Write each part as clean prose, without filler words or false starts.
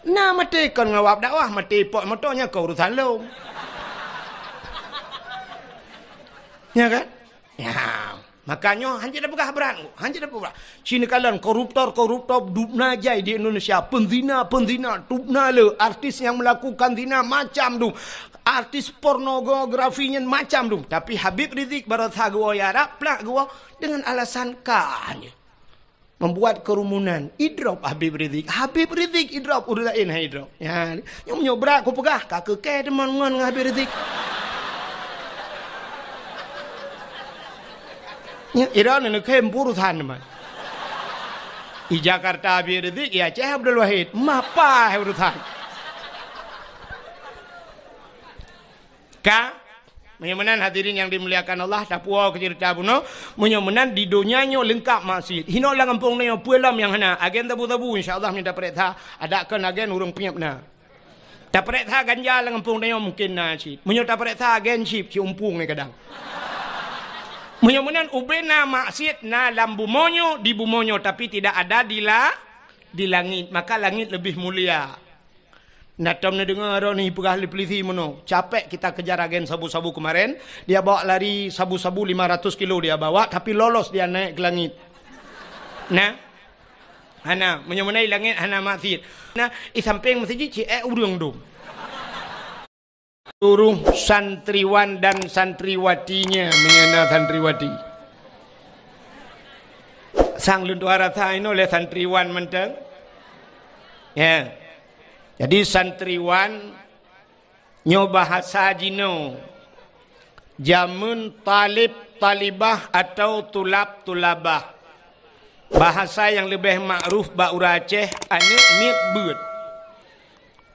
Nah mati kon ngawap dakwah mati pok motornya kau urusan lo. Ya kan? Ya. Makanya hanya dah pegah berat. Hanya dah berat. Sini kalian koruptor dubna jai di Indonesia. Penzina dubna le. Artis yang melakukan zina macam tu. Artis pornografinya macam tu. Tapi Habib Rizik barata gua ya raplak gua dengan alasan kahnya. Membuat kerumunan. Idrop Habib Rizik idrop. Udah lain idrop. Ya, yang menyobrak aku pegah. Kakek ke teman-teman dengan Habib Rizik. Ya, Iran ini kempur teman. Di Jakarta Habib Rizik, ya Aceh Abdul Wahid. Mapa urusan. Menyemenan hadirin yang dimuliakan Allah, tapua kecerita buno, menyemenan di dunianya lengkap masjid. Hino lang kampung na yung puelam yang hana, agen tabu-tabu insyaallah minta perintah, ada kan agen urung penyap na. Tak perintah ganja lang kampung na yung mungkin na sih. Menyo tak perintah agen sip si umpung ni kadang. Menyemenan ubena masjid na lambu monyo di bumonyo tapi tidak ada di langit, maka langit lebih mulia. Natam na dengar ni pegah polisi mono. Capek kita kejar agen sabu-sabu kemarin. Dia bawa lari sabu-sabu 500 kilo dia bawa. Tapi lolos dia naik ke langit. Nah. Hana. Menyemenai langit hana masjid. Nah. Samping masjid cik urung dong. Seluruh santriwan dan santriwatinya. Menyena santriwati. Sang luntuara sa ini oleh santriwan menteng. Ya. Jadi santriwan nyo bahasa jino jamun talibah atau tulabah. Bahasa yang lebih makruf ba ura Aceh ane miet beut.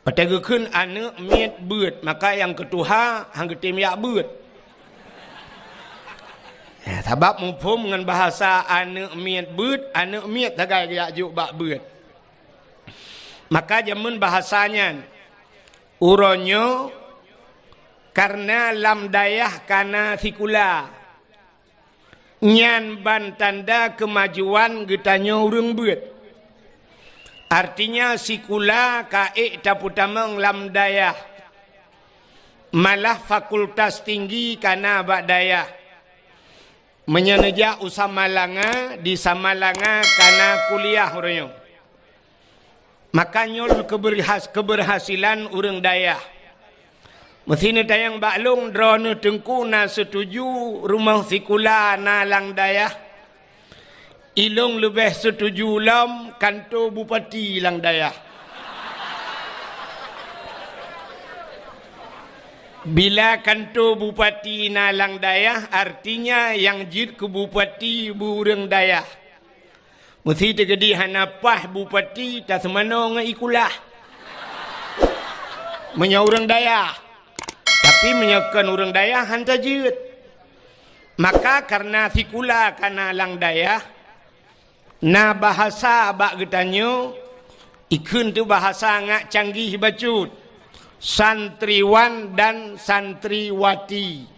Patagkeun ane miet beut, maka yang ketuha hang getim yak beut. Ya, sebab mumpung dengan bahasa ane miet beut, ane miet tagai yak juk bak beut. Maka jamun bahasanya uronyo karena lam dayah kana sikula nyan ban tanda kemajuan getanyo urung beut. Artinya sikula kae taputameng lam dayah malah fakultas tinggi kana bak dayah menyeneja usamalanga di samalanga kana kuliah uronyo. Makanya keberhasilan urang dayah. Mesina tayang baklong drone tengku na setuju rumah sikula na lang dayah. Ilong lebih setuju lam kantor bupati lang dayah. Bila kantor bupati na lang dayah artinya yang jid ke bupati burang dayah. Mesti terjadi hanapah bupati tak semana dengan ikulah. Menyak orang daya. Tapi menyakan orang daya hantar jid. Maka karena sikula kana lang daya. Na bahasa abak getanyo. Ikun tu bahasa ngak canggih bacut. Santriwan dan santriwati.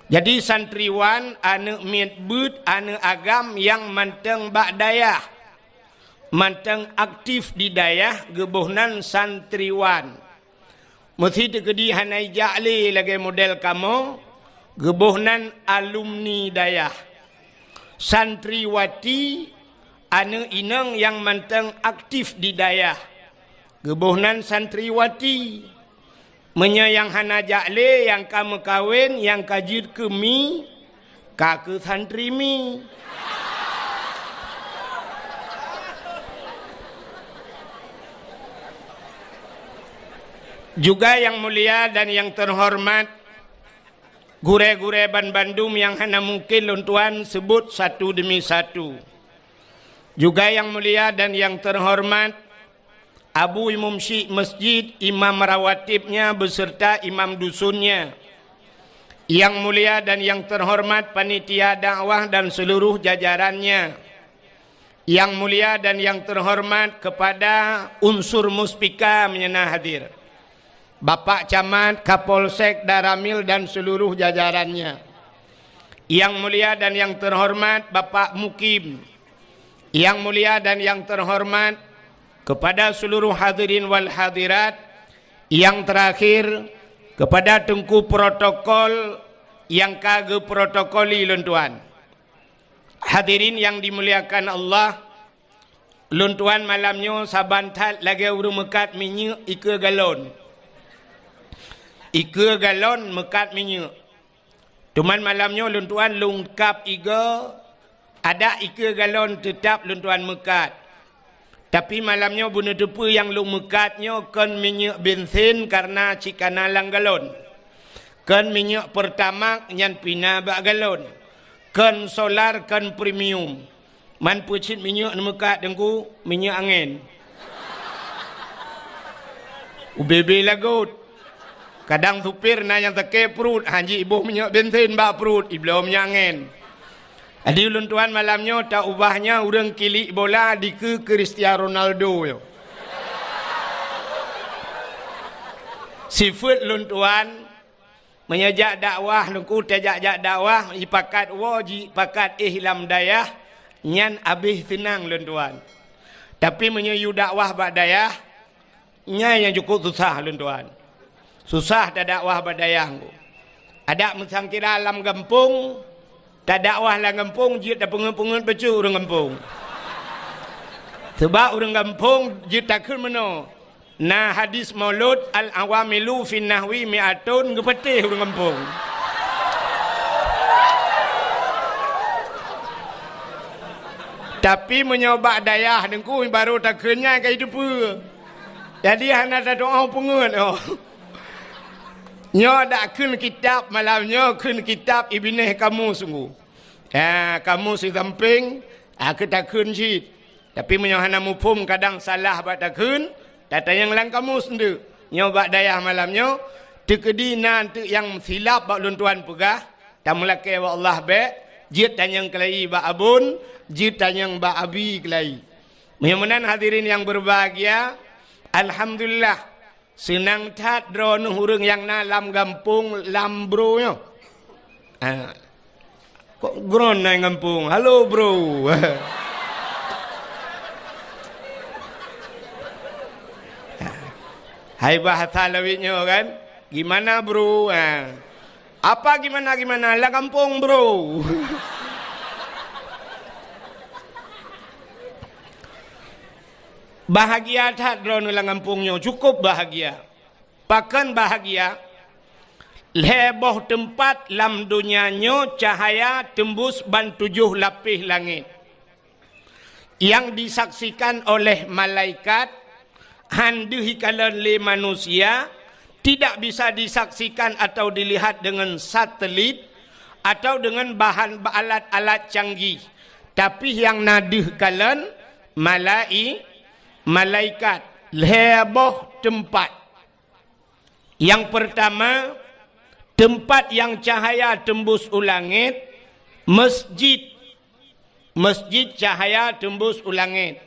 Jadi santriwan ane miet beut ane agam yang manteng bak dayah. Manteng aktif di dayah gebohnan santriwan. Mesti terkedi hanai ja'li lagi model kamu gebohnan alumni dayah. Santriwati ane inang yang manteng aktif di dayah. Gebohnan santriwati. Menyayang hana jakle yang kamu kawin yang kajir ke mi kake santri mi. Juga yang mulia dan yang terhormat gure-gure ban Bandung yang hana mungkin luntuan sebut satu demi satu. Juga yang mulia dan yang terhormat Abu Imam Syekh Masjid, imam rawatibnya beserta imam dusunnya. Yang mulia dan yang terhormat panitia dakwah dan seluruh jajarannya. Yang mulia dan yang terhormat kepada unsur muspika menyena hadir. Bapak Camat, Kapolsek, Daramil dan seluruh jajarannya. Yang mulia dan yang terhormat Bapak Mukim. Yang mulia dan yang terhormat kepada seluruh hadirin wal hadirat, yang terakhir kepada tengku protokol yang kagak protokoli luntuan. Hadirin yang dimuliakan Allah, luntuan malamnya sabantat lagi urung mekat minyak ika galon. Ika galon mekat minyak. Tuman malamnya luntuan lengkap iga, ada ika galon tetap luntuan mekat. Tapi malamnya buna depa yang lu mekatnya kan minyak bensin karena cikana lang galon. Kan minyak pertama yang pina bak galon. Kan solar kan premium. Man pucit minyak mekat dengku minyak angin. UBB lagut. Kadang supir na yang teke perut haji ibu minyak bensin bak perut iblau minyak angin. Adi ulun tuan malamnya tak ubahnya urang kilik bola di ke Cristiano Ronaldo yo. Sifat ulun tuan menyajak dakwah nungku tajak dakwah ipakat waji pakat ihlam dayah nyan abih tenang ulun tuan. Tapi menyayu dakwah bak dayah nya yang cukup susah ulun tuan. Susah dah dakwah bak dayah. Ada mesangkira alam kampung tak dakwah lah kampung, jid dah pengen-pengen baca orang kampung. Sebab orang kampung, jid tak kena mana. Nah hadis maulud, al-awamilu fin nahwi mi'atun, kepatih orang kampung. Tapi menyoba dayah, dengku baru tak kena ke hidup. Jadi hanya tak doa pengen. Oh. Nyo dak kun kitab malamnya kun kitab Ibneh kamu sungguh. Kamu si samping aku tak kun jid. Tapi menyohana mufhum kadang salah bak tak kun, datang yang lang kamu sendiri. Nyo bak dayah malamnya tekedi nanti yang silap bak luntuan pegah, tak melake wa Allah be, jid tanyang kelai bak abun, jid tanyang bak abi kelai. Mudah-mudahan hadirin yang berbahagia, alhamdulillah. Senang tat drone hurung yang na lam kampung lam bro nya. Kok gron na kampung? Halo bro. Hai bahasa lawitnya kan? Gimana bro? Apa gimana lah kampung bro? Bahagia tak drone ulang kampungnya, cukup bahagia. Pakan bahagia, leboh tempat lam dunianya cahaya tembus ban 7 lapis langit. Yang disaksikan oleh malaikat, handuhi kalan le manusia, tidak bisa disaksikan atau dilihat dengan satelit, atau dengan bahan alat-alat canggih. Tapi yang naduh kalan, malaikat leboh tempat. Yang pertama, tempat yang cahaya tembus ulangit, masjid. Masjid cahaya tembus ulangit.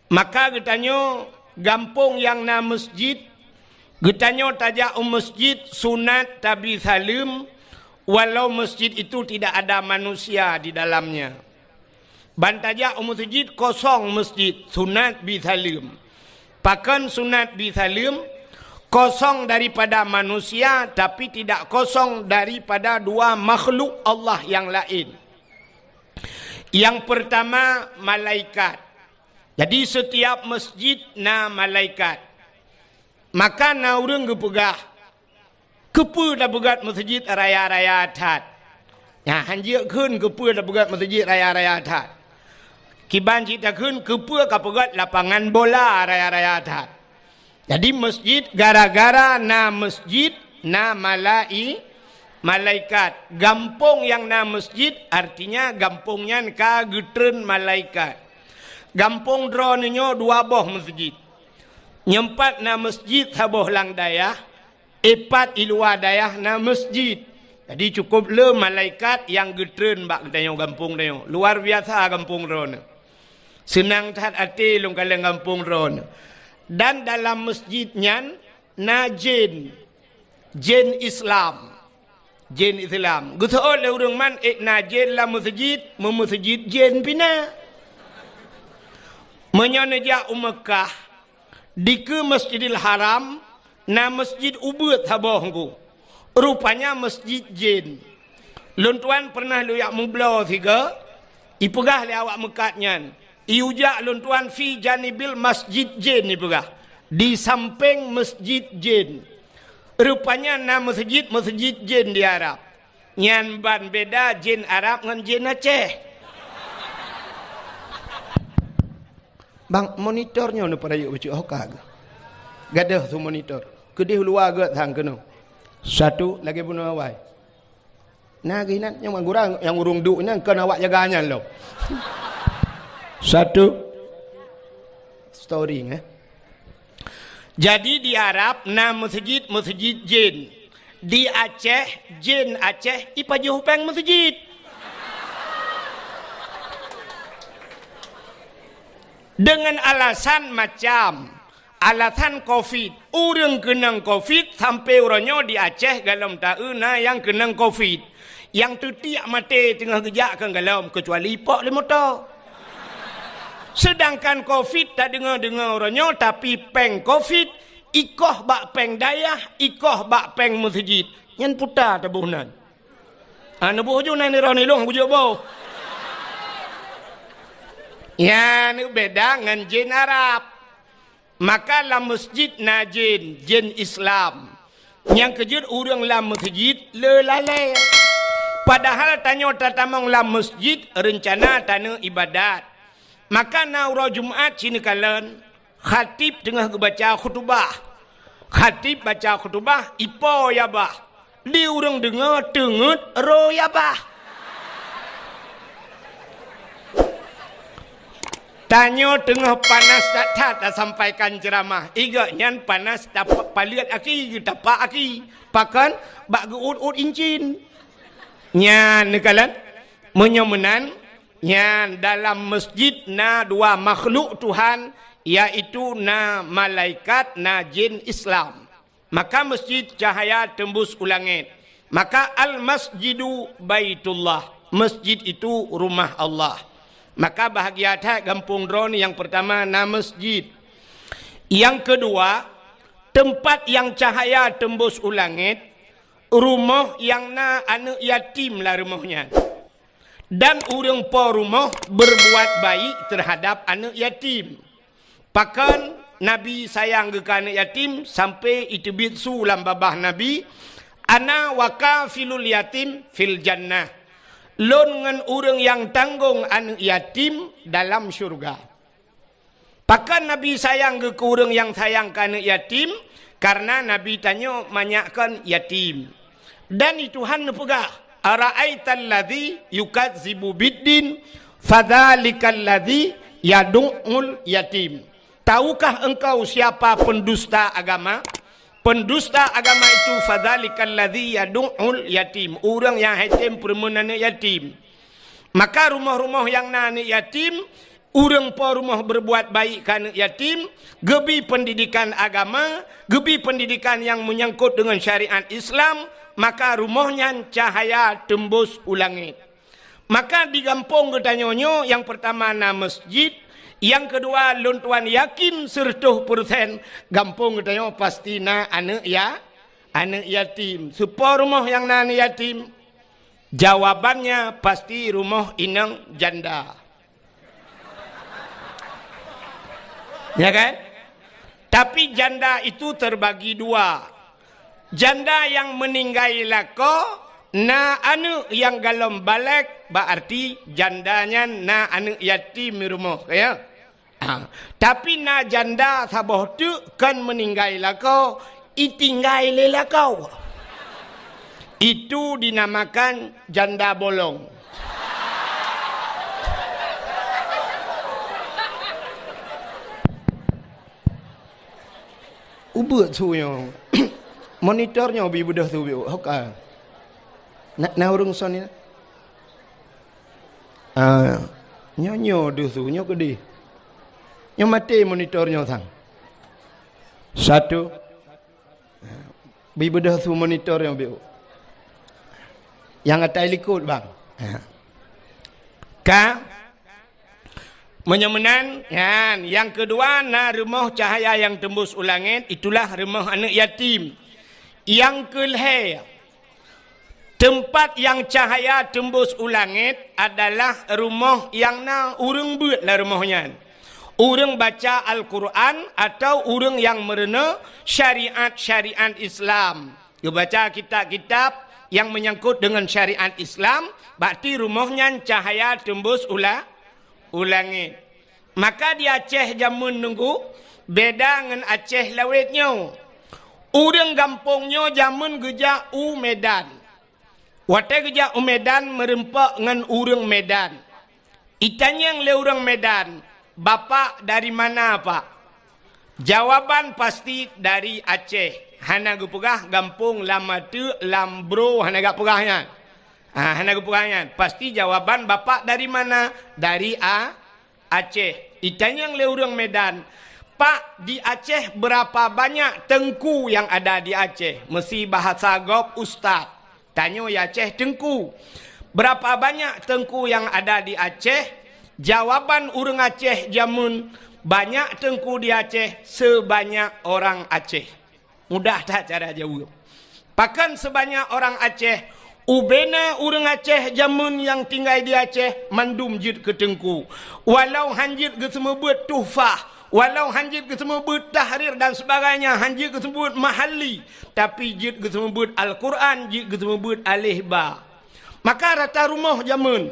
Maka getanya gampung yang na masjid, getanya tajak masjid sunat tabi salim, walau masjid itu tidak ada manusia di dalamnya. Bantajak masjid kosong masjid sunat bi salim. Pakan sunat bi salim kosong daripada manusia tapi tidak kosong daripada dua makhluk Allah yang lain. Yang pertama malaikat. Jadi setiap masjid na malaikat. Maka na urang gepegah. Kepu dah begat masjid raya-raya atat. Ya hanjir kun kepu dah begat masjid raya-raya atat. Kiban cita kun kepu kapegat lapangan bola raya-raya atat. Jadi masjid gara-gara na masjid na malaikat. Gampung yang na masjid artinya gampungnya ka getren malaikat. Gampung dronenya 2 boh masjid. Nyempat na masjid saboh lang dayah, epat ilua dayah na masjid. Jadi cukup le malaikat yang getren bak tanya gampung tanya. Luar biasa gampung drone. Senang tat ati long kaleng gampung drone. Dan dalam masjidnya na jin Islam. Jin Islam. Gusto le urang man na jin la masjid, masjid jin pina. Menyoneja Mekah di ke Masjidil Haram na masjid ubud habohku. Rupanya masjid jin. Lun tuan pernah lu yak mublau tiga. Ipegah le awak mekatnya. Iujak lun tuan fi janibil masjid jin ipegah. Di samping masjid jin. Rupanya nama masjid jin di Arab. Nyan ban beda jin Arab dengan jin Aceh. Bang monitornya nu pada yuk bacuk hokag. Gadah tu monitor. Kedih luar gak thang kena. Satu lagi bunuh awai. Nah ginan yang urung duk ni kena awak jaganya lo. Satu story Jadi di Arab nama masjid jin. Di Aceh jin Aceh ipaji hupeng masjid. Dengan alasan macam alasan COVID, orang kenang COVID sampai orangnya di Aceh galam tauna yang kenang COVID, yang tu tiak mati tengah kejak kan galam kecuali pak le motor. Sedangkan COVID tak dengar orangnya tapi peng COVID ikoh bak peng dayah, ikoh bak peng masjid. Yang putar tabuhnan. Nubuh je nan ni long bujuk bau. Ya, ni beda dengan jin Arab. Maka lam masjid na jin Islam. Yang kejut orang lam masjid lelalai. Padahal tanya tatamang lam masjid rencana tanah ibadat. Maka na urau Jumaat sini kalian khatib tengah baca khutbah. Khatib baca khutbah ipo ya bah. Di orang dengar tengut ro ya bah. Tanya tengah panas tak sampaikan ceramah. Iga nyan panas dapat paliat aki, dapat aki. Pakan bak geut incin. Nyan nekalan menyomenan nyan dalam masjid na dua makhluk Tuhan yaitu na malaikat na jin Islam. Maka masjid cahaya tembus ulangit. Maka al masjidu baitullah. Masjid itu rumah Allah. Maka bahagia tak kampung drone yang pertama nama masjid. Yang kedua, tempat yang cahaya tembus ulangit, rumah yang na anak yatim lah rumahnya. Dan orang po rumah berbuat baik terhadap anak yatim. Pakan Nabi sayang ke anak yatim sampai itu bitsu dalam babah Nabi, ana wakafilul yatim fil jannah. Lon dengan orang yang tanggung anak yatim dalam syurga. Pakan Nabi sayang ke orang yang sayang ke anak yatim karena Nabi tanya manyakkan yatim. Dan itu Tuhan nepegah. Ara'aital ladzi yukadzibu biddin fadzalikal ladzi yad'ul yatim. Tahukah engkau siapa pendusta agama? Pendusta agama itu fadzalikal ladzi yad'ul yatim. Orang yang yatim perempuan yatim. Maka rumah-rumah yang anak yatim, orang po rumah berbuat baik kan yatim, gebi pendidikan agama, gebi pendidikan yang menyangkut dengan syariat Islam, maka rumahnya cahaya tembus ulangit. Maka di kampung ketanyonyo yang pertama na masjid, yang kedua lun tuan yakin 100% kampung ketanyo pasti na anak yatim. Supaya rumah yang na anak yatim, jawabannya pasti rumah inang janda. Ya kan? Tapi janda itu terbagi dua. Janda yang meninggal lako na anu yang galom balik berarti jandanya na anu yatim di rumah ya. Tapi na janda saboh tu kan meninggal lako itinggal lelako. Itu dinamakan janda bolong. Ubut suyo. Monitornya bi budah tu bi hoka. Nak urung son ni. Nyonyo du tu nyo gede. Nyo mati monitornya sang. Satu. Bi budah tu monitornya bi. Yang atai likut bang. Ka Menyemenan. Yang kedua, rumah cahaya yang tembus ulangit, itulah rumah anak yatim. Yang kelihir, tempat yang cahaya tembus ulangit adalah rumah yang urang buat lah rumahnya. Urang baca Al-Quran atau urang yang merena syariat-syariat Islam. Dia baca kitab-kitab yang menyangkut dengan syariat Islam, berarti rumahnya cahaya tembus ulangit. Maka di Aceh zaman nunggu beda dengan Aceh lawetnya. Urang kampungnya zaman geja Medan. Waktu geja Medan merempak dengan urang Medan. Itanya yang le urang Medan, bapak dari mana pak? Jawaban pasti dari Aceh. Hana gupugah kampung Lamatu Lambro hana gak pugahnya. Hana gupugahnya. Pasti jawaban bapak dari mana? Dari Aceh. Itanya yang le urang Medan. Pak, di Aceh berapa banyak tengku yang ada di Aceh? Mesti bahasa Gop Ustaz. Tanya ya Aceh tengku. Berapa banyak tengku yang ada di Aceh? Jawaban urang Aceh jamun, banyak tengku di Aceh sebanyak orang Aceh. Mudah tak cara jawab? Pakan sebanyak orang Aceh. Ubena urang Aceh jamun yang tinggal di Aceh mandum jid ke tengku. Walau hanjit ke semua buat tufah. Walau hanjit ke semua buat tahrir dan sebagainya, hanjit ke semua buat mahali, tapi jid ke semua buat Al-Quran, jid ke semua buat alih-ba. Maka rata rumah jamun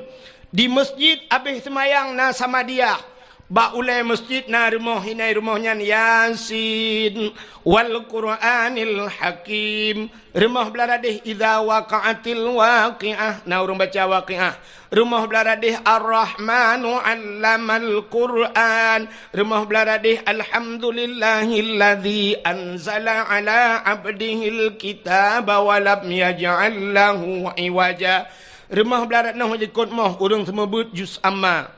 di masjid habis semayang na sama dia. Ba ulai masjid na rumah hinai rumahnya Yasin wal Qur'anil Hakim. Rumah belaradih idza waqa'atil waqi'ah. Na urang baca waqi'ah. Rumah belaradih Ar-Rahmanu 'allamal Qur'an. Rumah belaradih Alhamdulillahilladzi anzala 'ala 'abdihil kitaba wa lam yaj'al lahu 'iwaja. Rumah belaradih ikut mah urang semua but juz amma.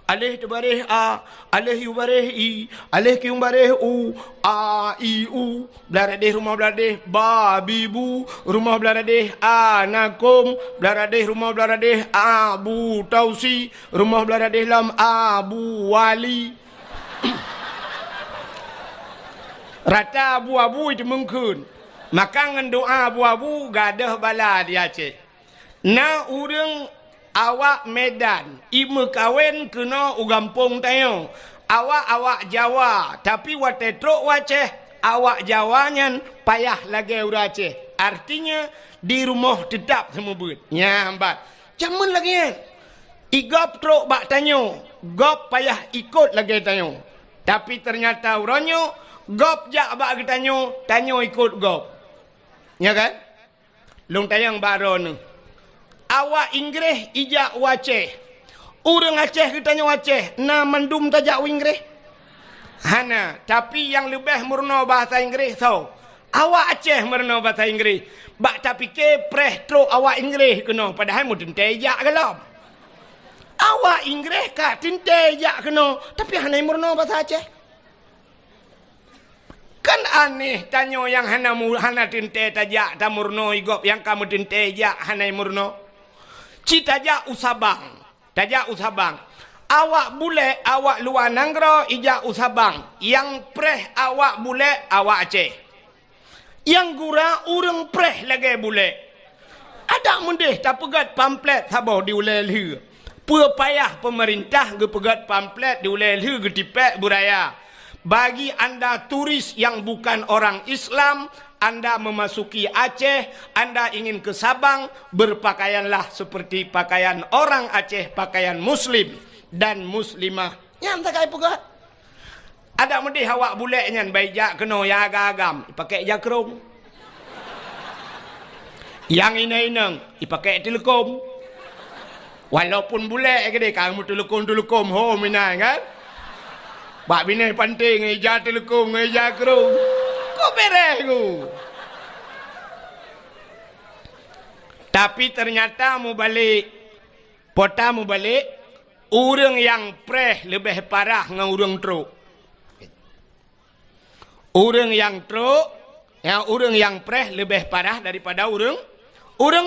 Alih tubareh a, alih yubareh i, alih kiumbareh u, a i u. Belaradeh rumah belaradeh ba bibu, rumah belaradeh a nakum, belaradeh rumah belaradeh abu tausi, rumah belaradeh lam abu wali. Rata abu-abu itu mungkin. Maka dengan doa abu-abu gadah bala di Aceh. Na urang awak Medan, ibu kawin kena ugampung tayo. Awak Jawa, tapi watetrok Aceh, awak Jawanya payah lagi ura Aceh. Artinya di rumah tetap semua buat. Nyambat. Jaman lagi ya. Igop trok bak tanyo, gop payah ikut lagi tanyo. Tapi ternyata uranyo gop jak bak tanyo ikut gop. Ya kan? Long tayang baron. Awak Inggris ijak Aceh. Urang Aceh kitanya Aceh. Na mandum tajak Inggris. Hana. Tapi yang lebih murno bahasa Inggris so. Awak Aceh murno bahasa Inggris. Bak tapi ke preh truk awak Inggris kena. Padahal mu tentejak kalau. Awak Inggris kak tentejak kena. Tapi hana murno bahasa Aceh. Kan aneh tanya yang hana tente tajak ta murno igop. Yang kamu tentejak hana murno. Citaja usabang. Tajak usabang. Awak bule, awak luar nanggro, ijak usabang. Yang preh awak bule, awak Aceh. Yang gura, urang preh lagi bule. Ada mendih tak pegat pamflet sabah di ulai lih. Pua payah pemerintah ke pegat pamflet di ulai lih ke tipek buraya. Bagi anda turis yang bukan orang Islam, anda memasuki Aceh, anda ingin ke Sabang, berpakaianlah seperti pakaian orang Aceh, pakaian muslim dan muslimah. Yang tak kaya pegat. Ada mendih awak buleknya, baik kena ya agam, pakai jakrung. Yang inang dipakai telekom. Walaupun bulek ke dia, kamu telekom ho minang kan? Bak bina penting ngeja telekom, ngeja kerung. Kok beres ku? Tapi ternyata mu balik, pota mu balik, urang yang preh lebih parah dengan urang truk. Urang yang truk, urang yang preh lebih parah daripada urang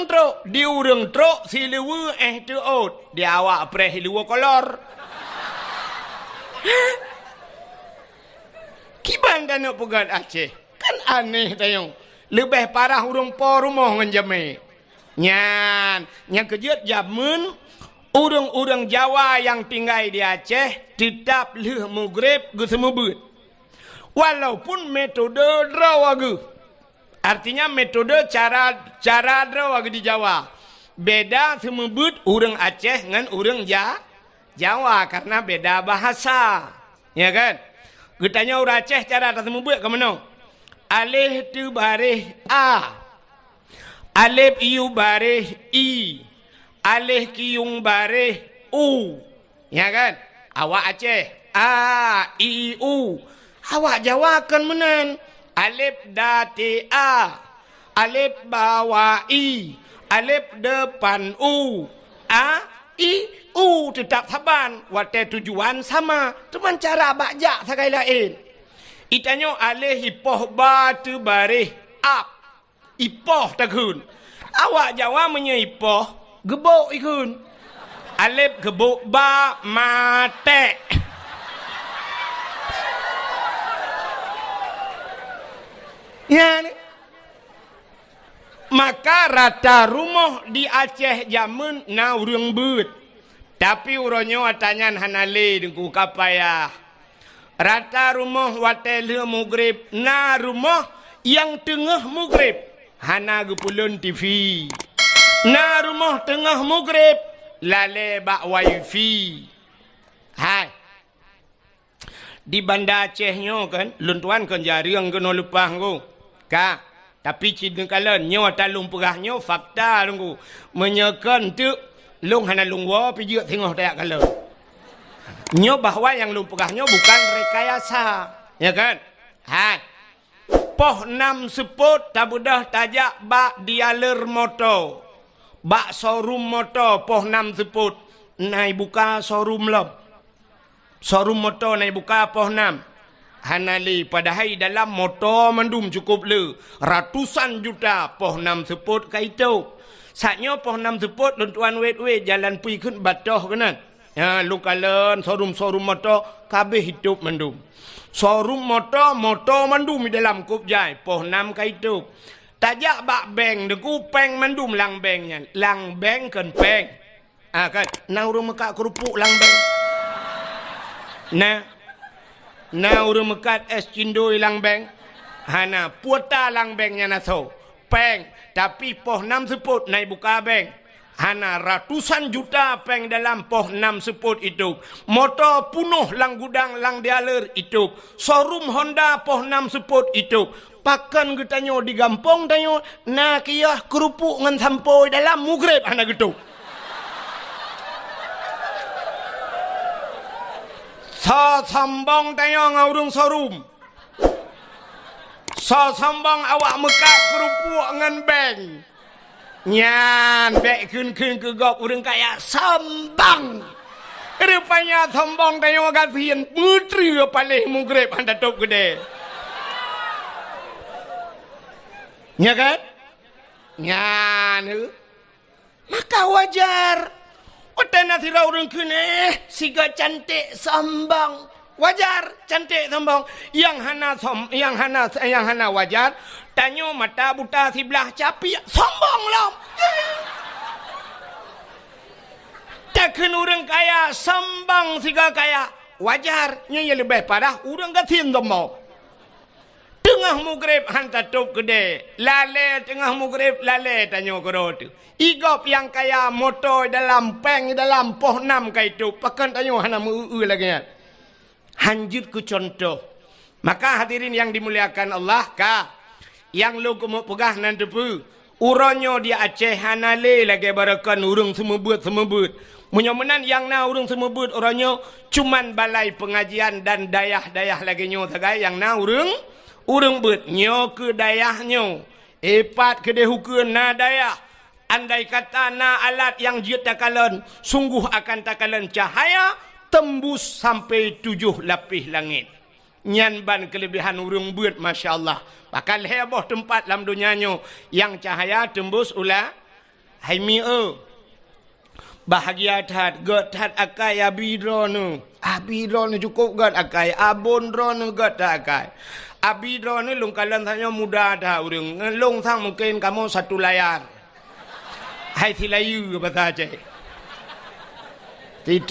truk. Di urang truk si lewu tu out. Di awak preh lewu kolor. Kiban dan nak pegat Aceh. Kan aneh tayong. Lebih parah urang po rumah ngan jame. Nyan kejut jamun urang-urang Jawa yang tinggal di Aceh tetap leh mugrib ge semebut. Walaupun metode drawagu. Artinya metode cara drawagu di Jawa. Beda semebut urang Aceh dengan urang Jawa karena beda bahasa. Ya kan? Getanya urang Aceh cara semebut ke mana? Alih tu barih A. Alif iu barih I. Alih kiyung barih U. Ya kan? Awak Aceh A, I, U. Awak Jawa kan menan. Alif dati A. Alif bawah I. Alif depan U. A, I, U. Tetap saban. Watai tujuan sama. Cuma cara bajak sekali lain. Itanyo alih ipoh batu barih ap. Ipoh takun. Awak Jawa punya ipoh gebok ikun. Alif gebok ba mate. Ya ni. Maka rata rumah di Aceh jamun na urang beut. Tapi uronyo atanyan hanale dengku kapaya. Rata rumah watel mugrib na rumah yang tengah mugrib hana gepulun TV. Na rumah tengah mugrib lale bak wifi. Hai. Di Banda Acehnya kan luntuan kan jarang kena lupa ngku. Ka tapi cina kalian nyo talung perahnya fakta ngku. Menyekan tu lung hana lungwa pi je tengah tak kalian. Nyo bahwa yang lumpurahnya bukan rekayasa, ya kan? Hai. Poh 6 seput tabudah tajak bak dialer motor. Bak showroom motor poh 6 seput. Nai buka showroom lom. Showroom motor nai buka poh 6. Hanali padahal dalam motor mandum cukup le. Ratusan juta poh 6 seput kaitu. Saatnya poh 6 seput luntuan wet-wet jalan pergi ke Batoh kanan. Ya, lu kalian showroom motor kabeh hidup mendum. Showroom motor mendum di dalam kupjai. Poh 6 ka hidup. Tajak bak bank deku peng mendum lang banknya. Lang bank kan peng. Ah kan, na urang mekat kerupuk lang bank. Na urang mekat es cindoi lang bank. Hana puata lang banknya naso. Peng, tapi poh 6 seput naik buka bank. Hana ratusan juta peng dalam poh 6 seput itu. Motor punuh lang gudang lang dialer itu. Showroom Honda poh 6 seput itu. Pakan getanyo di gampong tanyo na kiyah kerupuk ngan sampoi dalam mugrib hana gitu. Sa sambang tanyo ngaurung showroom. Sa sambang awak mekak kerupuk ngan bank. Nyan bek kun ke gop urang kaya sambang. Rupanya sambang tayo kasihan putri palih mugrib anda top gede. Nya kan? Nyan. Maka wajar. Otana sira urang kene siga cantik sambang. Wajar cantik sambang. Yang hana wajar. Tanyo mata buta sebelah capi sombong lah. Takkan orang kaya sambang siga kaya wajarnya yang lebih parah orang gatin sombong. Tengah mugrib hantar top gede lale tengah mugrib lale tanyo kerot. Igop yang kaya motor dalam peng dalam poh 6 kai tu pakan tanyo hana mu lagi. Hanjut ke contoh. Maka hadirin yang dimuliakan Allah yang lu kemu pegah nan tepu uronyo di Aceh hanale lagi barakan urang semebut. Menyomenan yang na urang semebut uronyo cuman balai pengajian dan dayah lagi nyo sagai yang na urang bet nyo ke dayahnyo epat ke dehukeun na dayah. Andai kata na alat yang jiat takalan sungguh akan takalan cahaya tembus sampai 7 lapis langit. Nyan ban kelebihan urang bet masya-Allah. Bakal heboh tempat dalam dunianya yang cahaya tembus ula haimi bahagia tat got tat akai abidron cukup got akai abon dron got akai abidron ni lung kalan tanya muda dah urang ngelong sang mungkin kamu satu layar hai silayu bahasa Aceh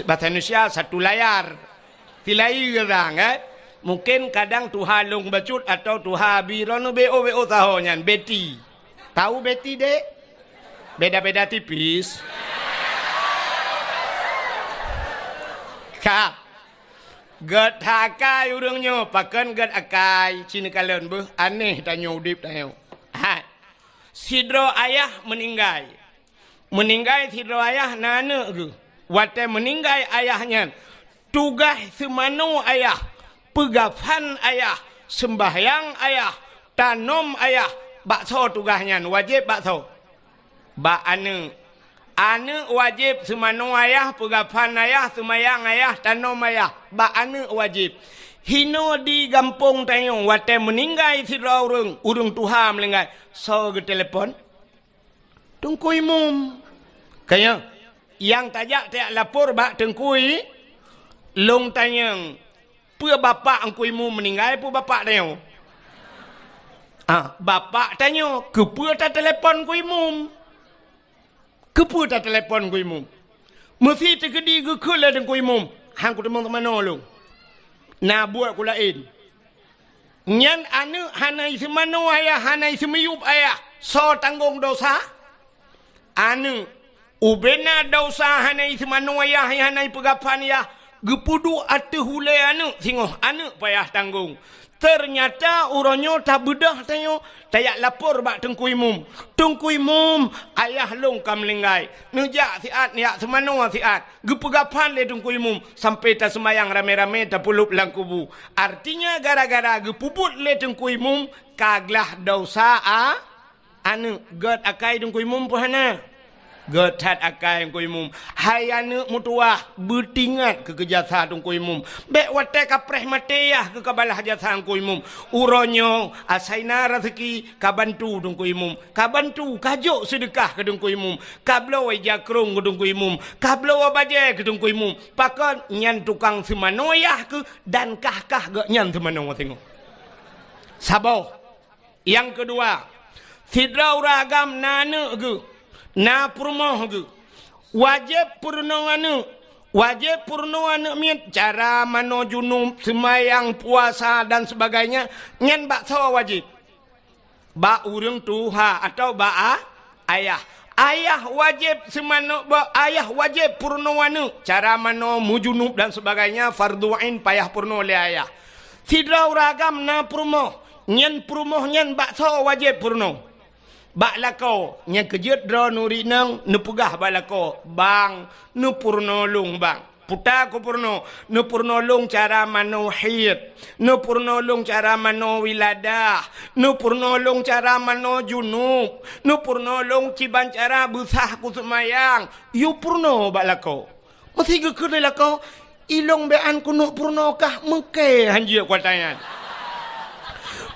bahasa Indonesia satu layar silayu orang mungkin kadang Tuhan long bacut atau Tuhan abidron bo tahonyan Betty tahu Betty dek beda-beda tipis kak gad hakai urangnya pakan gad akai cina kalian beuh aneh tanya udip tanya sidro ayah meninggal sidro ayah nana ke wate meninggal ayahnya tugas semano ayah pegafan ayah sembahyang ayah tanom ayah bakso tugasnya wajib bakso bak ane wajib semano ayah pegafan ayah semayang ayah tanom ayah bak ane wajib hino di gampung tayong wate meninggal si urung Tuhan melinggai so ke telefon tungkui mum kaya yang tajak lapor bak tengkui long tanyang pua bapak angkui mum meninggal pua bapak tayong bapak tanya kepua tak telefon kui mum kepua tak telefon kui mum mesti terkedi ke kula dengan kui mum hang ku temong mana lu na buat ku lain nyan anu hanai semano ayah hanai semiyup ayah so tanggung dosa anu ubena dosa hanai semano ayah hanai pegapan ya gepudu atu hule anu singoh anu payah tanggung ternyata uronyo tak bedah tayo tayak lapor bak tengkui mum ayah long kam linggai nejak siat niak semano siat gepegapan le tengkui mum sampai tak semayang rame-rame tak pulup lang kubu artinya gara-gara gepuput le tengkui mum kaglah dosa anu god akai tengkui mum puhana god tat akai tengkui mum hai anu mutuah bertingat ke kejasa tengkui mum bek wate kapreh mateyah ke kabalah jasa tengkui mum uronyo asaina rezeki kabantu tengkui mum kabantu kajuk sedekah ke tengkui mum kablo jakrung ke tengkui mum kablo baje ke tengkui mum pakon nyan tukang semanoyah ke dan kah gak nyan semano tengok sabar yang kedua sidrau ragam nana ke na purmoh ge wajib purno anu miet cara mano junub semayang puasa dan sebagainya nyen bakso wajib ba urang tuha atau ba ayah wajib semano ba ayah wajib purno anu cara mano mujunub dan sebagainya fardu ain payah purno le ayah sidrau ragam na purmoh nyen bakso wajib purno bak lako yang kejut dro nuri nang nepugah balako bang nupurno lung bang puta ko purno nupurno lung cara mano hid nupurno lung cara mano wiladah nupurno lung cara mano junub nupurno lung ciban cara busah ku semayang yu purno bak lako mesti geker lako ilong bean kuno purno kah mengke hanjir kuatangan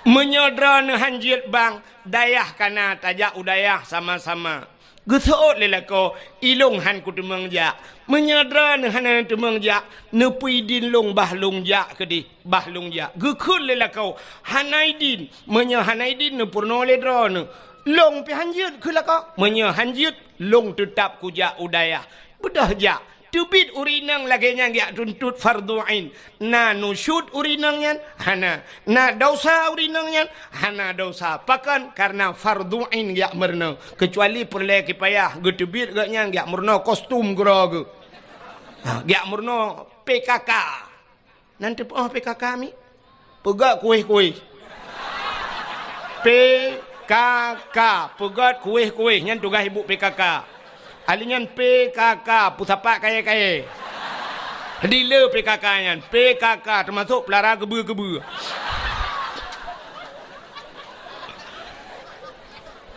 menyodron hanjir bang dayah kana tajak udayah sama-sama gesot lelako ilong han ku temeng jak menyodron han temeng jak nepui din long bahlung jak kedi bahlung jak gekul lelako hanaidin menyo hanaidin ne purno le dron long pi hanjir kelako menyo hanjir long tetap ku jak udayah bedah jak tubit urinang lagi yang dia tuntut fardu ain na nusyud urinang yan hana na dosa urinang yan hana dosa pakan karena fardu ain ya merna kecuali perle kipayah getubit gak yang ya merna kostum grog ya merna PKK nanti PKK mi pegak kuih PKK pegat kuih nyan tugas ibu PKK alingan PKK pusapak kaya-kaya dealer PKK nyan PKK termasuk pelara gebu-gebu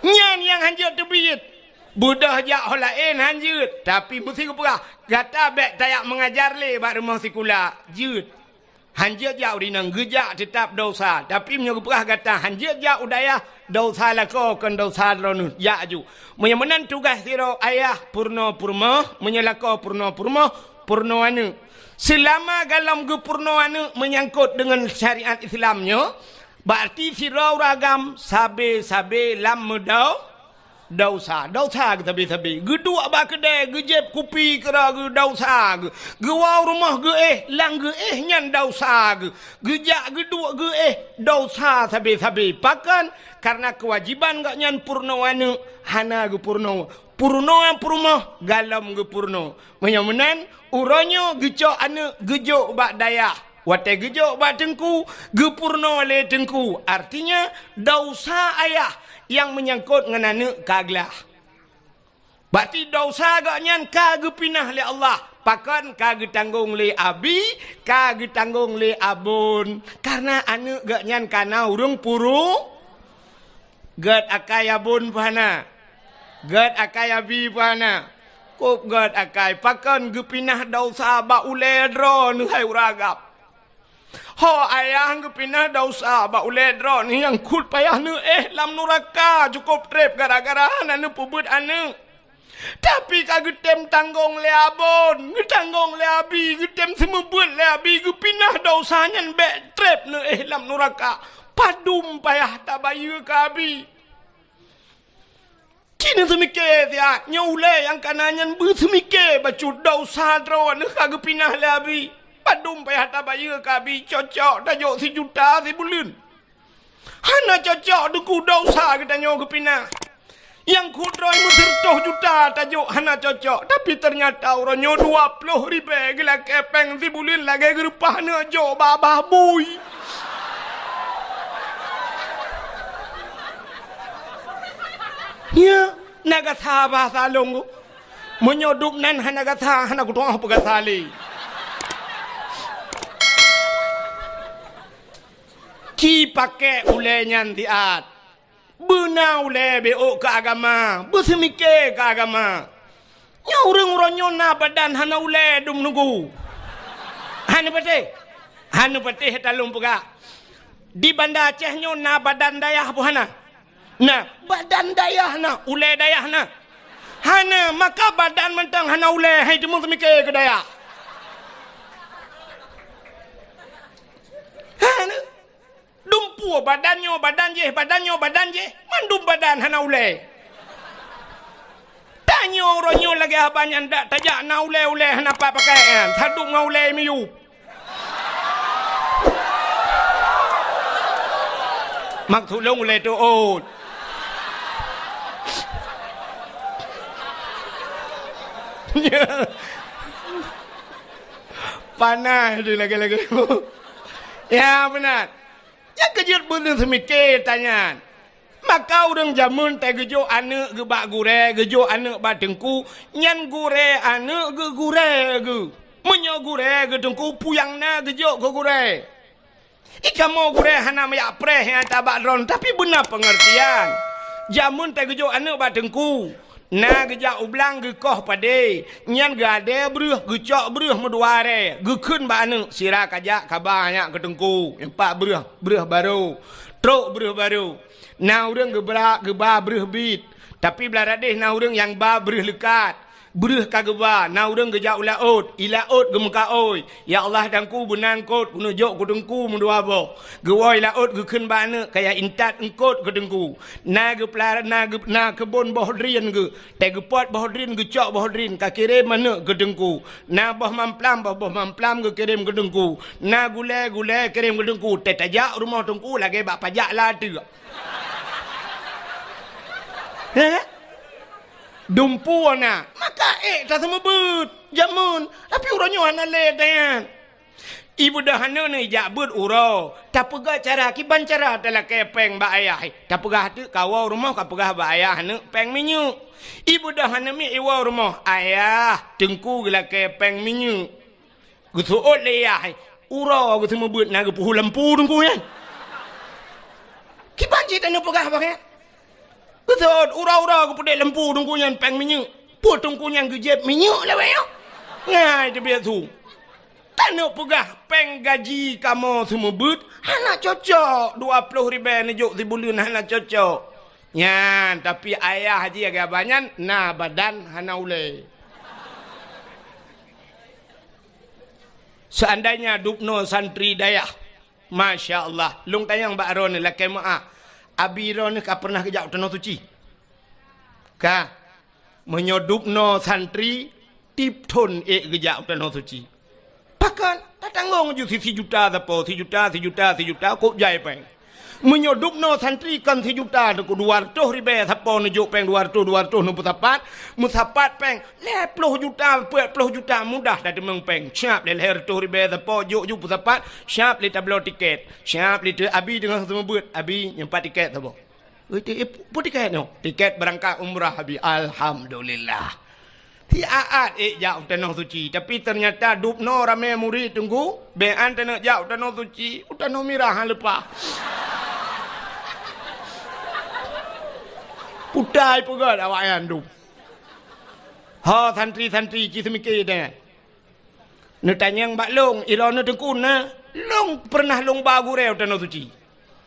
nyan yang hanjut tebit budah jak holain hanjut tapi mesti kepegah gata bek tayak mengajar le bak rumah sekolah jut Hanja jauh di nang gejak tetap dosa. Tapi menyo perah kata hanja jauh daya dosa lako kan dosa dronu ya ju. Menyemenan tugas siro ayah purno purmo menyelako purno purmo purno anu. Selama dalam ge purno anu menyangkut dengan syariat Islamnya, berarti siro ragam sabe lam medau dosa ke tabi gedua ba kedai gejep kupi kera ge dosa ge wau rumah ge lang ge nyan dosa gejak gedua ge dosa sabi pakan karena kewajiban gak nyan purno anu hana ge purno galam ge purno menyamenan uronyo geco anu gejo bak daya wate gejo bak tengku ge purno le tengku artinya dosa ayah yang menyangkut dengan anak kaglah. Berarti dosa agaknya kagak pinah le Allah. Pakan kagak tanggung le abi, kagak tanggung le abun. Karena anak agaknya kana urung puru. Gad akai abun pana. Gad akai abi pana. Kop gad akai. Pakan gepinah dosa ba ule dron hai uragap. Ho ayah kepinah dosa ba uledro ni yang kul payah nu lam nuraka cukup trip gara-gara anu pubut anu. Tapi kagetem tanggung le abon, tanggung le abi, getem semebut le abi kepinah dosanya be trip nu lam nuraka. Padum payah tabayu ka abi. Kini semike dia nyaule yang kanannya bu semike bacu dosa dro nu kagepinah le abi. Padum payah tabaya kabi cocok tajuk si juta si bulun. Hana cocok duku dosa kita nyo kepina. Yang kudroi musertoh juta tajuk hana cocok. Tapi ternyata orangnya 20 ribu gila kepeng si bulun lagi gerupah na jo babah bui. Ya, naga sabah salongo. Menyoduk nan hana gasa hana kutuang apa gasali. Ki pakai ulenya tiat. Bena ule beo ke agama. Bersemike ke agama. Nya urang-urangnya na badan hana ule dum nunggu. Hana patih talung puga. Di Banda Aceh nyo na badan dayah apa hana? Nah, badan dayah na, ule dayah na. Hana maka badan mentang hana ule hai demu semike ke dayah. Hana dumpu badannya badan je mandum badan hana ule tanyo ronyo lagi abanya ndak tajak na ule hana apa pakai thaduk ngaule miyu mak thulung ule tu ot panah tu lagi ya benar. Yang kejut bener semike tanya. Maka orang jamun teh gejo ane ge bak gure, gejo ane bak dengku, nyan gure ane ge gure ge. Menyo gure ge dengku puyang na gejo ge gure. Ika mau gure hana mayak preh yang tabak ron tapi benar pengertian. Jamun teh gejo ane bak dengku. Na gejak ublang ge koh pade nyan gade bruh gecok bruh meduare ge keun ba anu sira kajak kabanya ketengku empat bruh baru truk bruh baru na urang ge ba bruh bit tapi belarade na urang yang ba bruh lekat bruh kageba na urang gejak ulaut ilaut ge muka oi ya Allah dangku benangkot punujok ketengku mendua bo ge woi laut ge keun ba anu kaya intat engkot ketengku na ge pelar na kebon bohdrien ge te ge pot bohdrien ge cok bohdrien ka kirim mana ketengku na boh mamplam ge kirim ketengku na gule kirim ketengku te tajak rumah tengku lagi bak pajak la tu dumpu na maka tak semua but jamun tapi urangnya hana le dayan ibu dah hana ni jak but uro tak pegah cara kiban cara telah kepeng ba ayah tak pegah tu kawau rumah ka pegah ba ayah hana peng minyu ibu dah hana mi iwa rumah ayah tengku gila kepeng minyu gusuot le ayah uro gu semua but na gu puhu lempu tengku ya kiban cita ni pegah ba kan betul, ura-ura aku pedek lempu tungkunya peng minyak. Put tungkunya gejep minyak lah bayo. Ngai dia biar tu. Tanuk pegah peng gaji kamu semua but. Hana cocok 20 ribu nejuk di bulan hana cocok. Ya, tapi ayah haji agak banyak na badan hana ule. Seandainya dupno santri dayah, Masya Allah. Lung tayang Mbak Ron ni laki ma'a. Abi Ron ni ka pernah kejap tanah suci. Ka menyodupno santri tip ton kejap tanah suci. Bahkan tak tanggung je 1 juta apa, 1 juta kok jai peng. Menyodupno santri kan 1 juta ku 200 ribu siapa nujuk peng 200 musapat peng 10 juta 40 juta mudah dah demeng peng siap le 100 ribu siapa juk musapat siap le tablo tiket siap le abi dengan semua buat abi nyempat tiket siapa pun tiket no tiket berangkat umrah abi alhamdulillah ti aat jauh tanah suci tapi ternyata dupno ramai murid tunggu bean tanah jauh tanah suci tanah mirah lepas Putai pun awak yang tu. Ha santri-santri ci semikir dah. Nak tanya Mbak Long, irana tengkun na. Long pernah long bagu reu tanah suci.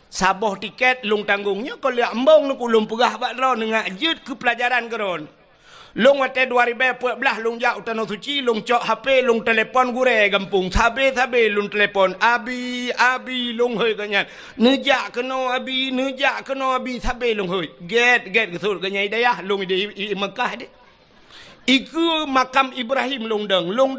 Saboh tiket long tanggungnya kalau ambong nak long pegah bak ron ngak jut ke pelajaran keron. Long wate 2014 long jauh tanah suci, long cok HP, long telefon gure gampung. Sabe long telefon abi long hoi kanyan. Nejak kena abi sabe long hoi. Get kesul kanyai dayah long di Mekah de. Iku makam Ibrahim long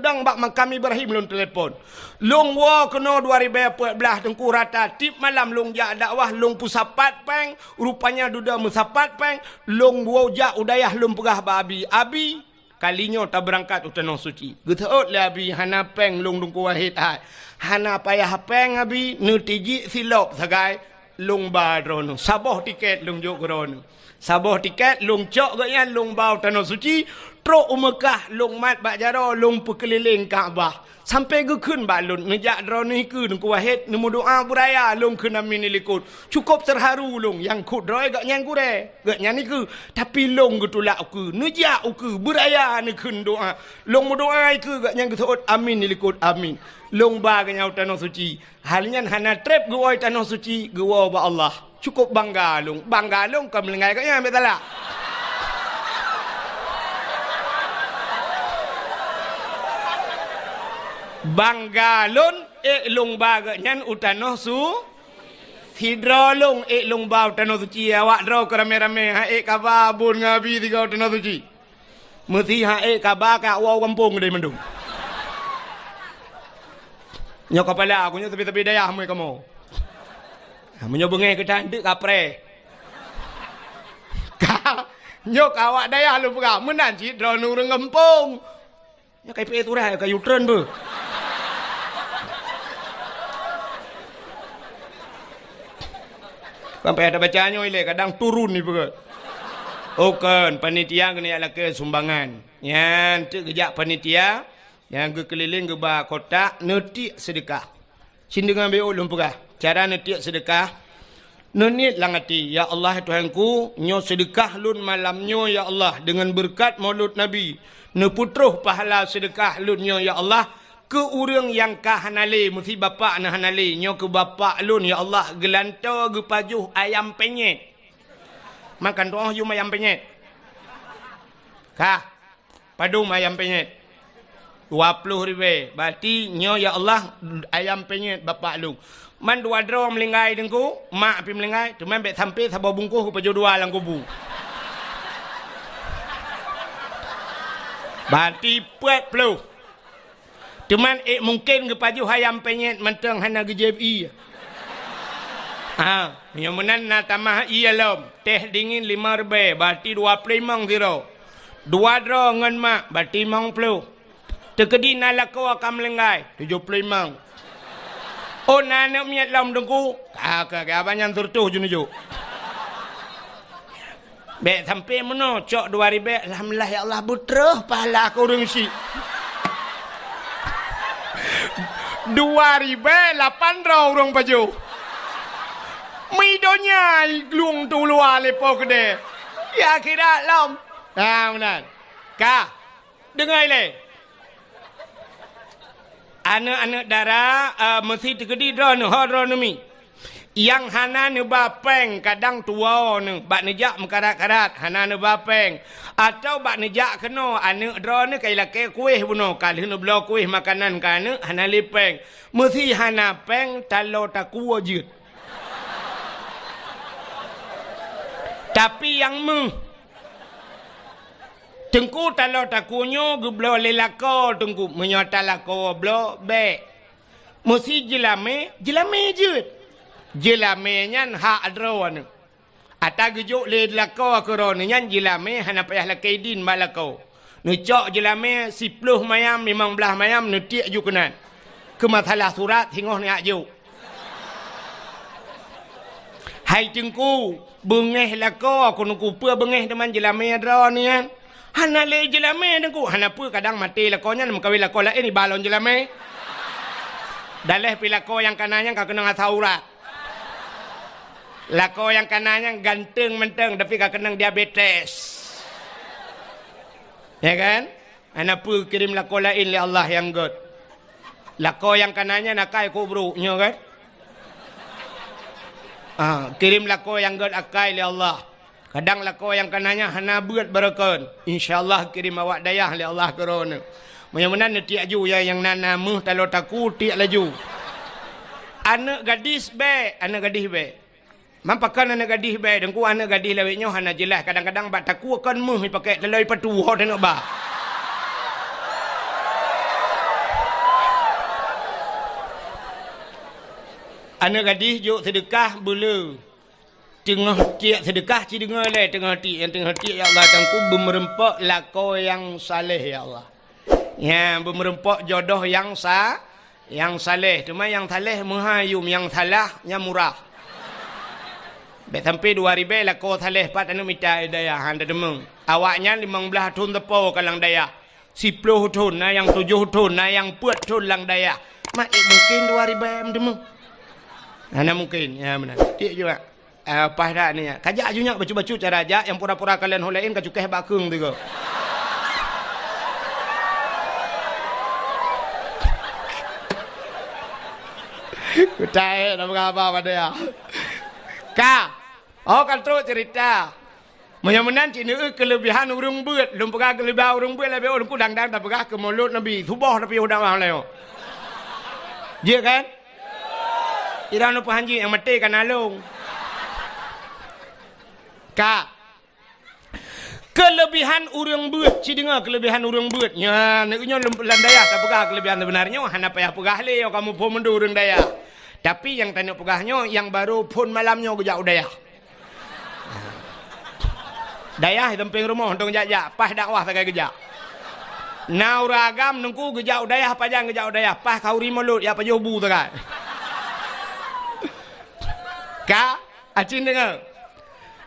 dang bak makam Ibrahim long telefon. Long wa kena 2014 tengku rata tip malam long jak dakwah long pusapat peng rupanya duda musapat peng long wa jak udayah long pegah ba abi kalinya tak berangkat utanah suci. Geteut le abi hana peng long dungku wahid hai. Hana payah peng abi nutiji silop sagai long ba drono. Saboh tiket long juk grono. Saboh tiket long cok gaya long bau tanah suci. Truk Mekah long mat bak jaro long perkeliling Kaabah sampai ke kun balun ngejak drone ke nungku wahid nemu doa buraya long ke namin likut cukup terharu long yang kut droi gak nyang gure gak nyani ke tapi long getulak ke ngejak ke buraya ni kun doa long doa ke gak nyang gesot amin likut amin long ba ganyau tanah suci halnya hana trip goi tanah suci gua ba Allah cukup bangga long kam lengai gak nyang betala Banggalon long baga nyan utanoh su hidrolong long ba utanoh suci awak dro ke rame-rame ha kababun ngabi tiga utanoh suci mesti ha kabaka wow kampung deh mendung nyok kepala aku nyok tepi-tepi dayah mu kamu menyo bengai ke tanduk kapre nyok awak dayah lu pega menan hidro nurung kampung nyok kai tu dah kayu tren bu sampai ada bacanya ile kadang turun ni begat. Oken panitia kena ala ke sumbangan. Yan tu kejak panitia yang ke keliling ke ba kota netik sedekah. Sin dengan be ulun pegah. Cara netik sedekah nenit langati ya Allah Tuhanku nyo sedekah lun malamnyo ya Allah dengan berkat Maulud Nabi. Ne putruh pahala sedekah lun nyo ya Allah. Ke urang yang ka hanale mesti bapa na hanale nyo ke bapa lun ya Allah gelanto ge pajuh ayam penyet makan doa jum ayam penyet ka padum ayam penyet 20 ribu berarti nyo ya Allah ayam penyet bapa lu man dua dro melingai dengku mak pi melingai teman bet sampai sabo bungkus ke pajuh dua lang kubu berarti 40 cuman mungkin ke pajuh ayam penyet mentang hana GJBI. Yang menan na tamah iya lom. Teh dingin 5 ribu, berarti 25 zero. 2 dro ngan mak, berarti 50. Tekedi na lako akam lengai, 75. Oh nana miat lom dengku. Kakak abanyan turtuh junuju. Bek sampai mana cok 2 ribu, alhamdulillah ya Allah butrah pahala aku rungsi. 2008 orang baju. Midonya glung tu luar lepo kede. Ya kira lom. Benar. Ka. Dengar le. anak-anak darah mesti tergedi drone hodronomi yang hana ne bapeng kadang tua ne bak nejak mekarat-karat hana ne bapeng atau bak nejak kena anak drone kai lake kuih buno kali ne belo kuih makanan kana hana lipeng mesti hana peng talo taku wajud tapi yang tengku talo takunyo gublo lelako tengku menyota lako blo be mesti jelame jut jelame nyan ha adron ata gejuk le lako koron nyan jelame hana payah lakaidin malako nu cok jelame 10 mayam 15 mayam nu tiak ju kenan ke masalah surat hingoh ni aju hai tengku bengeh lako aku nungku pe bengeh teman jelame adron ni kan hana le jelame nengku hana pu kadang mati lakonya nak kawin lako lain ni balon jelame daleh pilako yang kananya kau kena ngasaurat lako yang kananya ganteng menteng tapi kau kena diabetes ya kan hana pu kirim lako lain li Allah yang god lako yang kananya nakai kubruknya kan kirim lako yang god akai li Allah kadang lako yang kananya hana buat berakon insyaallah kirim awak dayah li Allah korona mudah-mudahan tiak ju yang nana muh talo taku tiak laju anak gadis be mampakan anak gadis be dengku anak gadis laweknya hana jelas kadang-kadang bak taku akan muh pakai telai patu ho tengok ba anak gadis juk sedekah bulu tengah tiak sedekah ci dengar le tengah tiak ya Allah tangku bermerempak lako yang saleh ya Allah ya bermerempak jodoh yang saleh cuma yang saleh menghayum yang salah yang murah bet sampai 2000 lako saleh pat anu minta daya handa demeng awaknya 15 tahun tepo kalang daya 10 tahun na yang 7 tahun na yang 4 tahun lang daya mak mungkin 2000 demeng ana mungkin ya benar tiak juga apa dah ni kajak ajunya bacu-bacu cara aja yang pura-pura kalian holein kacukeh bakung tu ke kutai nak apa pada ya ka kan terus cerita mudah-mudahan cina kelebihan urang beut lum pegah kelebihan urang beut lebih urang ku dang-dang tak pegah ke mulut nabi subuh tapi udah mah leo je kan irang nu pahanji yang mati kan alung ka kelebihan urang beut ci dengar kelebihan urang beut nya neknya landaya tak pegah kelebihan sebenarnya hana payah pegah le kamu pun mendu urang daya tapi yang tanya pegahnya yang baru pun malamnya gejak daya daya temping rumah untuk jajak pas dakwah pakai gejak nauragam nungku gejak daya pajang gejak daya pas kauri mulut ya pajuh bu tak ka acin dengar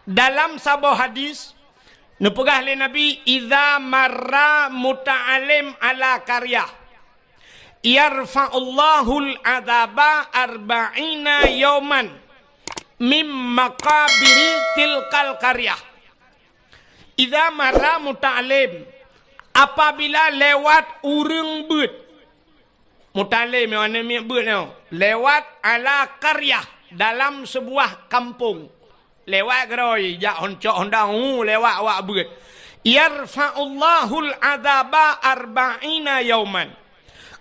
dalam sebuah hadis nepegah oleh Nabi idza marra muta'alim ala karya yarfa'ullahul adzaba 40 yawman mim maqabiri tilkal karya idza marra muta'alim apabila lewat urang beut muta'alim mana beut lewat ala karya dalam sebuah kampung lewat geroi jak honcok hondang lewat awak beut yarfa'ullahul adzaba 40 yauman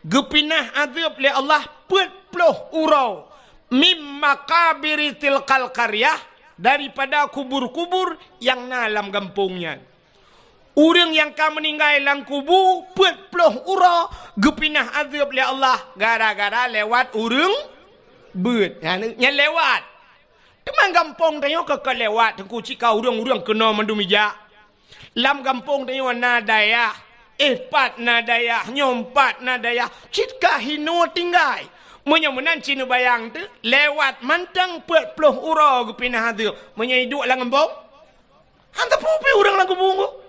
gepinah azab li Allah 40 urau mim makabiri tilkal qaryah daripada kubur-kubur yang dalam kampungnya urang yang ka meninggal dalam kubur 40 urau gepinah azab li Allah gara-gara lewat urang beut nya lewat teman kampung tanya ke lewat tengku cika urang-urang kena mendumija lam kampung tanya nadaya pat nadaya nyompat nadaya cika hino tinggal menyemenan cina bayang tu lewat mantang 40 urang gepinah hadu menyiduk lang kampung hantar pupi urang lang kampung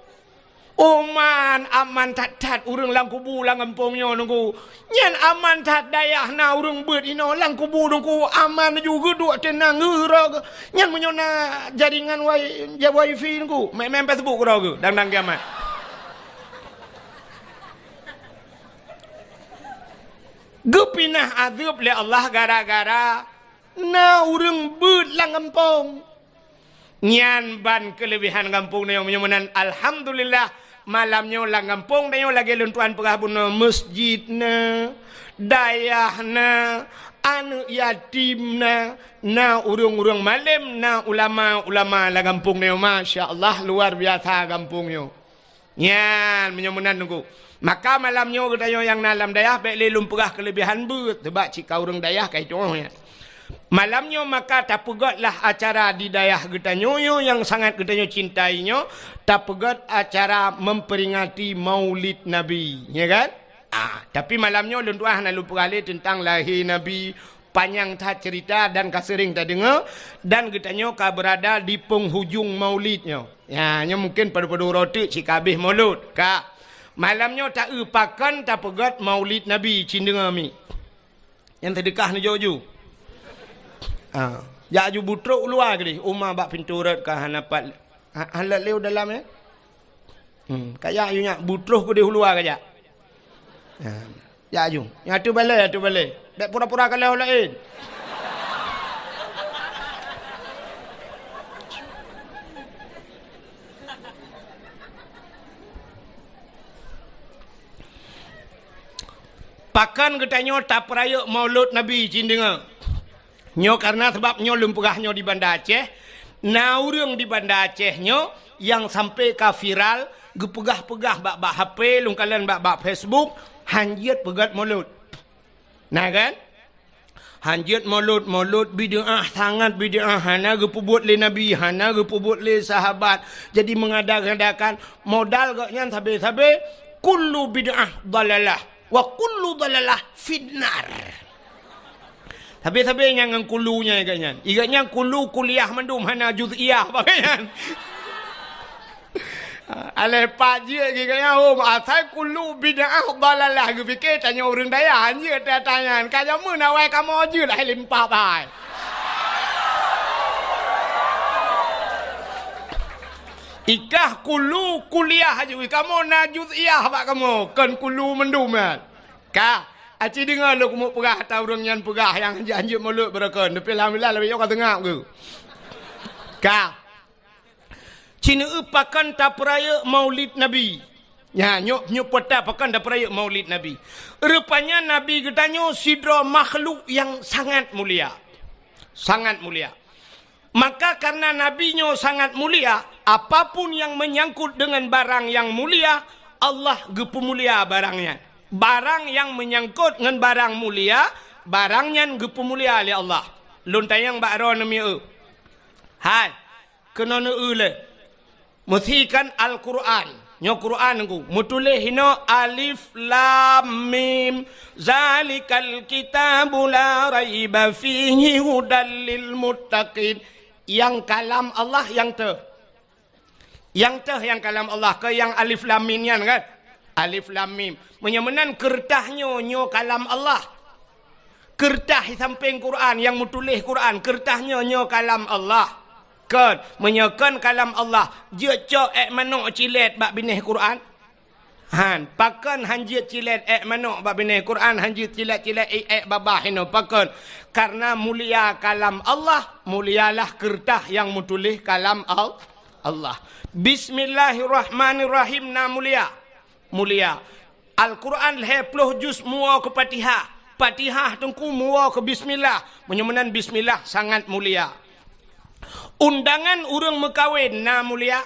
Oman aman tat urang lang kubu lang kampungnya nunggu nyan aman tat dayah na urang beut ino lang kubu nunggu aman juga duk tenang geura nyan menyona jaringan wifi nunggu main Facebook geura ge dang kiamat Gepinah azab le Allah gara-gara na urang beut lang kampung. Nyan ban kelebihan kampung na yung menan alhamdulillah malamnya lang kampung na yung lagi luntuan pagabun na masjid na dayah na anu yatim na urang-urang malam na ulama-ulama lang kampung na yung masya Allah luar biasa kampung yung. Nyan menyemunan nunggu. Maka malamnya kita yang nalam dayah baik lumpurah kelebihan beut sebab cika urang dayah kai contohnya. Malamnya maka tapugotlah acara di dayah kita nyoyo yang sangat kita cintainya, tapugot acara memperingati Maulid Nabi, ya kan? Tapi malamnya luntuah nak lumpurah tentang lahir Nabi, panjang tak cerita dan kasering tak dengar, dan kita ka berada di penghujung Maulidnya. Ya, mungkin pada roti cika habis Maulud, kak. Malamnya tak upakan tak pegat Maulid Nabi cindeng ami. Yang terdekah ni jauh-jauh. Ya ju butruk luar ke ni. Umar bak pintu rat ke hanapat. Halat leu dalam ya. Kayak you nya butruk ke di luar ke ya. Ya ju. Yang tu balai. Dak pura-pura kalau lain. Pakan katanya tak peraya Maulud Nabi cindenga. Nyo karena sebab nyo lumpurahnya di Banda Aceh, naurang di Banda Aceh nyo yang sampai ka viral, gepegah-pegah bak HP, lungkalan bak Facebook, hanjit pegat Maulud. Nah kan? Hanjit Maulud bid'ah sangat bid'ah, hana gepubuat le Nabi, hana gepubuat le sahabat. Jadi mengadakan modal gaknya sabe-sabe kullu bid'ah dalalah. Wa kullu dalalah finnar. Habis-habis yang kulunya iganya. Iganya kulu kuliah mendum hana juz'iyah bagaian. Ale paji iganya asal kulu bid'ah dalalah gu fikir tanya orang daya anje tanya kaya mun awai kamu aje lah limpah bai. Ikah kulu kuliah aja kamu najuz iyah pak kamu kan kulu mendum kan ka aci dengar lu kamu perah atau orang yang perah yang anjir mulut berakan tapi alhamdulillah lebih orang tengah ke ka Cina upakan tak peraya Maulid Nabi ya nyok peta pakan tak peraya Maulid Nabi rupanya Nabi katanya sidra makhluk yang sangat mulia maka karena nabinya sangat mulia, apapun yang menyangkut dengan barang yang mulia, Allah gepemulia barangnya. Barang yang menyangkut dengan barang mulia, barangnya gepemulia oleh Allah. Luntayang bakro nami hai, kena le. Musikan Al-Quran. Nyo Quran ku mutulih hino alif lam mim zalikal kitabu la raiba fihi hudal lil muttaqin. Yang kalam Allah yang kalam Allah ke yang alif lam mim kan alif lam mim menyemenan kertahnya nyo kalam Allah kertah samping Quran yang mutulih Quran kertahnya nyo kalam Allah kan menyekan kalam Allah je cok manok cilet bak binih Quran han pakan hanjit cilet manok bak binih Quran hanjit cilet babah hino pakan karena mulia kalam Allah mulialah kertah yang mutulih kalam Allah. Bismillahirrahmanirrahim na mulia Al-Quran 20 juz mua ke Fatihah tengku mua ke bismillah menyemenan bismillah sangat mulia. Undangan urang mekawin na mulia.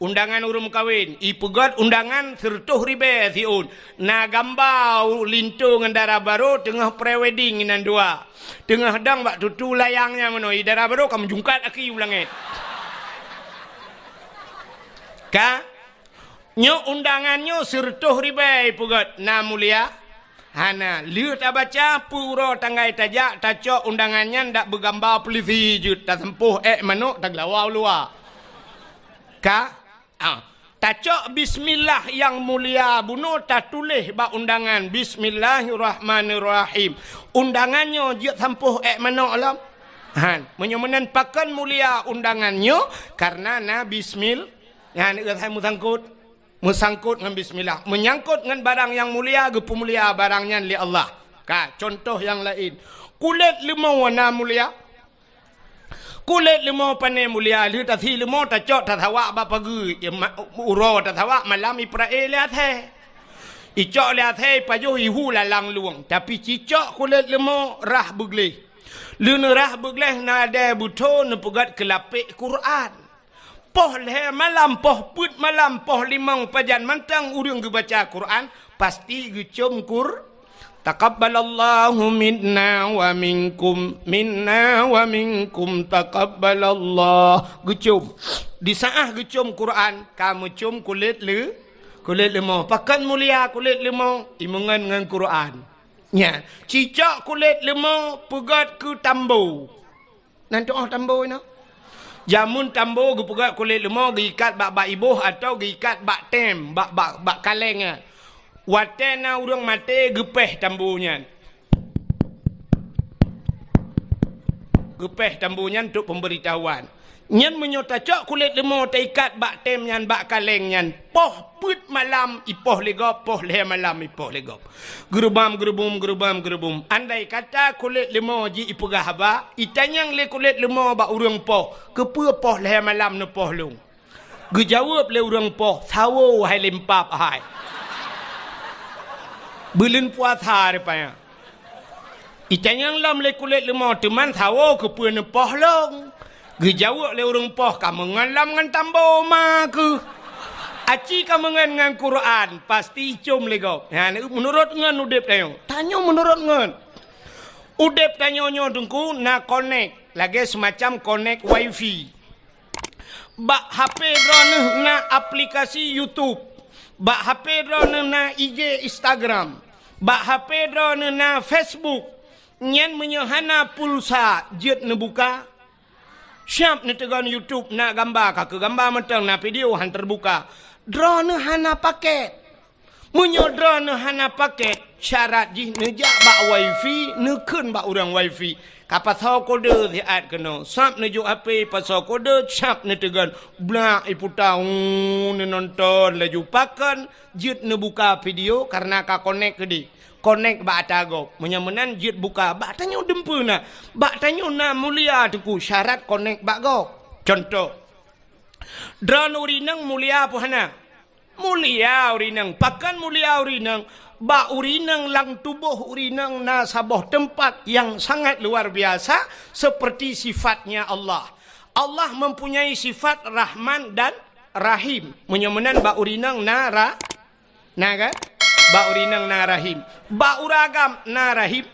Undangan urang kawin ipegat undangan sertuh ribe siun na gambau lintu ngendara baru tengah prewedding inan dua tengah dang bak tutu layangnya menoi dara baru kamu jungkat aki ulangit ka nyo undangannya sertuh ribe ipegat na mulia hana liut abaca puro tanggai tajak tacok undangannya ndak bergambau polisi jut tak sempuh manuk tak lawau luar ka tacok bismillah yang mulia bunuh tak tulis bak undangan bismillahirrahmanirrahim undangannya dia sampuh manok alam han menyemenan pakan mulia undangannya karena na bismillah yang saya musangkut dengan bismillah menyangkut dengan barang yang mulia gepu mulia barangnya li Allah Contoh yang lain. Kulit limau warna mulia. Kulit limau panai mulia. Lihat tadi limau tak cok tak tawa apa pagi. Uro tak tawa malam Israel lihat he. Icok lihat he pajuh ihu lalang luang. Tapi cicok kulit limau rah begleh. Luna rah begleh nada buto nepegat kelapik Quran. Poh leh malam, poh put malam, poh limang pajan mantang urang ge baca Quran, pasti ge cum Taqabbalallahu minna wa minkum taqabbalallah. Ge cum. Di saah ge cum Quran, kamu cum kulit limau. Pakan mulia kulit limau, imungan dengan Quran. Ya, cicak kulit limau pegat ke tambo. Nanti tambo ini. Jamun tambo ge pegat kulit lemau ge ikat bak ibuh atau ge ikat bak tem, bak kaleng. Watena urang mate gepeh tambunya. Gepeh tambunya untuk pemberitahuan. Nyan menyota cok kulit lemau ta ikat bak tem nyan bak kaleng nyan. Poh put malam ipoh legop, poh le malam ipoh legop. Gerubam. Andai kata kulit lemau ji ipegah ba, itanyang le kulit lemau bak urang poh. Kepa poh le malam ne poh lung. Gejawab le urang poh, sawo hai lempap hai. Belin puasa rupanya. Itanyang lam le kulit lemau teman sawo kepa ne poh lung. Gejawab le urang poh kamu ngalam ngan tambo maku. Aci kamu ngan Quran pasti cum lego. Ya menurut ngan udep tayo. Tanyo menurut ngan. Udep tanyo dengku na connect lagi semacam connect wifi. Bak HP drone na aplikasi YouTube. Bak HP drone na IG Instagram. Bak HP drone na Facebook. Nyen menyohana pulsa jet ne buka. Siap ni tegan YouTube nak gambar ke gambar mentang nak video han terbuka. Drone hana paket. Munyo drone hana paket. Syarat jih nejak bak wifi, nekun bak urang wifi. Kapasal kode diat kena. Sap nejuk HP pasal kode siap ni tegan. Blak iputa ni nonton laju pakan jit ne buka video karena ka connect ke di. Connect bak atagop. Menyamenan jit buka. Bak tanyo dempu na. Bak tanyo na mulia tuku. Syarat connect bak go. Contoh. Drone urinang mulia apa hana? Mulia urinang. Pakan mulia urinang. Bak urinang lang tubuh urinang na sabuh tempat yang sangat luar biasa. Seperti sifatnya Allah. Allah mempunyai sifat Rahman dan Rahim. Menyamenan bak urinang na kan? Bak urinang na Rahim. Bak uragam na Rahim.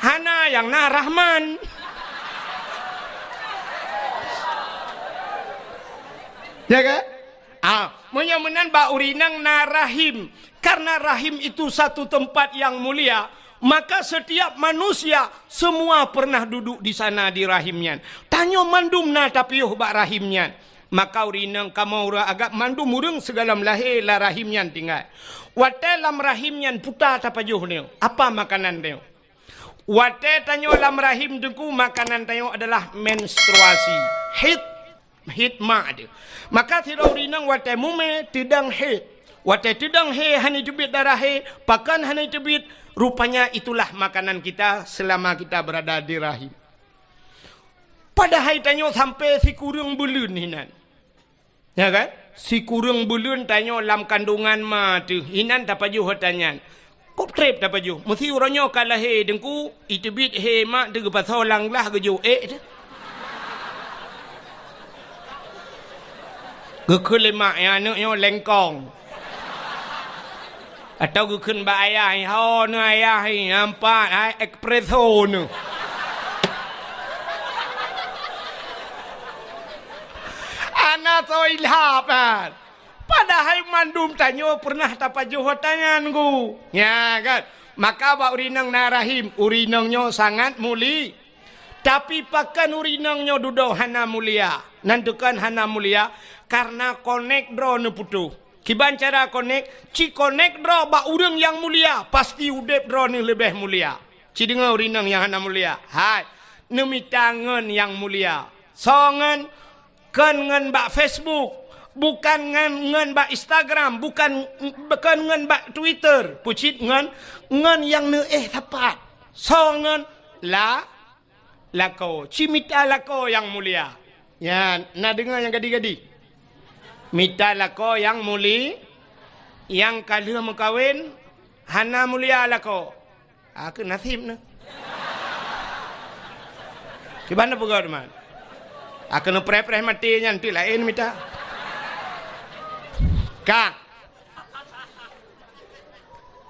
Hana yang na Rahman. Ya kan? Menyamenan bak urinang na Rahim. Karena Rahim itu satu tempat yang mulia. Maka setiap manusia semua pernah duduk di sana di rahimnya. Tanyo mandum na tapiuh bak rahimnya. Maka urinang kamu ura agak mandum urang segala lahir la rahimnya tinggal. Wate lam rahimnya puta tapajuh ni. Apa makanan dia? Wate tanyo lam rahim dengku makanan tanyo adalah menstruasi. Hit ma dia. Maka tira urinang wate mume tidang hit. Wate tidang he hani tebit darah he. Pakan hani tebit. Rupanya itulah makanan kita selama kita berada di rahim. Padahal tanyo sampai si kurang bulan hinan. Ya kan? Si kurang bulan tanyo lam kandungan ma tu. Hinan tapajuh tanyan. Kop trip tapajuh. Mesti uranyo kalah he dengku. Itebit he mak degu pasal lang lah gejo tu. Gekul mak ya anaknya lengkong. Atau gekun ba ayah ho nu ayah nampak ai espresso nu. Anak so ilhapan. Padahal mandum tanyo pernah tapajuh tangan ku. Ya kan? Maka ba urinang na Rahim, urinangnya sangat muli. Tapi pakan urinangnya duduk hana mulia. Nantukan hana mulia karena connect drone putu. Kiban cara connect, ci connect draw ba urang yang mulia, pasti udep draw ni lebih mulia. Ci dengar urinang yang hana mulia. Hai, nemi tangan yang mulia. Songan kan ngan ba Facebook, bukan ngan ba Instagram, bukan ngan ba Twitter, pucit ngan yang ne tepat. So ngan lako, cimita lako yang mulia. Ya, nak dengar yang gadi-gadi. Mita lako yang mulia, yang kalau mengkawin, hana mulia lako. Aku nasib ne. Gimana pegawai teman? Aku nak pre-pre mati nanti lain mita. Kak,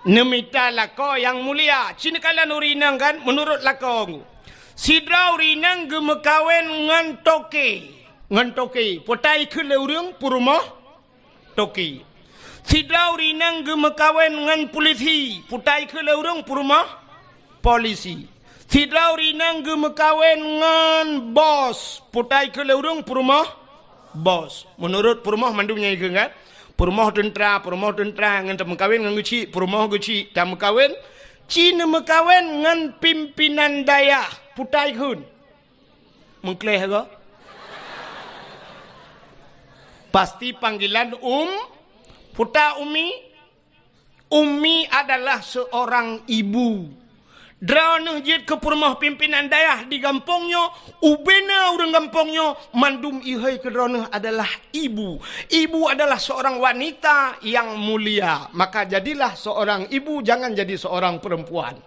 nemita lako yang mulia. Cina kalian urinang kan? Menurut lako, sidra urinang gemekawen ngan toke, potai ke leurung purumah toke. Sidra urinang gemekawen ngan polisi, potai ke leurung purumah polisi. Sidra urinang gemekawen ngan bos, potai ke leurung purumah bos. Menurut purumah mandunya itu kan? Purumah tentera ngan tak mengkawin ngan guci, purumah guci tak mengkawin. Cina mengkawin ngan pimpinan daya, putai kun. Mengkleh ke? Pasti panggilan puta umi. Umi adalah seorang ibu. Drone jid ke purumah pimpinan daya di kampungnya, ubena orang kampungnya, mandum ihai ke drone adalah ibu. Ibu adalah seorang wanita yang mulia. Maka jadilah seorang ibu, jangan jadi seorang perempuan.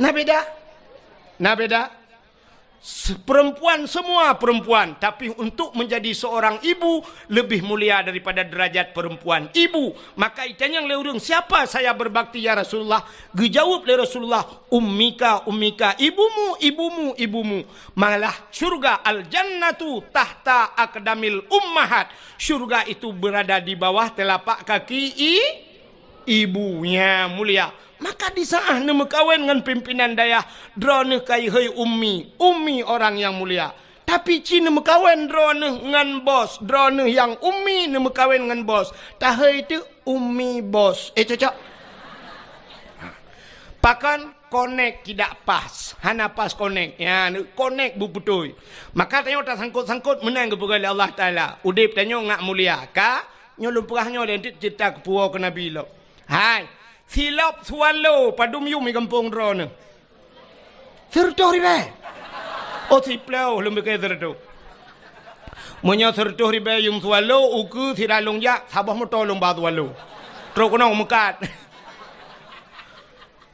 Nah beda. Perempuan semua perempuan, tapi untuk menjadi seorang ibu lebih mulia daripada derajat perempuan ibu. Maka itanya yang leurung, siapa saya berbakti ya Rasulullah? Gejawab oleh Rasulullah, ummika ibumu. Malah surga al-jannatu tahta aqdamil ummahat. Surga itu berada di bawah telapak kaki ibunya mulia. Maka di saat nama kawin dengan pimpinan daya, drone kai hei ummi orang yang mulia. Tapi cina mekawin drone dengan bos, drone yang ummi nama kawin dengan bos. Tahai itu ummi bos. Cocok. Pakan connect tidak pas, hana pas connect. Ya, connect bu betul. Maka tanya tak sangkut menang ke pegawai Allah Taala. Udip tanya ngak mulia. Ka nyolong perahnya lentit cerita ke puau ke Nabi lo. Hai. Silap swallow padum yumi kampung drone. Sertoh ribe. Oh siplau lembe ke sertoh. Munya sertoh ribe yum swallow uku siralong ya sabah mo tolong ba swallow. Tro kono mekat.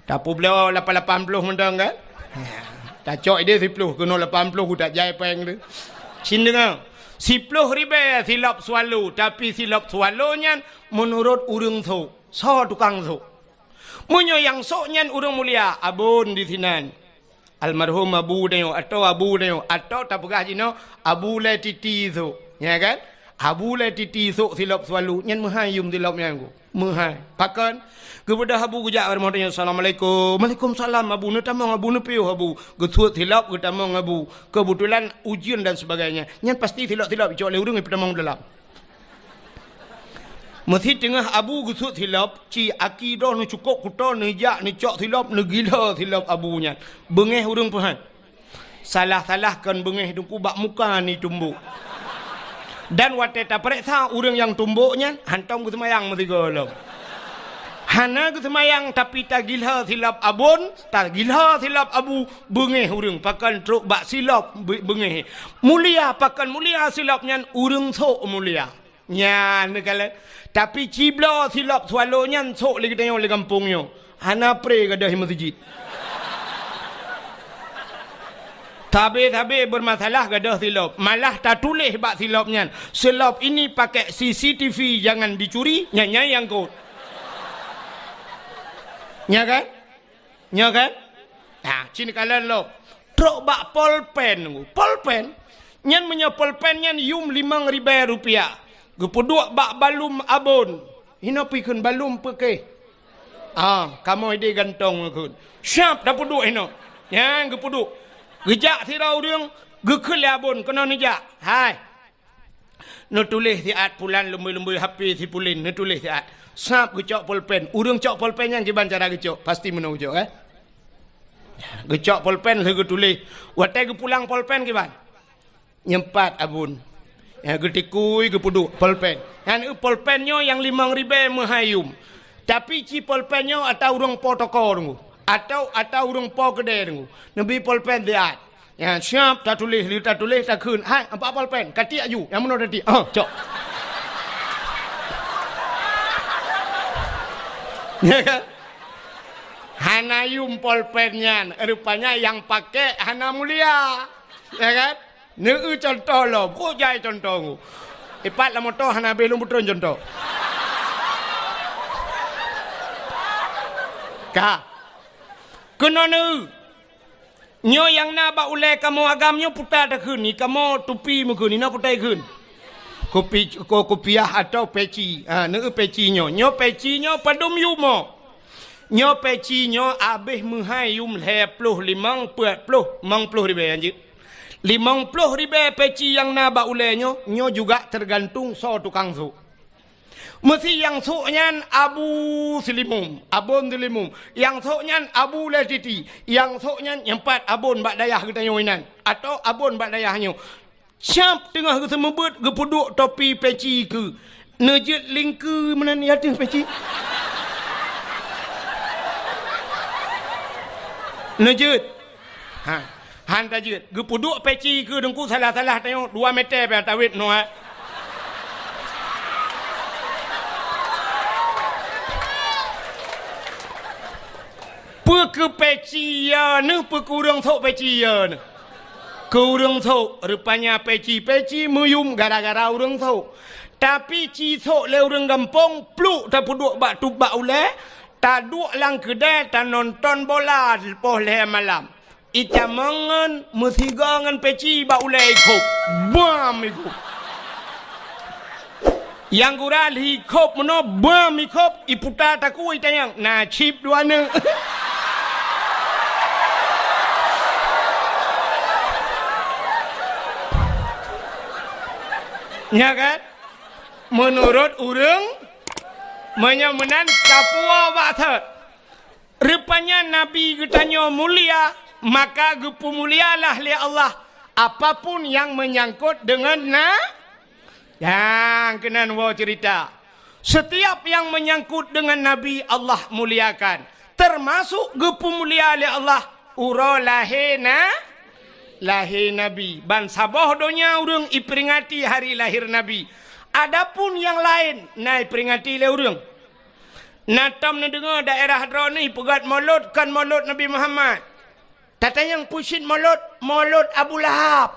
Tapu blau 80 mendang kan? Tak cok dia 10 kono 80 ku tak jai peng tu. Cin dengar. 10 ribe silap swallow, tapi silap swallownya menurut urang so. So tukang so. Munyo yang soknya urang mulia abun di sinan. Almarhum abu dayo atau tak pegah jino abu le titi so. Ya kan? Abu le titi so silap swalu nyen mahayum silap nyangu. Mahai. Pakan kepada abu gujak warahmatullahi assalamualaikum. Waalaikumsalam abu nu tamang abu nu piu abu. Gesuat silap ke tamang abu. Kebetulan ujian dan sebagainya. Nyen pasti silap-silap cok le urang pertamang dalam. Masih tengah abu gusut hilap, ci akidah ni cukup kuta ni jak ni cok hilap ni gila hilap abunya. Bengeh urang Tuhan. Salah-salahkan bengeh tu kubak muka ni tumbuk. Dan waktu tak periksa urang yang tumbuknya hantam ke semayang mesti golong. Hana ke semayang tapi tak gila hilap abun, tak gila hilap abu bengeh urang pakan truk bak silap bengeh. Mulia pakan mulia silapnya urang sok mulia. Nya negala tapi cibla silap swallonya sok lagi tengok le kampungnya hana pre gadah masjid tabe bermasalah gadah silap malah tak tulis bak silapnya silap ini pakai CCTV jangan dicuri nyanya yang kau nya kan nah cini kalian lo truk bak polpen nyan punya polpen nyan yum 5.000 rupiah. Gepuduk bak balum abon. Hina pikun balum peke. Kamu ide gantong kun. Siap dah puduk hina. Yang gepuduk. Gejak sirau dia gekul abon kena nejak. Hai. Nu tulis siat pulan lembu-lembu HP si pulin nu tulis siat. Sap gecok pulpen. Urang cok pulpen yang kiban cara gecok. Pasti menau gecok Gecok pulpen saya tulis. Watai ke pulang pulpen kiban. nyempat abun. Yang getikui ke puduk pulpen. Yang pulpennya yang 5,000 mahayum. Tapi ci pulpennya atau urang protokol tunggu. Atau urang po gede tunggu. Nabi pulpen dia. Yang siap tak tulis tak kun. Hai, apa pulpen? Kati aju. Yang mana tadi? Cok. Ya kan? Hanayum pulpennya. Rupanya yang pakai Hana Mulia. Ya kan? Neu contoh lo, kok jai contoh. Ipat lah motor Hana belum betul contoh. Ka. Kena neu. Nyo yang na ba ule kamu agamnya putar dah kun ni kamu tupi mu kun ni na putai kun. Kopiah atau peci. Neu peci nyo. Nyo peci nyo padum yumo. Nyo peci nyo abih muhai yum 25 40 50 ribu anjir. 50,000 peci yang na ba ulenyo nyo juga tergantung so tukang su. Mesti yang suknya Abu Silimum, Abun Silimum. Yang suknya Abu Latiti. Yang suknya empat abun bak dayah kita nyoinan. Atau abun bak dayahnya. Siap tengah ke semebut ke puduk topi peci ke. Nejit lingku mana ni hati peci. Nejit. Hantar je. Gepuduk peci ke dengku salah-salah tengok 2 meter pe tawit no. Ke peci ya ne kurang sok peci ya ne. Kurang sok rupanya peci muyum gara-gara urang sok. Tapi ci sok le urang gampong pluk ta puduk bak tu bak ule ta duk lang kedai ta nonton bola lepas le malam. Ita mangan mesigangan peci ba ulai kop. Bam ikop. Yang gural hikop meno bam ikop iputa taku itayang. Nah chip dua ne. Ya kan? Menurut urang menyamenan kapua waktu. Rupanya Nabi getanya mulia. Maka gepu mulialah li Allah apapun yang menyangkut dengan yang kenan wa cerita. Setiap yang menyangkut dengan Nabi Allah muliakan. Termasuk gepu mulia li Allah uro lahina lahir Nabi. Ban sabah donya urang iperingati hari lahir Nabi. Adapun yang lain nai peringati le urang. Natam na dengar daerah Hadrani pegat maulud kan maulud Nabi Muhammad. Tata yang pusit maulud Abu Lahab.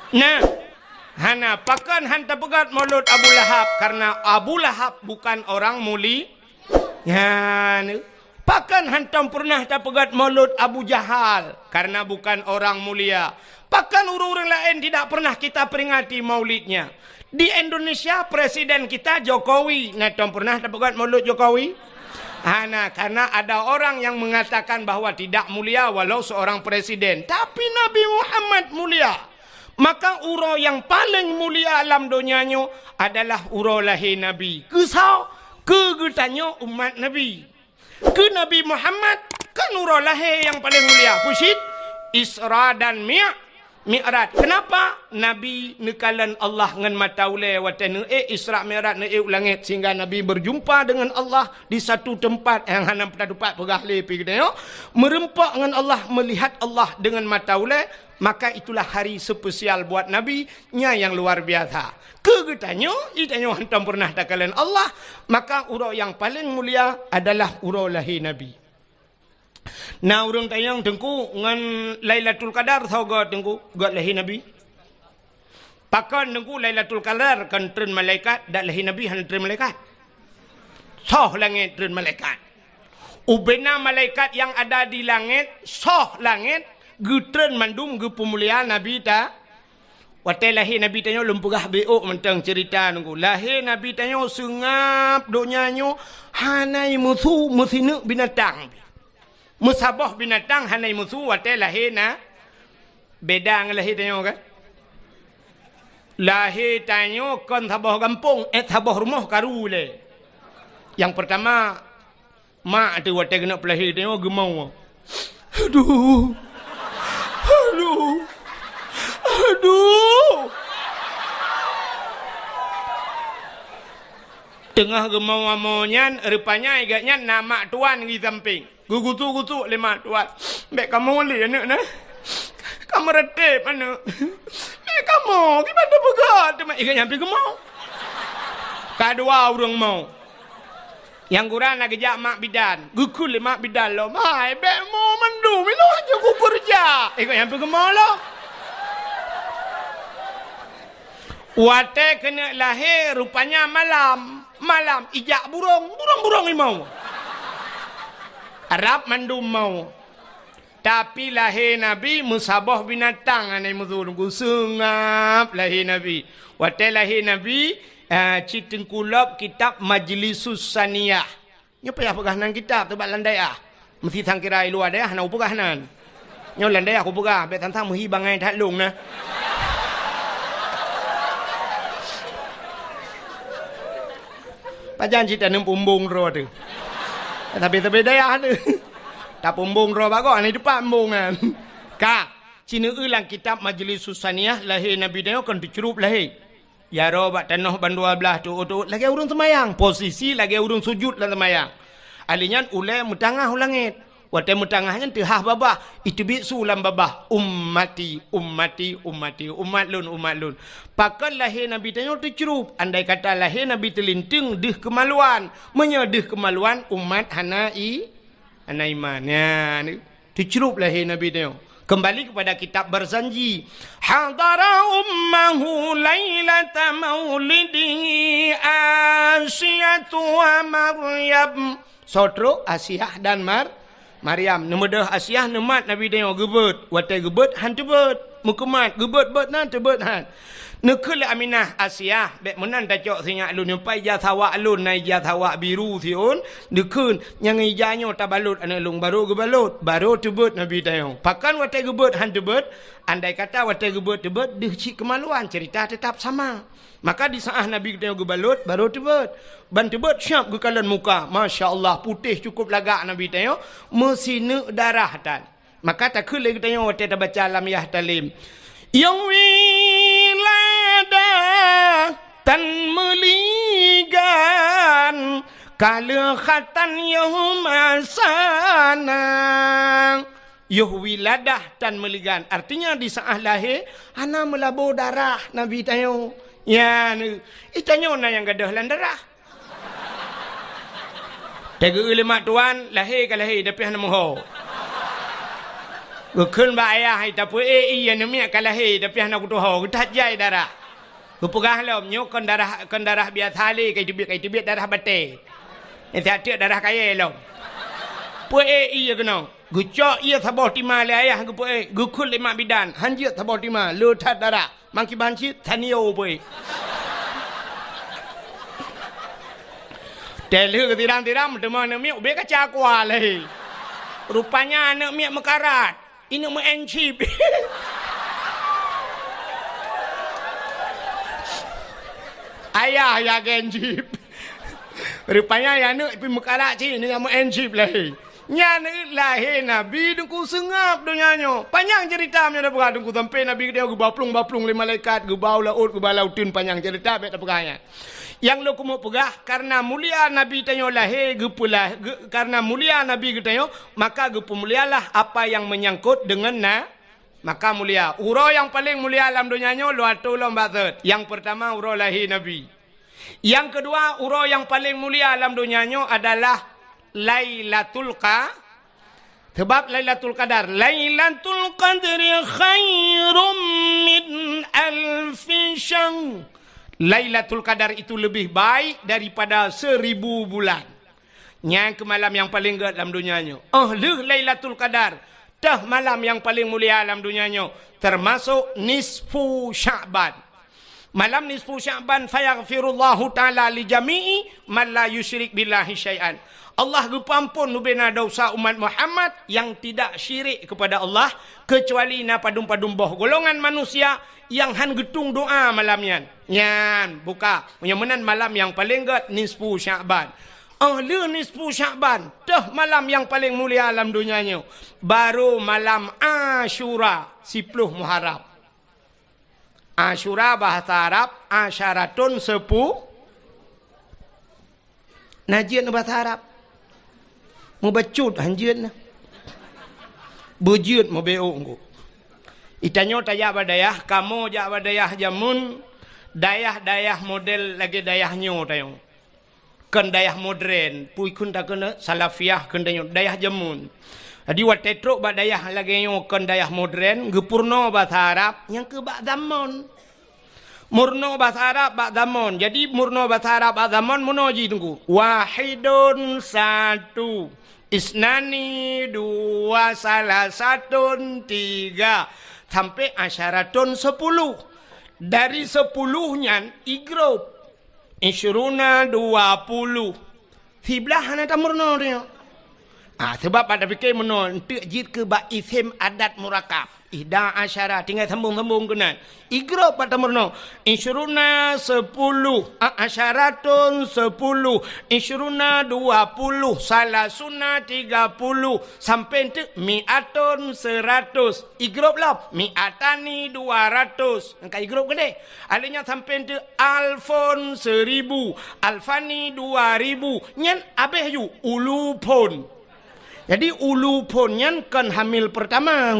Nah, hana pakan hanta pegat maulud Abu Lahab karena Abu Lahab bukan orang muli. Ya, pakan hantam pernah tak pegat maulud Abu Jahal karena bukan orang mulia. Pakan orang-orang lain tidak pernah kita peringati maulidnya. Di Indonesia presiden kita Jokowi, natam pernah tak pegat maulud Jokowi? Karena ada orang yang mengatakan bahwa tidak mulia walau seorang presiden. Tapi Nabi Muhammad mulia. Maka uro yang paling mulia alam dunianya adalah uro lahir Nabi. Kesau kegetanya umat Nabi. Ke Nabi Muhammad kan uro lahir yang paling mulia. Pusit Isra dan Mi'raj. Kenapa Nabi nekalan Allah ngan mata ule watan Isra Mi'raj langit sehingga Nabi berjumpa dengan Allah di satu tempat yang hanam tempat pegah lepi kita yo merempak dengan Allah, melihat Allah dengan mata ule, maka itulah hari spesial buat Nabi nya yang luar biasa. Kegetanyo itanyo hantam pernah takalan Allah, maka uro yang paling mulia adalah uro lahir Nabi. Nah urang tayang tengku ngan Lailatul Qadar tahu gak tengku gak lahir Nabi. Pakan tengku Lailatul Qadar kan tren malaikat dak lahir Nabi han tren malaikat. Soh langit tren malaikat. Ubena malaikat yang ada di langit soh langit getren mandum ge pemuliaan Nabi ta. Watai lahir Nabi tanyo lempugah beok mentang cerita tengku. Lahir Nabi tanyo sengap donyanyo hanai musuh musine binatang. Musabah binatang hanai musuh watai lahir na beda dengan lahir tanyo kan. Lahir tanyo kan sabah kampung sabah rumah karu le. Yang pertama mak tu watai kena pelahir tanyo gemau. Aduh. Tengah gemau-gemaunya, rupanya agaknya nama tuan di samping. Gugutu-gutu lima tuan. Baik kamu boleh anak nah. Kamu retip anak. Baik kamu, gimana begat? Agaknya sampai gemau. Kedua orang mau. Yang kurang nak kejak mak bidan. Gukul mak bidan lo. Hai, baik mau mandu. Milo aja gugur je. Agaknya sampai gemau lo. Wate kena lahir rupanya malam. Malam ijak burung. Burung-burung ni mau. Arab mandum mau. Tapi lahir Nabi musabah binatang anai muzurungku sungap lahir Nabi. Wate lahir Nabi citeng kulab kitab Majlisus Saniyah. Nya payah pegah nan kitab tu bak landai ah. Mesti sangkira luar dah nak pegah nan. Nya landai aku pegah bet tantang muhi bangai tat lung nah. Pajan cita nem pumbung ro tu. Tapi daya tu. Tak pumbung ro bago ni depan pumbung kan. Ka, cina ulang kitab Majlisus Saniyah lahir Nabi dia kan dicerup lahir. Ya ro bak tanah ban 12 tu lagi urung semayang. Posisi lagi urung sujud dalam semayang. Alinya ulai mutangah ulangit. Wate mutangahnya tehah babah. Itu bi sulam babah. Ummati. Umat lun. Pakan lahir Nabi tanya tercerup. Andai kata lahir Nabi terlinting dih kemaluan. Menyedih kemaluan umat hana iman. Ya, tercerup lahir Nabi tanya. Kembali kepada kitab Barzanji. Hadara ummahu lailata maulidihi Asyatu wa Maryam. Sotro Asyah dan Maryam. Nemudah Asyah nemat Nabi dia gebet. Watai gebet han tebet. Mukemat gebet bet nan tebet han. Nekul Aminah Asyah bek menan tacok sinyak lun nyampai jathawa lun nai jathawa biru siun. Nekun yang ijanyo tabalut anak lung baru gebalut. Baru tebet Nabi dia. Pakan watai gebet han tebet. Andai kata watai gebet tebet deh cik kemaluan cerita tetap sama. Maka di saat Nabi kita gebalut baru tebet. Ban tebet syap gekalan muka. Masya Allah putih cukup lagak Nabi kita. Mesina darah tan. Maka tak kena kita waktu kita baca alam yah talim. Yang wiladah tan meligan kala khatan yahum asana. Yuh wiladah tan meligan. Artinya di saat lahir ana melabur darah Nabi tayo. Ya, itanyo na yang gadah lan darah. Tega ulama tuan lahir ke lahir tapi hana moho. Gukun ba ayah tapi iya nemi ka lahir tapi hana kutoho kutat jai darah. Gupugah lom nyokon darah biasa li kai tibit darah bate. Ini darah kaya lom. Pue iya kena. Gucok iya sabah tima le ayah gupue gukul lima bidan hanjit sabah tima lutat darah. Mangki banci tanio pue. Telu ke tiram-tiram teman nemi ubek kaca kuah leh. Rupanya anak miak mekarat. Ini mau encip. Ayah ya encip. Rupanya ya anak pi mekarat ci ini mau encip leh. Nya lahir Nabi dengku sengap dunianya. Panjang cerita nya dah berada dengku sampai Nabi dia baplung lima malaikat gebau laut gebalautun panjang cerita bet pegahnya. Yang lo kumu pegah karena mulia Nabi tanyo lahir gepulah karena mulia Nabi getanyo maka gepemulialah apa yang menyangkut dengan maka mulia. Uro yang paling mulia alam dunianya lo atulom bazat. Yang pertama uro lahir Nabi. Yang kedua uro yang paling mulia alam dunianya adalah Lailatul Sebab Lailatul Qadar. Lailatul Qadri khairum min alfi syahr. Lailatul Qadar itu lebih baik daripada 1000 bulan. Yang ke malam yang paling gerat dalam dunianya. Lailatul Qadar. Tah malam yang paling mulia dalam dunianya. Termasuk nisfu Sya'ban. Malam nisfu Sya'ban fayaghfirullahu ta'ala li jami'i man la yusyrik billahi syai'an. Allah gepampun nubena dosa umat Muhammad yang tidak syirik kepada Allah kecuali na padum-padum boh golongan manusia yang han getung doa malamnya. Nyan buka menyamanan malam yang paling gerat nisfu Sya'ban. Ahli nisfu Sya'ban dah malam yang paling mulia alam dunianya. Baru malam Asyura 10 Muharram. Asyura bahasa Arab asyaratun 10 Najian bahasa Arab. Mau bacut hanjian na. Bujut mau beong. Itanyo taya badayah, kamu ja badayah jamun, dayah model lagi dayahnya tayo. Kan dayah modern, pui kun tak kena salafiyah kan dayah jamun. Adi watetro badayah lagi yo kan dayah modern, gepurno bahasa Arab yang ke bak zaman. Murno bahasa Arab bak zaman. Jadi murno bahasa Arab bak zaman munoji tunggu. Wahidun satu, isnani dua, salah satun tiga. Sampai asyaratun 10. Dari 10-nya igrup. Isyuruna 20. Siblah hana tamurno dia. Sebab pada fikir menol untuk jid ke bak isim adat murakab. Ida asyara tinggal sambung-sambung kena. Igrup pada murno. Isyuruna 10. Asyaratun 10. Isyuruna 20. Salasuna 30. Sampai itu mi'atun 100. Igrup lah. Mi'atani 200. Angka igrup ke deh. Alihnya sampai itu alfon 1000. Alfani 2000. Nyan abeh yu ulu pon. Jadi ulu pon nyan kan hamil pertama.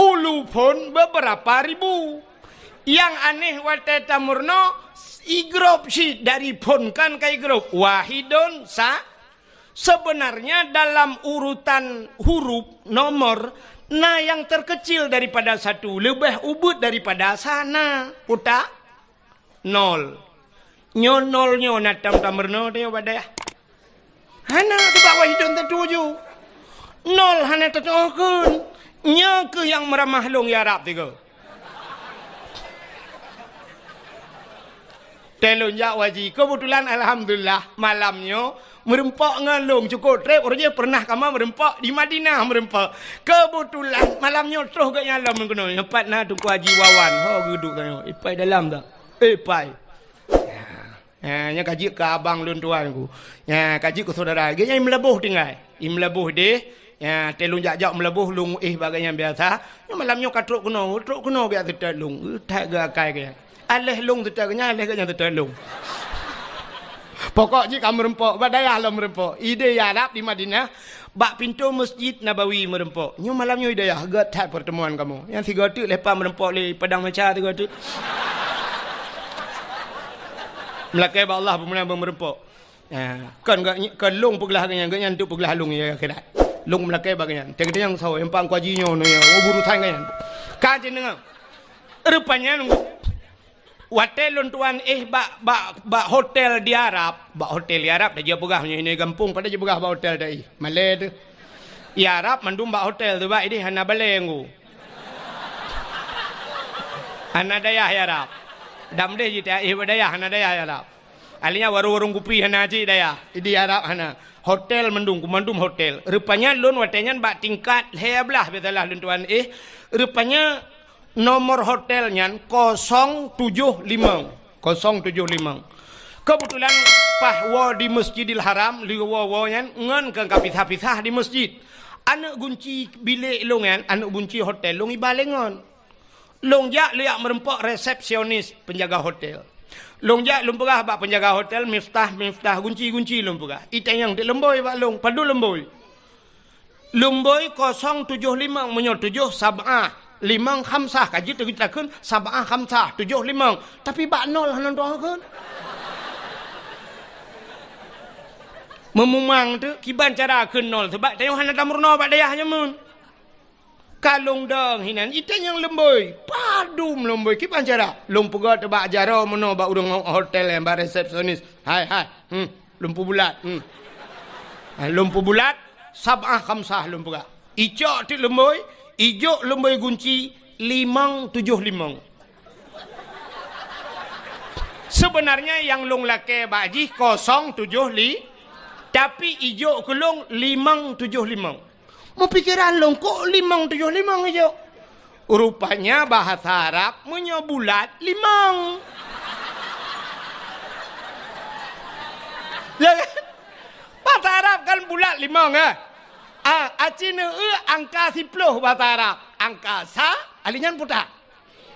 Ulu pun beberapa ribu. Yang aneh wate tamurno igrop si dari pun kan ke igrop wahidun sa. Sebenarnya dalam urutan huruf nomor yang terkecil daripada satu lebih ubud daripada sana uta nol. Nol natam tamurno dia pada hana tiba wahidun tertuju nol hana tertuju. Nya ke yang meramah long ya Arab tiga. Telon jak waji. Kebetulan alhamdulillah malamnya merempak ngalung cukup trip orangnya pernah kama merempak di Madinah merempak. Kebetulan malamnya terus ke nyalam mengkono. Empat na tu waji wawan. Ho duduk tanya. Ipai dalam tak? Ipai. Nya kaji ke abang lun tuan ku. Ya kaji ke saudara. Dia yang melebuh tinggal. Im melebuh deh. Ya, telung jak melebuh lung bagainya biasa. Ya malamnya katruk kena biar tetap lung. Tak gakai ke. Aleh lung tetap kena, aleh kena tetap lung. Pokoknya kamu rempok, badayah lah merempok. Ide Arab di Madinah, bak pintu Masjid Nabawi merempok. Nyu malamnya ide ya, agak tak pertemuan kamu. Yang tiga tu lepas merempok le padang macam tiga tu. Melakai ba Allah pemenang merempok. Ya, kan lung pegelah dengan untuk pegelah lung ya kira. Long melakai bagian. Tengok yang sawo empang kuajinya no ya. Buru sangan. Kajen dengan. Rupanya nunggu. Hotel tuan bak hotel di Arab, bak hotel di Arab dah dia pegah ini kampung pada dia pegah bak hotel dah Malay tu. Di Arab mandum bak hotel tu bak ini hana balenggu. Hana daya ya Arab. Dam deh jita daya hana daya ya Arab. Alinya warung kupi hana ji daya. Di Arab hana. Hotel mandum hotel. Rupanya lun watenya bak tingkat heblah betalah lun tuan rupanya nomor hotelnya 075. Kebetulan pahwa di Masjidil Haram liwa-wanya ngan ke kapisah-pisah di masjid. Anak kunci bilik lungan, anak kunci hotel lung ibalengon. Lung jak liak merempok resepsionis penjaga hotel. Long jak lum pegah bak penjaga hotel miftah gunci lum pegah. Ita yang di lemboi bak long padu lemboi. Lemboi 075 menyo 7 sabah 5 khamsah kaji tu kita kun sabah khamsah 7 5 tapi bak nol hanan doa kun. Memumang tu kiban cara kun nol sebab tayong hanan tamurno bak dayahnya mun. Kalung dong hinan ita yang lemboi padum lemboi kipan cara lumpuga tebak jaro meno bak urang hotel yang bak resepsionis hai lumpu bulat lumpu bulat sabah khamsah lumpuga ijo ti lemboi ijo lemboi gunci 575 sebenarnya yang lung lake baji 075 tapi ijo kelung 575 mau pikiran long kok 575 aja. Rupanya bahasa Arab punya bulat 5. Ya kan? Bahasa Arab kan bulat 5 kan? Acina angka 10 bahasa Arab. Angka sa alinyan putar.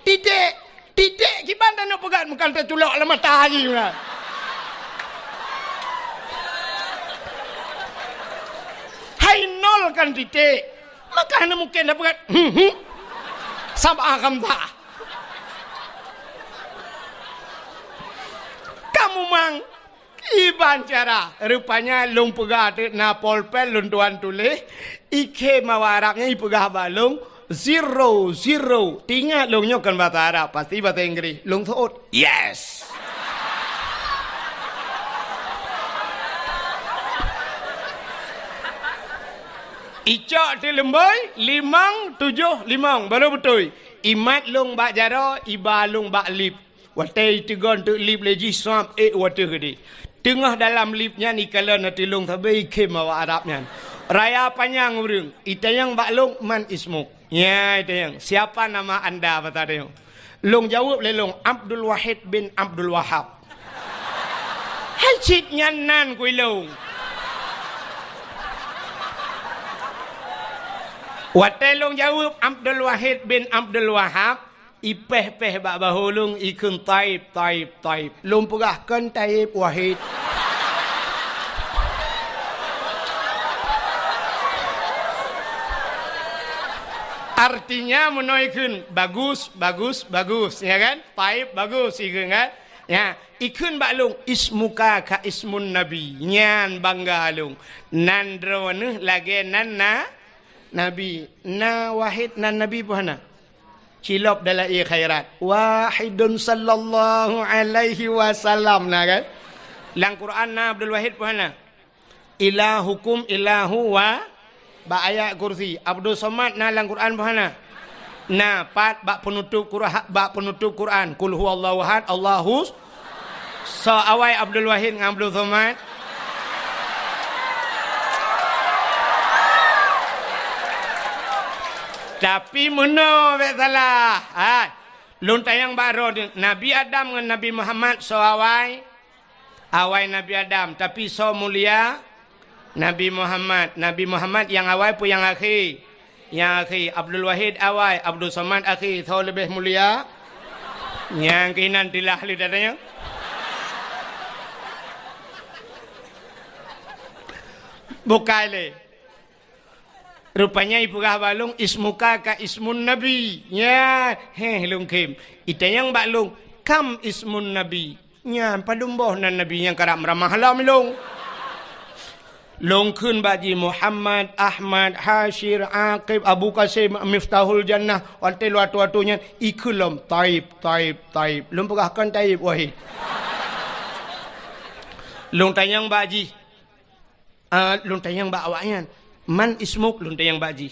Titik kiban dan nak pegat bukan terculok lah matahari lah. Hai nol kan titik. Maka anda mungkin dah pegat. Sabah kamta. Kamu mang iban cara. Rupanya long pegat na polpen lun tuan tulis. Ike mawa Arabnya ipegah balung. Zero. Tinggal long nyokan bahasa Arab. Pasti bahasa Inggris. Long thought. Yes. Icok ti lemboi, 5, 7, 5. Baru betul. Imat long bak jara, iba long bak lip. Watai tegon tu lip leji swap water gede. Tengah dalam lipnya ni kalau nanti long tabai kem awak Arabnya. Raya panjang urang. Itayang bak long man ismuk. Ya itayang. Siapa nama anda kata dia? Long jawab le long Abdul Wahid bin Abdul Wahab. Hai cit nyanan kui long. Watai long jawab Abdul Wahid bin Abdul Wahab. Ipeh-peh bak bahulung ikun taib. Long pegahkan taib Wahid. Artinya menoikun bagus, ya kan? Taib bagus ikun kan? Ya, ikun baklung ismuka ka ismun nabi. Nyan bangga lung. Nan drone lagi nan na nabi. Na wahid nan nabi puhana. Cilop dalam khairat. Wahidun sallallahu alaihi wasallam na kan? Lang Quran na Abdul Wahid puhana. Ilahukum ilahu wa ba ayat kursi. Abdul Somad na lang Quran bahana. Na pat bak penutup Quran. Kul huwallahu ahad, Allahus. So awai Abdul Wahid dengan Abdul Somad. Tapi mana bet salah. Lun tayang baro Nabi Adam dengan Nabi Muhammad so awai Nabi Adam tapi so mulia Nabi Muhammad yang awal pun yang akhir. Yang akhir Abdul Wahid awal, Abdul Somad akhir. Tahu lebih mulia. Yang kinan tilah li dadanya. Bukai le. Rupanya ibu kah balung ismuka ka ismun nabi. Ya, lung kim. Itayang balung kam ismun nabi. Ya, padumboh nan nabi yang karam ramah halam lung. Long kun baji Muhammad, Ahmad, Hashir, Aqib, Abu Qasim, Miftahul Jannah. Wantai luatu-watunya ikulum taib. Long pegahkan taib wahid. Long tanyang baji. Long tanyang bak awaknya. Man ismuk long tanyang baji.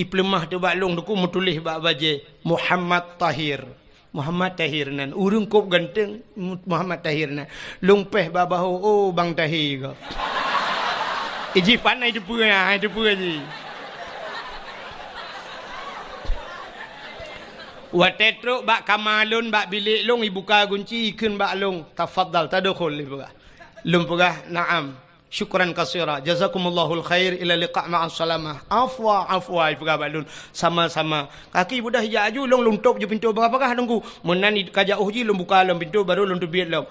Iplemah tu bak long duku mutulih bak baji. Muhammad Tahir. Muhammad Tahir nan. Urung kop ganteng Muhammad Tahir nan. Long peh babahu oh bang Tahir ko. Iji panai tu pura je. Watetro bak kamalun bak bilik long ibuka kunci ikun bak long tafaddal tadkhul ibuka. Lum pura na'am. Syukran kasira. Jazakumallahul khair ila liqa' ma'as salamah. Afwa ibuka bak long sama-sama. Kaki budak hijau long luntok je pintu bagah nunggu. Menan kajak uji long buka long pintu baru long tu biat long.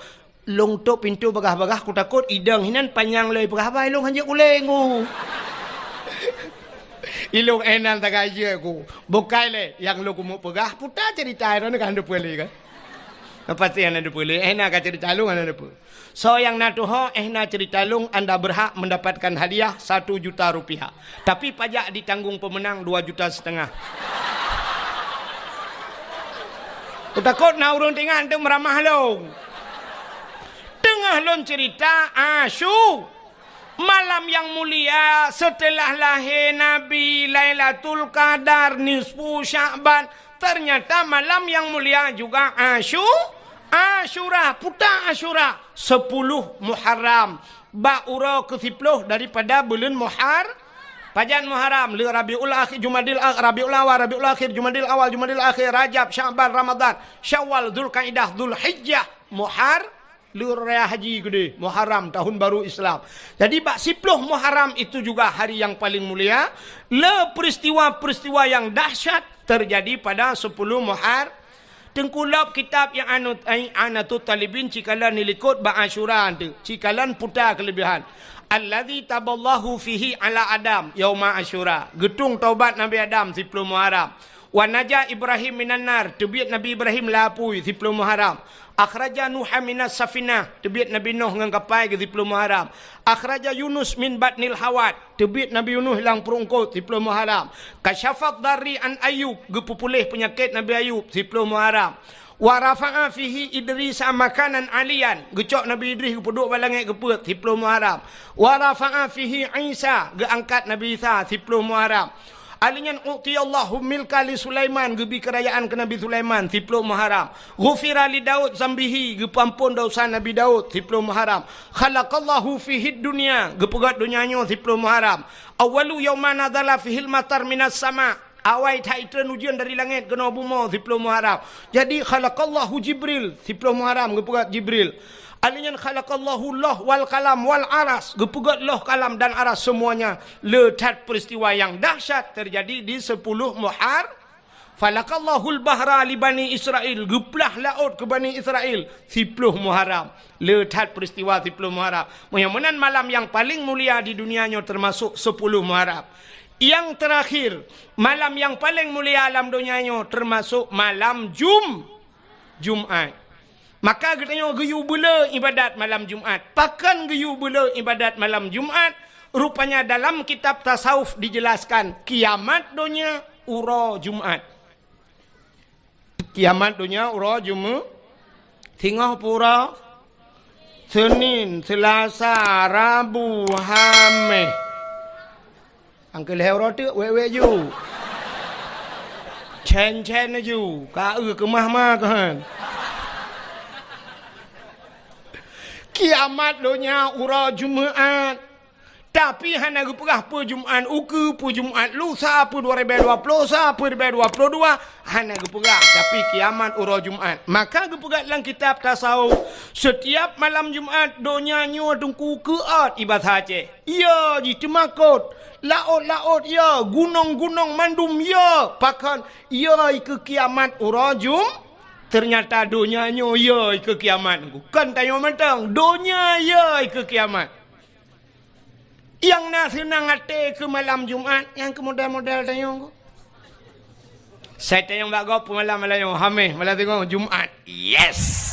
Long tok pintu bagah-bagah ku takut idang hinan panjang lei bagah long hanya uleng ku. Ilung enan tak aja ku. Bukai le yang lu kumu pegah putar cerita anu kan ada boleh kan. Pasti anda ada boleh. Nak cerita lu anda ada. So yang natuho nak cerita lu anda berhak mendapatkan hadiah 1 juta rupiah. Tapi pajak ditanggung pemenang 2,5 juta. Ku takut na urang tingan tu meramah long. Tengah lon cerita Asyur malam yang mulia setelah lahir Nabi Lailatul Qadar nisfu Sya'ban. Ternyata malam yang mulia juga Asyura putar Asyura 10 Muharram Ba'ura ke-10 daripada bulan Pajan Muharram li Rabiul Akhir Jumadil Rabiul Awal Rabiul Akhir Jumadil Awal Jumadil Akhir Rajab Sya'ban Ramadan Syawal Dzulqa'dah Dzulhijjah Luraya haji gede Muharram tahun baru Islam. Jadi bak 10 Muharram itu juga hari yang paling mulia. Peristiwa-peristiwa yang dahsyat terjadi pada 10 tengkulap kitab yang anatut talibin cikalan nilikut ba'asyura tu. Cikalan putar kelebihan. Allazi taballahu fihi ala Adam yauma Asyura. Getung taubat Nabi Adam 10 Muharram. Wa naja Ibrahim minan nar. Tebiat Nabi Ibrahim lapui 10 Muharram. Akhraja Nuh minas safinah. Tebiat Nabi Nuh dengan kapal ke 10 Muharram. Akhraja Yunus min batnil hawat. Tebiat Nabi Yunus hilang perungkut 10 Muharram. Kasyafat dari an Ayub. Gepupulih penyakit Nabi Ayub 10 Muharram. Wa rafa'a fihi Idris makanan alian. Gecok Nabi Idris duduk balangit keput 10 Muharram. Wa rafa'a fihi Isa. Geangkat Nabi Isa 10 Muharram. Alinyan u'tiyallahu milka li Sulaiman. Gebi kerajaan ke Nabi Sulaiman 10 Muharram. Ghufira li Daud zambihi. Gepampun dosa Nabi Daud 10 Muharram. Khalaqallahu fihi dunia. Gepegat dunianya 10 Muharram. Awalu yawma nadala fihil matar minas sama. Awai taitran ujian dari langit kena bumi 10 Muharram. Jadi khalaqallahu Jibril 10 Muharram gepegat Jibril. Alinyan khalaqallahu Allah wal kalam wal aras. Gepegat loh kalam dan aras semuanya. Letak peristiwa yang dahsyat terjadi di 10 Muharram. Falaqallahul bahra li Bani Israel. Geplah laut ke Bani Israel 10 Muharram. Letak peristiwa 10 Muharram. Mudah-mudahan malam yang paling mulia di dunianya termasuk 10 Muharram. Yang terakhir, malam yang paling mulia alam dunianya termasuk malam Jumat. Maka katanya geyu bela ibadat malam Jumat. Pakan geyu bela ibadat malam Jumat. Rupanya dalam kitab tasawuf dijelaskan kiamat dunia ura Jumat. Kiamat dunia ura Jumat. Tengah pura Senin, Selasa, Rabu, Khamis. Angkel hero tu wewe ju. Chen ju. Ka ke mah kan. Kiamat dunia ura Jumaat. Tapi hana gepegah pe Jumaat uku pe Jumaat lusa pe 2020 pe 2022 hana gepegah tapi kiamat ura Jumaat. Maka gepegah dalam kitab tasawuf setiap malam Jumaat dunia nyo tungku keat ibadah je. Ya ji temakut. Laut ya, gunung-gunung mandum ya. Pakan ya ke kiamat ura Jumaat. Ternyata dunianya ya ke kiamat. Bukan tanya mentang. Dunia ya ke kiamat. Yang nak senang hati ke malam Jumat. Yang ke model-model tanya. Saya tanya mbak kau malam-malam yang hamil. Malam tengok Jumat. Yes.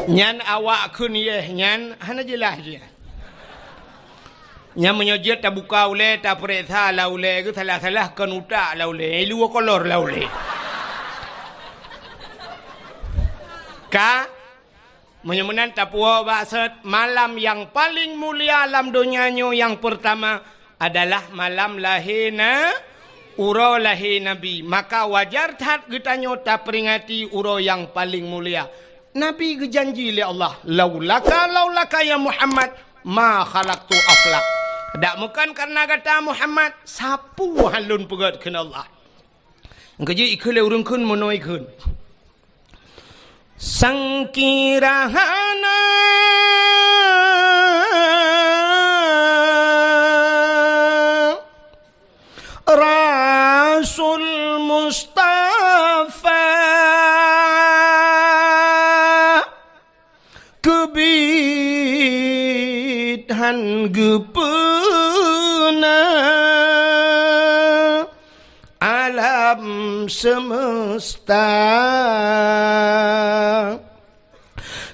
Nyan awak kun ye nyan hana jelas je. Nyan menyojit tak buka ule tak periksa la ule ke salah-salah kan utak la ule lu kolor la ule. Ka menyemenan tak puas baksud malam yang paling mulia alam dunianya yang pertama adalah malam lahirna ura lahir Nabi. Maka wajar tak getanyo tak peringati ura yang paling mulia. Nabi berjanji oleh Allah, laulaka ya Muhammad ma khalaqtu aflak. Tak bukan karena kata Muhammad sapu halun pegat kena Allah. Keji ikhle urung kun monoi kun. Sangkirahana Rasul Mustafa kebidhan gepena alam semesta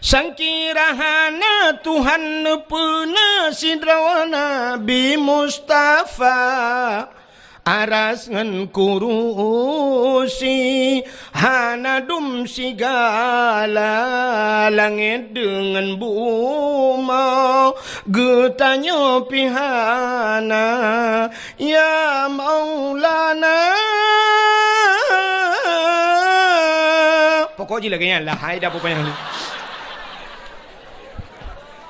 sangkirahana Tuhan nepena sidrawana Nabi Mustafa aras ngan kurusi hanadum sigala langit dengan buma getanya pihana ya Maulana pokoknya lagi lah hai dah apa yang ni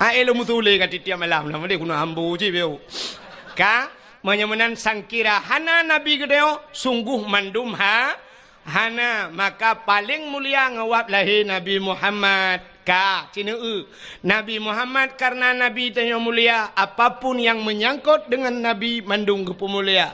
hai lo mutule kat tiap malam lah mesti guna ambu je beo ka menyemenan sangkira hana Nabi gedeo sungguh mandum hana maka paling mulia ngawap lahir Nabi Muhammad Ka cina Nabi Muhammad karena Nabi tanya mulia, apapun yang menyangkut dengan Nabi mandung ke mulia.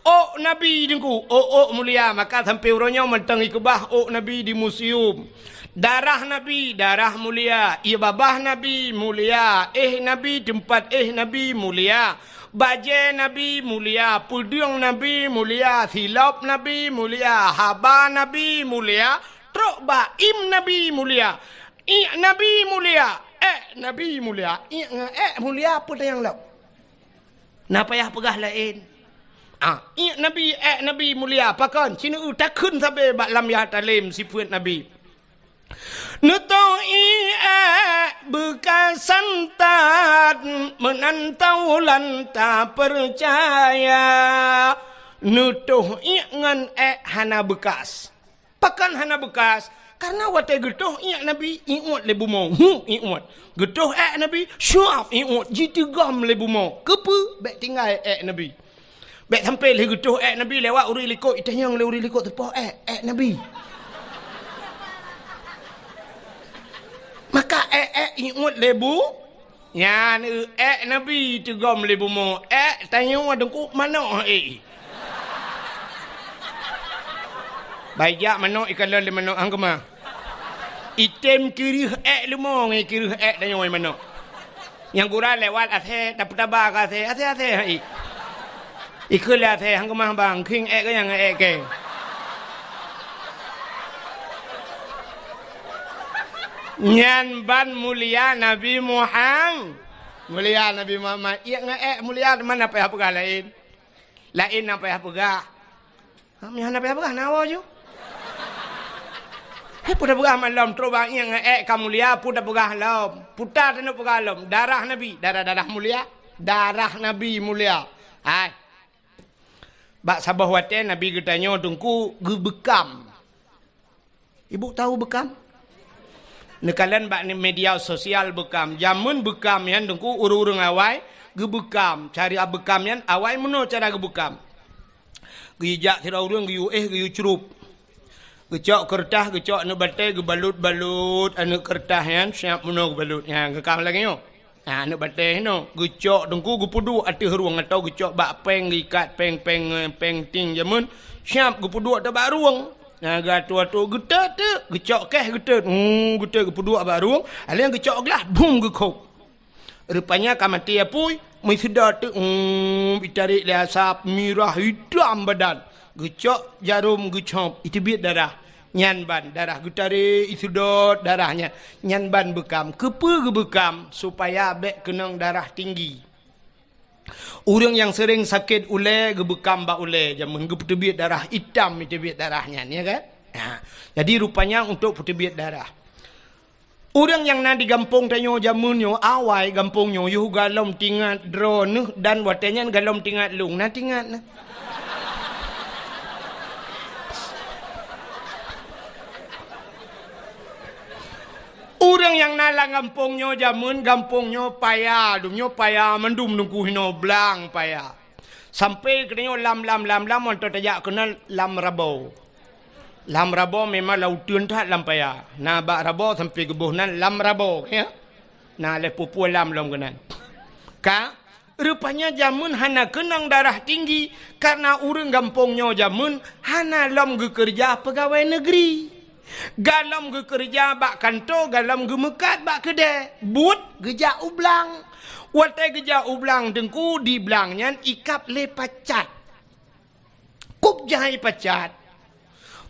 Oh Nabi dengku, oh mulia, maka sampai urangnya mentang ikubah Nabi di museum. Darah Nabi, darah mulia. Ibabah Nabi mulia. Nabi tempat Nabi mulia. Baju Nabi mulia. Pudung Nabi mulia. Silap Nabi mulia. Haba Nabi mulia. Truk baim Nabi mulia. Nabi mulia. Nabi mulia. Mulia apa yang lain? Napa payah pegah lain? Nabi mulia. Pakan? Sini takun sampai bak lam ya talim sifat Nabi. Nutoi bekas santat menantau lanta percaya nutuh ngan hana bekas pakan hana bekas karena wate getuh Nabi iut lebu mau iut getuh Nabi syuab iut jitigam lebu mau kepu bek tinggal Nabi bek sampai le getuh Nabi lewat uri likut itanyang le uri likut tepoh Nabi. Maka ingat lebu ya Nabi tegam lebu mo tanya wadengku mana baik mana ikan le mana angkema item kiri lemo ngai kiri tanya mana yang gura lewat ase dapat tabak ase ikut ase angkema bang king ke yang ke Nyan ban mulia Nabi Muhammad. Mulia Nabi Muhammad. Iya mulia mana apa pegah lain? Lain apa pegah? Kami hana apa pegah nawa jo. Puda pegah malam terobang iya kamu mulia puda pegah lam. Puta tenu pegah lam. Darah Nabi, darah mulia. Darah Nabi mulia. Hai. Bak sabah wate Nabi getanya tungku gebekam. Ibu tahu bekam? Nekalan bak ni media sosial bekam. Jamun bekam yan dengku urung awai gebekam. Cari bekam yan awai meno cara gebekam. Gijak tira urung giyu giyu curup. Gecok kertas gecok anu bate gebalut-balut anu kertas yan siap meno gebalut. Ya gekam lagi yo. Nah anu bate no gecok dengku gupudu ati ruang atau gecok bak peng gikat peng ting jamun siap gupudu atau bak ruang. Nah, gatua-tua getat tu, gecok keh getat. Getat gepuduk baru. Alian gecok gelas, bum gekok. Rupanya kamati apui, mai sedar tu, ditarik le asap merah hitam badan. Gecok jarum gecop, itu biat darah. Nyan ban darah getarik isudot darahnya. Nyan ban bekam, kepe gebekam supaya bek kenang darah tinggi. Orang yang sering sakit ule gebekam bak ule jamun geputebit darah hitam itebit darahnya ni kan. Jadi rupanya untuk putebit darah. Orang yang na di gampung tanyo jamunyo awai gampungnya yuh galom tingat drone dan watenya galom tingat lung na tingat na. Orang yang nalang gampungnya jamun gampungnya payah, dumnya payah mendum nunggu hino blang payah. Sampai kena lam untuk tajak kena lam rabau. Lam rabau memang lautan tak lam payah. Nah bak rabau sampai gebuhnan lam rabau ya. Nah le pupu lam kena. Ka rupanya jamun hana kenang darah tinggi karena orang gampungnya jamun hana lam kerja pegawai negeri. Galam ge kerja bak kantor, galam ge mekat bak kedai. But geja ublang. Watai geja ublang dengku di blangnya ikap le pacat. Kup jahai pacat.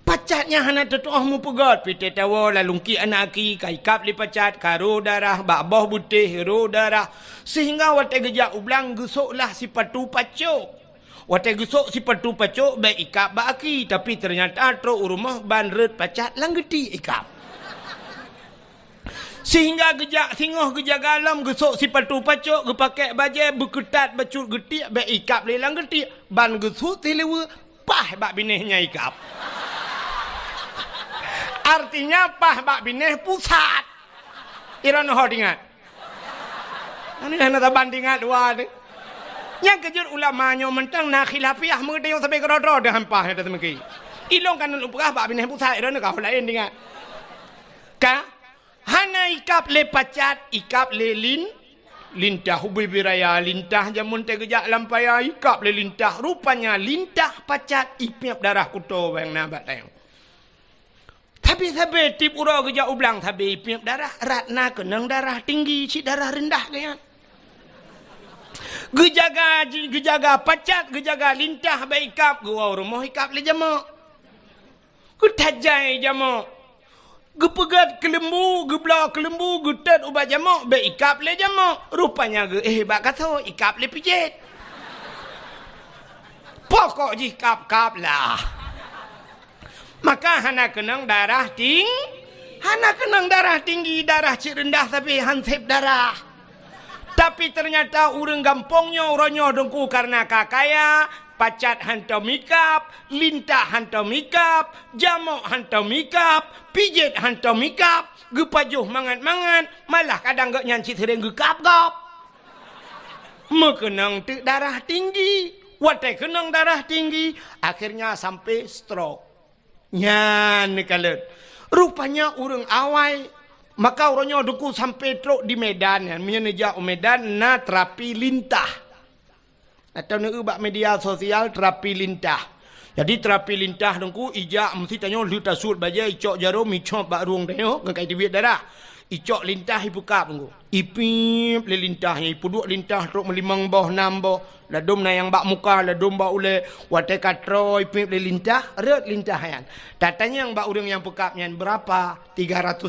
Pacatnya hana tetuah mu pegat. Pite tawa lalungki anaki kai kap le pacat karo darah bak boh butih ro darah. Sehingga watai geja ublang gesoklah si patu pacok. Watai gesok si patu pacok baik ikap baki tapi ternyata tro rumah ban red pacat lang geti ikap. Sehingga gejak singoh gejak galam gesok si patu pacok gepakai baje beketat bacut geti baik ikap le lang geti ban gesok tilewa pah bak binehnya ikap. Artinya pah bak bineh pusat. Iran ho ingat. Ini hanya bandingan dua ni. Yang kejut ulamanya mentang nak khilafiah mengerti yang sampai kerodro dah hampah ya temaki. Ilong kan upah bak bineh pusat iran kau lain ingat. Ka Hana ikap le pacat, ikap le lintah ubi biraya, lintah jamun te gejak lampaya, ikap le lintah. Rupanya lintah pacat ipiap darah kuto bang nabat tayang. Tapi tip ura gejak ublang tapi ipiap darah ratna kenang darah tinggi, si darah rendah kayan. Gejaga pacat, gejaga lintah baik ikap, gua rumah ikap le jamak. Getajai jamak. Gepegat kelembu, gebla kelembu, getat ubat jamak, baik ikap le jamak. Rupanya bak kata ikap le pijit. Pokok je kap lah. Maka hana kenang darah tinggi, darah cik rendah tapi hansip darah. Tapi ternyata urang gampongnya uronyo dengku karena kakaya, pacat hantau mikap, lintah hantau mikap, jamok hantau mikap, pijit hantau mikap, gepajuh mangat-mangat, malah kadang gak nyanci sering gekap-gap. Mekenang darah tinggi, watai kenang darah tinggi, akhirnya sampai stroke. Nyan kalet. Rupanya urang awai. Maka orangnya duku sampai truk di Medan. Menyeja Medan na terapi lintah. Atau nak ubah media sosial terapi lintah. Jadi terapi lintah dengku ijak mesti tanya lu tasut baja icok jarum icok bak ruang tanya ngai duit darah. Icok lintah ibu kap dengku. Ipip le lintahnya ipu duk lintah truk melimang boh enam boh. Ladum na yang bak muka ladum bak ule watai katro ipip le lintah red lintah yan. Tatanya yang bak urang yang pekapnya berapa? 300.000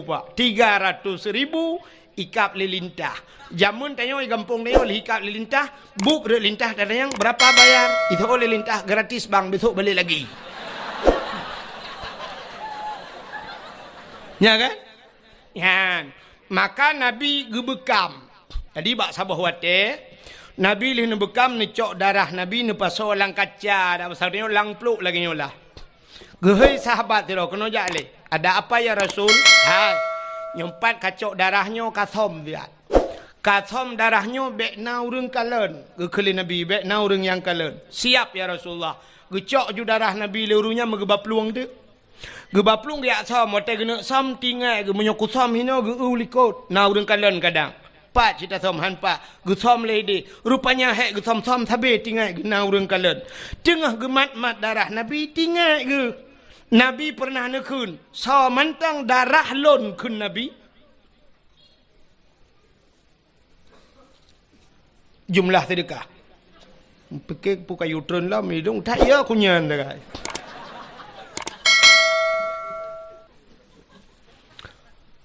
pak. 300.000 ikap le lintah. Jamun tanya di kampung tanya ikap le lintah, buk red lintah tatanya berapa bayar? Itu oleh lintah gratis bang, besok balik lagi. Ya kan? Yan. Maka Nabi gebekam. Tadi bak sabah wate, Nabi lih nebekam necok darah Nabi nepaso lang kaca, dak pasal dia lang pluk lagi nyolah. Gehei sahabat tiro kena jale. Ada apa ya Rasul? Hai. Nyempat kacok darahnya kasom dia. Kasom darahnya bekna urang kalen. Gekeli Nabi bekna urang yang kalen. Siap ya Rasulullah. Gecok ju darah Nabi le urungnya megeba peluang tu. Gebaplung dia som, mote gena som tinggal, ge menyokut som hino ge ulikot. Na urang kalen kadang. Pak cita som han pak, ge som lady. Rupanya hek ge som sabe tinggal ge na urang kalen. Tengah ge mat darah Nabi tinggal ge. Nabi pernah nekun, so mantang darah lon kun Nabi. Jumlah sedekah. Pikir pukai utron lah, midung tak ya kunyan dah.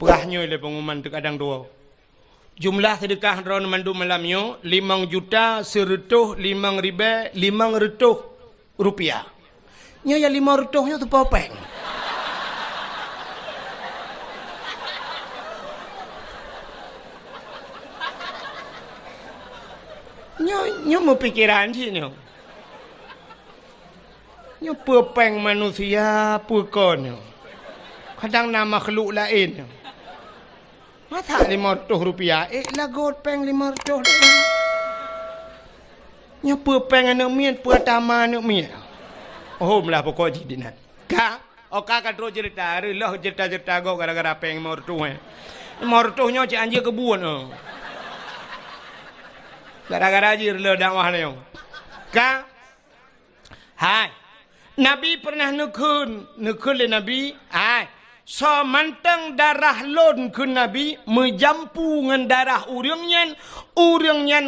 Perahnya oleh pengumuman terkadang dua. Jumlah sedekah ron mandu malamnya 5 juta 100 5.500 rupiah. Nya ya 500 nya tu popeng. Nya mau pikiran sih nya. Nya popeng manusia pukon. Kadang nama makhluk lain. Masa 500 rupiah? Lagot peng 500 dah. Nya peng anak mian, pertama anak mian. Oh, melah pokok jadinan. Kak, oka kadro cerita, relah cerita go gara-gara peng 500. 500 nya cik anjir kebun. Gara-gara anjir relah dakwah ni. Kak, hai. Nabi pernah nekun le Nabi, hai. So mantang darah lon ke Nabi menjampu dengan darah urangnya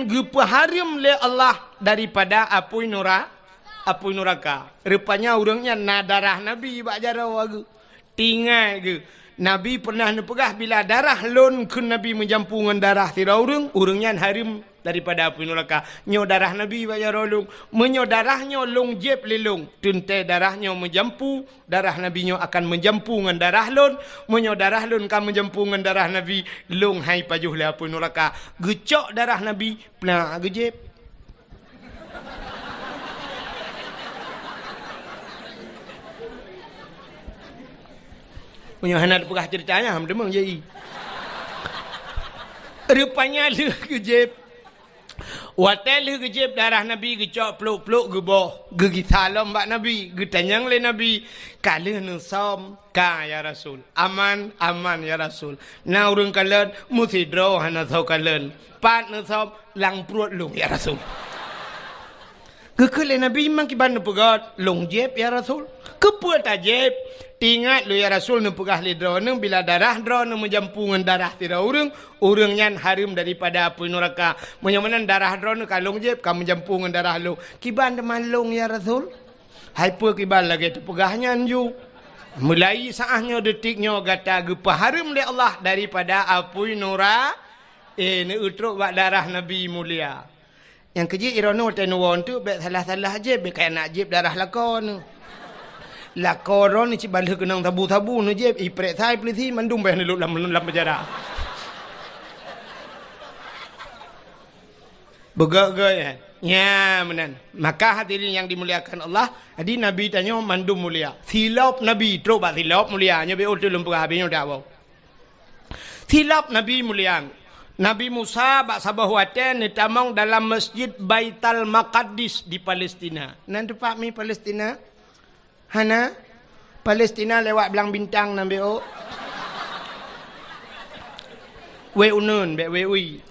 gepaharim le Allah daripada apui neraka. Rupanya urangnya na darah Nabi bak jarau agu. Tinggal ke. Nabi pernah nepegah bila darah lon ke Nabi menjampu dengan darah tira urangnya harim daripada api neraka. Nyo darah Nabi baya rolong, menyo darahnya long jeb lelong. Tunte darahnya menjampu, darah Nabi nyo akan menjampu dengan darah lon, menyo darah lon kan menjampu dengan darah Nabi, long hai pajuh le api neraka. Gecok darah Nabi, plah gejeb. Menyo hanat pegah ceritanya ham demang jadi. Rupanya le gejeb. Watel gejib darah Nabi gecok peluk-peluk geboh. Gegi salam bak Nabi. Getanyang le Nabi. Kala nusam. Ka ya Rasul. Aman, aman ya Rasul. Na urang kalen. Musidro hana thau kalen. Pat nusam. Lang perut lung ya Rasul. Kekele Nabi memang kiban pegat. Long jeb ya Rasul. Kepua tak jeb. Tingat lu ya Rasul nu pegah lidro nu bila darah dro nu menjampungan darah tira urang nyan harum daripada api neraka. Menyamanan darah dro nu kalung jeb kamu jampungan darah lu. Kiban malung ya Rasul. Hai pu kiban lagi tu pegahnya anju. Mulai saahnya detiknya gata gepah harum li Allah daripada api neraka. Ni utruk bak darah Nabi mulia. Yang keji irono tenuon tu bet salah-salah jeb bet kayak nak jeb darah lakon. La koron ni cibal kenang tabu-tabu ni je iprek sai polisi mandum bah ni dalam penjara. Begak-gak ya menan. Maka hadirin yang dimuliakan Allah, jadi Nabi tanya mandum mulia. Silap Nabi terus bak silap mulia nya be ultu lempur habisnya dak bau. Silap Nabi mulia. Nabi Musa bak sabah waten ni tamang dalam Masjid Baitul Maqdis di Palestina. Nan tempat mi Palestina? Hana Palestina lewat belang bintang nambe o. We unun be we ui.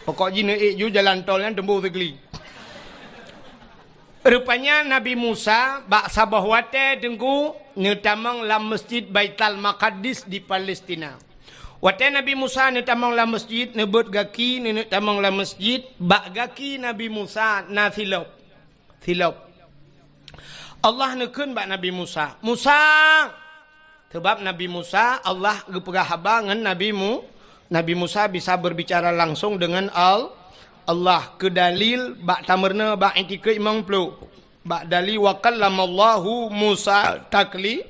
Pokok jine ju jalan tol kan tembu segeli. Rupanya Nabi Musa bak sabah wate dengku netamang lam Masjid Baitul Maqdis di Palestina. Wate Nabi Musa netamang lam masjid nebut gaki netamang lam masjid bak gaki Nabi Musa na silop. Silop. Allah nekun bak Nabi Musa. Musa. Sebab Nabi Musa Allah gepegah haba ngan Nabi Musa bisa berbicara langsung dengan Allah ke dalil bak tamerna bak intika imam pelu. Bak dalil wa kallamallahu Musa takli.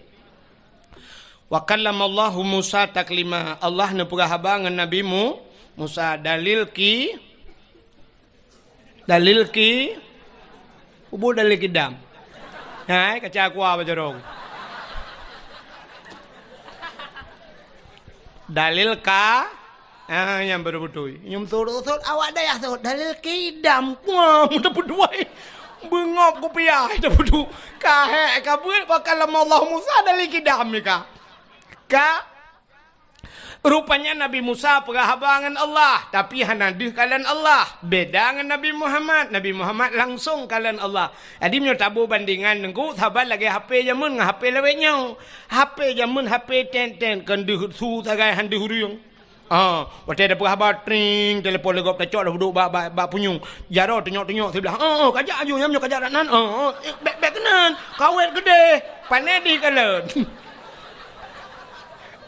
Wa kallamallahu Musa taklima. Allah nepegah haba ngan Nabi Musa dalil ki ubu dalil kidam. Hai kaca aku apa jorong. Dalil ka yang baru betul. Nyum turut awak dah ya dalil kidam. Wah, mudah berdua. Bengop ku piah dah betul. Kahe kabut bakal Allah Musa dalil kidam ni ka. Rupanya Nabi Musa perahabangan Allah. Tapi hanadih kalian Allah. Beda dengan Nabi Muhammad. Nabi Muhammad langsung kalian Allah. Jadi menurut tabu bandingan. Nengku sahabat lagi HP jamun dengan HP lewetnya. HP jamun HP ten-ten. Kenduh su tagai handuh huriung. Waktu ada perahabat tring. Telepon legop tacok dah duduk bak punyung. Jaro tengok-tengok sebelah. Kajak aju nyamnya kajak nan. Bek kenan. Kawet gede. Panedi kalian.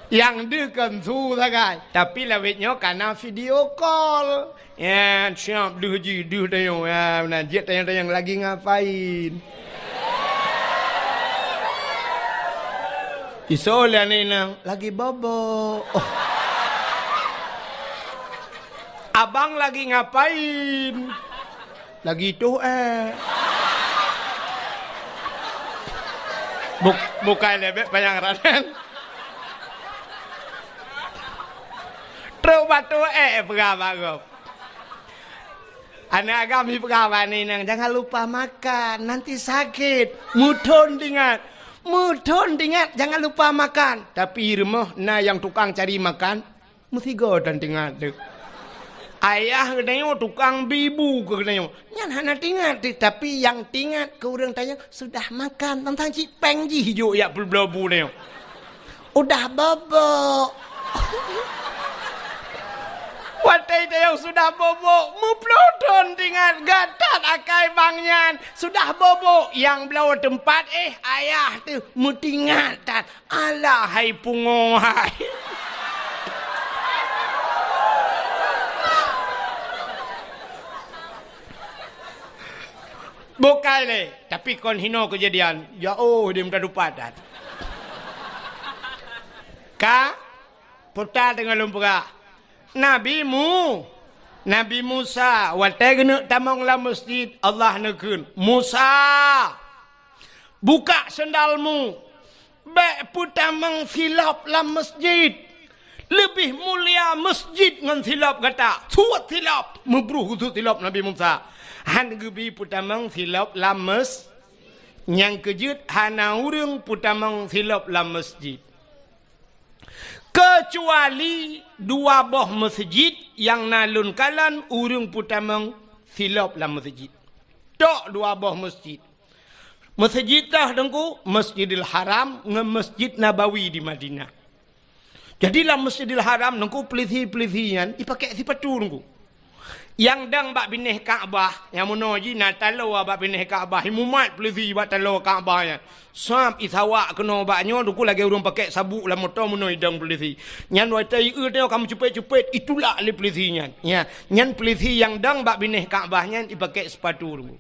Yang dekan su sagai. Tapi lawetnya karena video call. Ya, siap duh tayong. Ya, najit tayang lagi ngapain. Isolah ni nang lagi bobo. Abang lagi ngapain? Lagi tu Bukan lebek panjang raden. Batu pegawai. Anak kami pegawai ni nang jangan lupa makan nanti sakit. Mudon dingat jangan lupa makan. Tapi rumah na yang tukang cari makan mesti godan tingat tu. Ayah katanya tukang bibu katanya. Nyan hana tingat tapi yang tingat ke orang tanya sudah makan tentang cipeng ji hijau ya belbu ni. Udah bobo. Watai yang sudah bobo, muplodon dengan gatat akai bangnya sudah bobo yang belau tempat ayah tu mutingatan alah hai pungohai. Bukai le, tapi kon hino kejadian. Ya dia minta dupadan. Putar dengan lumpura. Nabi Musa watai kena tamang la masjid Allah nekun Musa buka sendalmu bek putamang silap la masjid Lebih mulia masjid ngan silap kata. Suat silap. Membruh tu silap Nabi Musa. Han gebi putamang silap lam masjid. Yang kejut hana urang putamang silap lam masjid. Kecuali dua boh masjid yang nalun kalan urang putamang silap lam masjid. Tok dua boh masjid. Masjid dah dengku Masjidil Haram dengan Masjid Nabawi di Madinah. Jadi dalam Masjidil Haram dengku pelisi-pelisian dipakai sipatu dengku. Yang dang bak binih Kaabah, yang monoji na talo bak binih Kaabah, imumat pelisi bak talo Kaabahnya. Sab isawak kena baknya dengku lagi urang pakai sabuk la motor monoi dang pelisi. Nyan wai tai tengok kamu cepet-cepet itulah le pelisinya. Ya, nyan pelisi yang dang bak binih Kaabahnya dipakai sepatu dengku.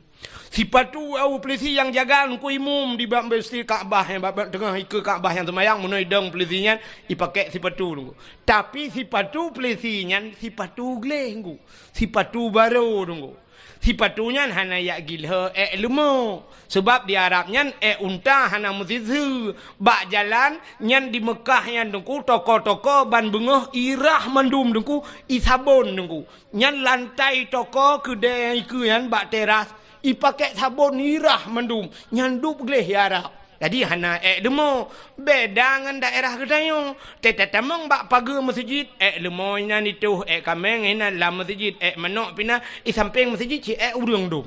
Sipatu au polisi yang jaga ku imum di besti Kaabah yang tengah ke Kaabah yang semayang menoi dang polisinya dipakai sipatu tu. Tapi sipatu polisinya sipatu gleng ku. Sipatu baru tu. Sipatunya hana ya gilha lemo. Sebab di Arabnya unta hana musizu. Bak jalan nyan di Mekah yang dengku toko-toko ban bengah irah mandum dengku isabon dengku. Nyan lantai toko kedai ku yan bak teras ipakai sabun irah mendum nyandup gleh ya Arab. Jadi hana demo beda dengan daerah kedayo. Tetamang bak pagar masjid lemo ina itu kameng ina la masjid manok pina samping masjid ci urang dum.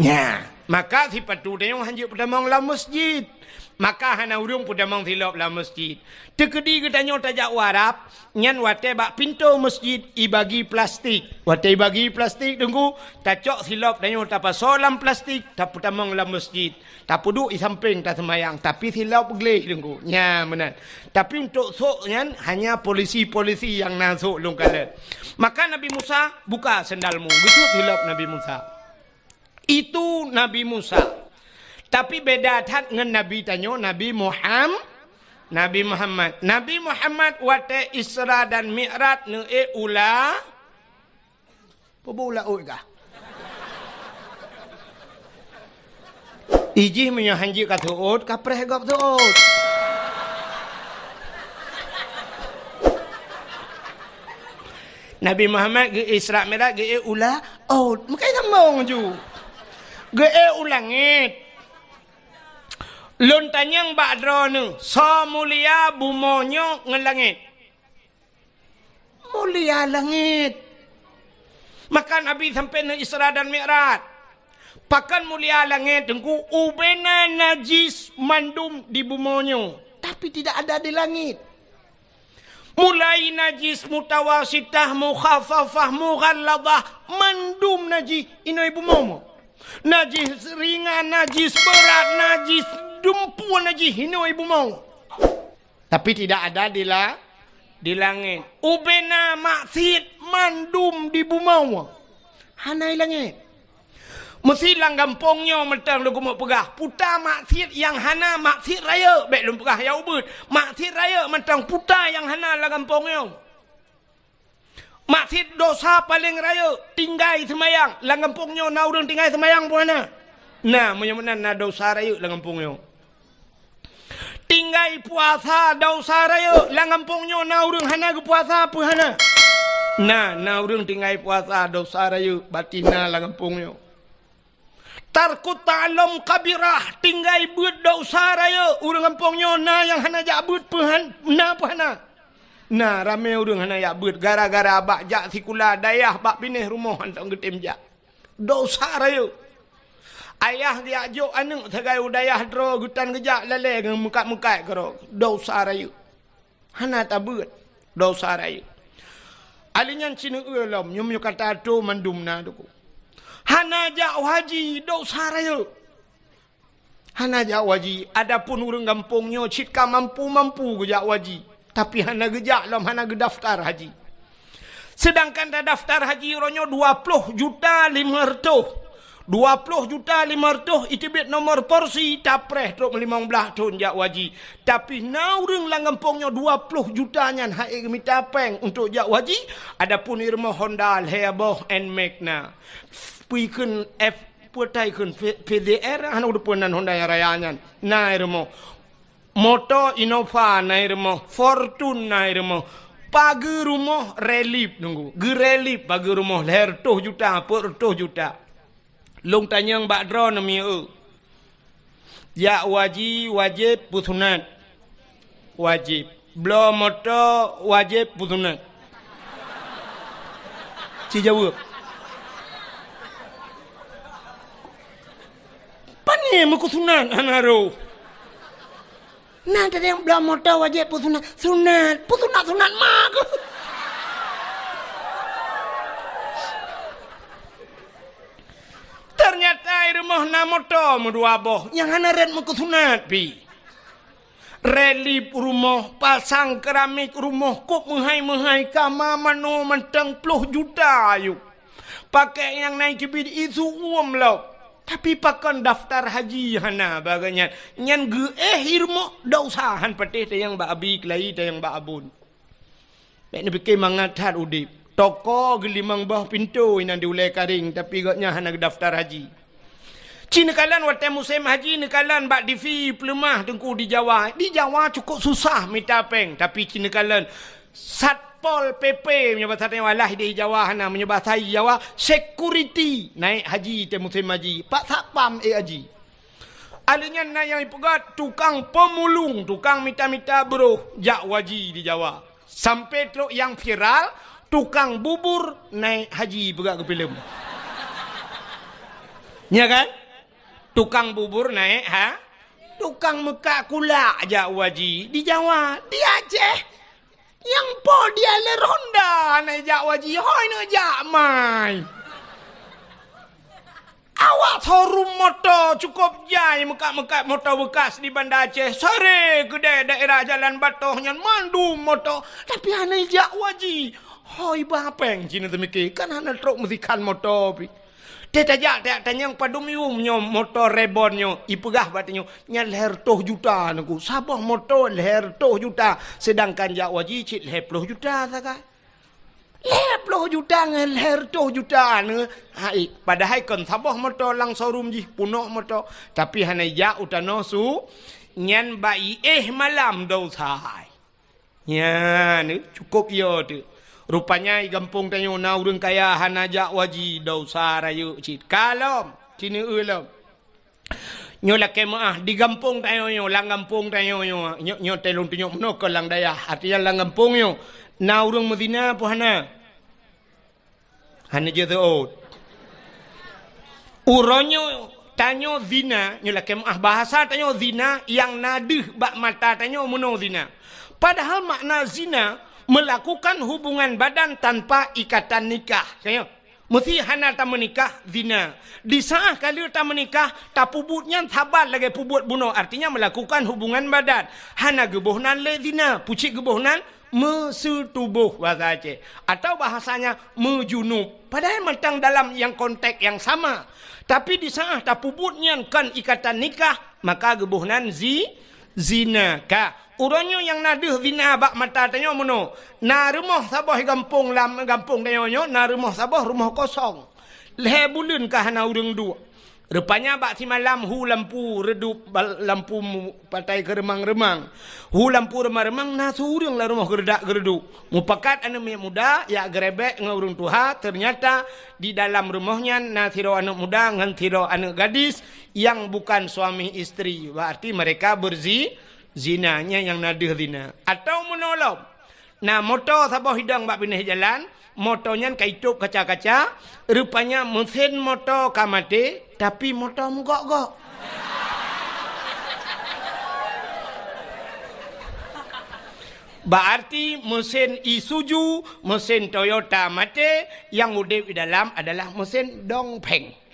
Ya, maka sifat tu dayong hanjut pedamang la masjid. Maka hana urung pedamang silap la masjid. Tekedi kedanyo tajak warap nyan wate bak pintu masjid ibagi plastik. Wate ibagi plastik dengku tacok silap danyo tapa solam plastik tak pedamang la masjid. Tak pudu i samping tak semayang tapi silap gleh dengku. Nya benar. Tapi untuk sok nyan hanya polisi-polisi yang nasuk lungkala. Maka Nabi Musa buka sendalmu. Gitu silap Nabi Musa. Itu Nabi Musa. Tapi beda tak dengan Nabi tanyo Nabi Muhammad. Nabi Muhammad wate Isra dan Mi'raj ne ula. Apa ula kah? Iji menyo hanji ka tuut kapreh gop tuut. Nabi Muhammad ge Isra Mi'raj ge ula makai sambung ju. Ge ulangit. Lontanyang bakdro nu so mulia bumonyo ngelangit. Mulia langit. Maka Nabi sampai na Isra dan Mi'raj. Pakan mulia langit dengku ubena najis mandum di bumonyo. Tapi tidak ada di langit. Mulai najis mutawasitah mukhafafah mughalladah mandum najis inoi bumomo. Najis ringan, najis berat, najis dumpuan najis hinoi bumong. Tapi tidak ada di langit. Ubena maksiat mandum di bumong. Hanai langit. Mesti lang gampongnya mentang lu kumuk pegah. Puta maksiat yang hana maksiat raya. Baik lu pegah ya ubud. Maksiat raya mentang puta yang hana lang gampongnya. Maksiat dosa paling raya tinggai semayang lang kampungnya na urang tinggai semayang pun ana. Nah menyemenan na dosa raya lang kampungnya. Tinggai puasa dosa raya lang kampungnya na urang hana ke puasa pun hana. Nah na urang tinggai puasa dosa raya batina lang kampungnya. Tarkut ta'lam kabirah tinggai beut dosa raya urang kampungnya na yang hana jak beut pun na pun hana. Nah, ramai orang hana yak beut gara-gara bak jak sikula dayah bak pinih rumah hantam getim jak. Dosa raya. Ayah dia jok anak segai udayah dro gutan gejak lale dengan mukat-mukat kero. Dosa raya. Hana tak beut. Dosa raya. Alinyan cina ulam nyum kata tu mandumna tuku. Hana jak haji dosa raya. Hana jak haji adapun urang kampungnya citka mampu-mampu gejak haji. Tapi hana gejak lam hana daftar haji. Sedangkan dah daftar haji ronyo 20 juta 500. 20 juta 500 itibit nomor porsi tapreh truk 15 tahun jak waji. Tapi naureng lang kampungnya 20 juta nyan haik mitapeng untuk jak waji. Adapun irma Honda Heboh and Magna. Pikun F putai kun PDR hana udah punan Honda yang raya nyan. Nah irma Motor Innova naik rumah, Fortune naik rumah, pagi rumah relip nunggu, gerelip pagi rumah leher 2 juta, per 2 juta. Long tanya Mbak Dro nami ya wajib putunat, wajib. Belum motor wajib putunat. Si jawab. Pani mukusunan anaro. Nah, ada yang belum motor wajib putunat, sunat mak. Ternyata rumah na motor dua boh, yang hanaret mukusunat pi. Relip rumah, pasang keramik rumah, kok menghai kama mano mentang 10 juta yuk. Pakai yang naik kibid itu lo. Tapi pakan daftar haji hana baganya. Nyan irmo dausahan patih tayang ba abi klai tayang ba abun. Nek ni bikin mangatat udip. Toko gelimang bah pintu inan diulai karing tapi gaknya hana daftar haji. Cina kalan waktu musim haji ni kalan bak divi pelemah tengku di Jawa. Di Jawa cukup susah minta peng tapi cina kalan Satpol PP menyebut walah di Jawa hana menyebut Jawa security naik haji te musim haji Pak Satpam haji. Alinya na yang ipegat tukang pemulung, tukang mita-mita bro jak waji di Jawa. Sampai truk yang viral tukang bubur naik haji pegak ke film. Ya kan? Tukang bubur naik tukang mekak kula jak waji di Jawa, di Aceh. Yang po dia le ronda naik jak waji hoi no jak mai. Awak showroom motor cukup jai mekak-mekak motor bekas di Banda Aceh. Sore kedai daerah Jalan Batoh yang mandu motor. Tapi hana jak waji. Hoi bapeng Cina temiki. Kan hana truk mesikan motor pi. Tetajak tanya yang padum nyom motor rebonnya ipegah batnya nya leher 2 juta naku sabah motor leher 2 juta sedangkan jak waji cit leher 10 juta sakai leher 10 juta ngan leher 2 juta ne hai padahal kan sabah motor lang showroom ji punok motor tapi hana jak utano su nyan bai malam dau sai nya ni cukup yo tu. Rupanya di kampung tanyo na urang kaya hanajak waji dau sarayu cit. Kalom cini ulam. Nyo la kemaah di kampung tanyo nyo lang kampung tanyo nyo telung tunyo no ke lang daya. Artinya lang kampung nyo na urang Medina po hana. Hana je teot. Uronyo tanyo zina nyo la kemaah bahasa tanyo zina yang nadih bak mata tanyo mono zina. Padahal makna zina melakukan hubungan badan tanpa ikatan nikah. Saya mesti hana tak menikah zina. Di saat kali tak menikah tak pubutnya sabar lagi pubut bunuh. Artinya melakukan hubungan badan. Hana gebohnan le zina. Pucik gebohnan mesetubuh bahasa Aceh. Atau bahasanya mejunub. Padahal mentang dalam yang konteks yang sama. Tapi di saat tak pubutnya kan ikatan nikah maka gebohnan zina ka. Uranyo yang nadih zina bak mata tanyo mono. Na rumah sabah gampung tanyo na rumah sabah rumah kosong. Leher bulan kah hana urang dua. Rupanya bak si malam hu lampu redup lampu patai keremang-remang. Hu lampu remang-remang na surang lah rumah geredak-gereduk. Mupakat anak muda ya gerebek dengan urang tuha ternyata di dalam rumahnya na tiro anak muda dengan tiro anak gadis yang bukan suami istri. Berarti mereka zinanya yang nadih zina. Atau menolong. Nah motor sabah hidang bak pindah jalan. Motornya kaitup kaca-kaca. Rupanya mesin motor kamate. Tapi motor menggok-gok. Berarti mesin Isuzu, mesin Toyota mate. Yang udip di dalam adalah mesin dongpeng.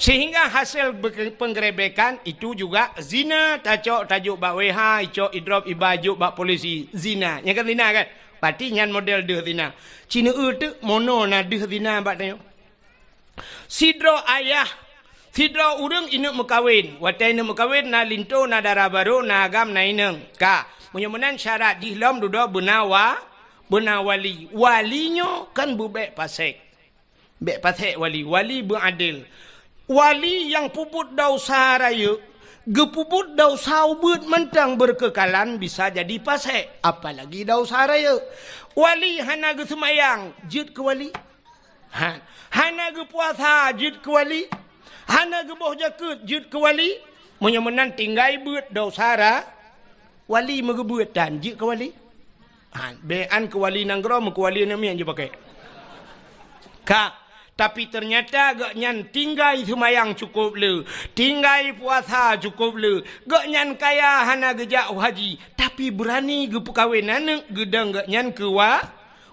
Sehingga hasil penggerebekan itu juga zina. Tajuk bak WH, icok idrop ibajuk bak polisi. Zina. Yang kan zina kan? Berarti nyan model deh zina. Cina tu mono na deh zina bak tayo. Sidro ayah. Sidro urang inuk mekawin. Watai inuk mekawin na linto na darah baru na agam na ineng. Ka. Menyemenan syarat dihlam duduk benawali. Walinyo kan bubek pasek. Bek pasek wali. Wali beradil. Wali yang puput dau saraya Gepubut daun saubut mentang berkekalan bisa jadi pasek. Apalagi daun saraya. Wali hana ge semayang, jid ke wali. Hana ge puasa, jid ke wali. Hana ge boh jakut, jid ke wali. Menyemenan tinggai beut daun sara. Wali megebuat dan jid ke wali. Bean ke wali nanggro, ke wali namian je pakai. Kak. Tapi ternyata gak nyan tinggai semayang cukup le. Tinggai puasa cukup le. Gak nyan kaya hana gejak haji. Tapi berani ge perkahwin anak gedang gak nyan ke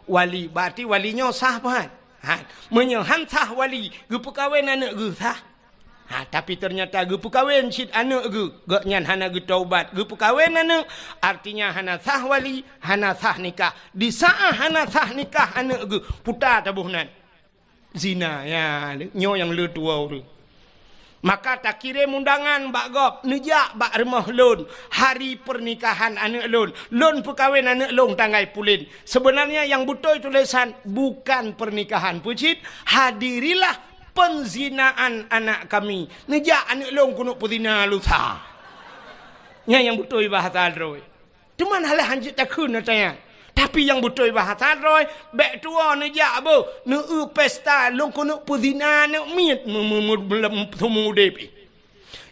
wali. Berarti walinya sah pahat. Menyehan sah wali. Ge perkahwin anak ge sah. Tapi ternyata ge perkahwin syid anak ge. Gak nyan hana ge taubat. Ge perkahwin anak. Artinya hana sah wali. Hana sah nikah. Di saat hana sah nikah anak ge. Putar tabuhnan. Zina ya nyo yang le tua tu. Maka tak kirim undangan bak gop nejak bak rumah lon hari pernikahan anak lon. Lon perkahwin anak lon tanggai pulin. Sebenarnya yang betul tulisan bukan pernikahan pucit, hadirilah penzinaan anak kami. Nejak anak lon kuno puzina lusa. Nya yang betul bahasa roy. Cuman halah hanjit takun natanya. Tapi yang betul bahasa roy, bek tua nejak bo, pesta long kono puzina ne miet belum semua depi.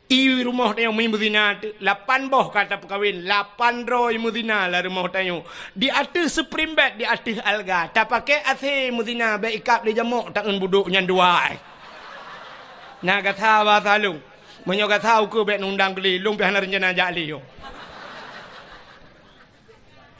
I rumah tayong may muzina 8 boh kata perkahwin 8 roy muzina lah rumah tayong. Di atas supreme bed, di atas alga. Tak pakai AC muzina bek ikap di jamuk tak buduk nyan dua. Nah kata bahasa lung. Menyo kata ke bek nundang keli lung pihan rencana jali yo.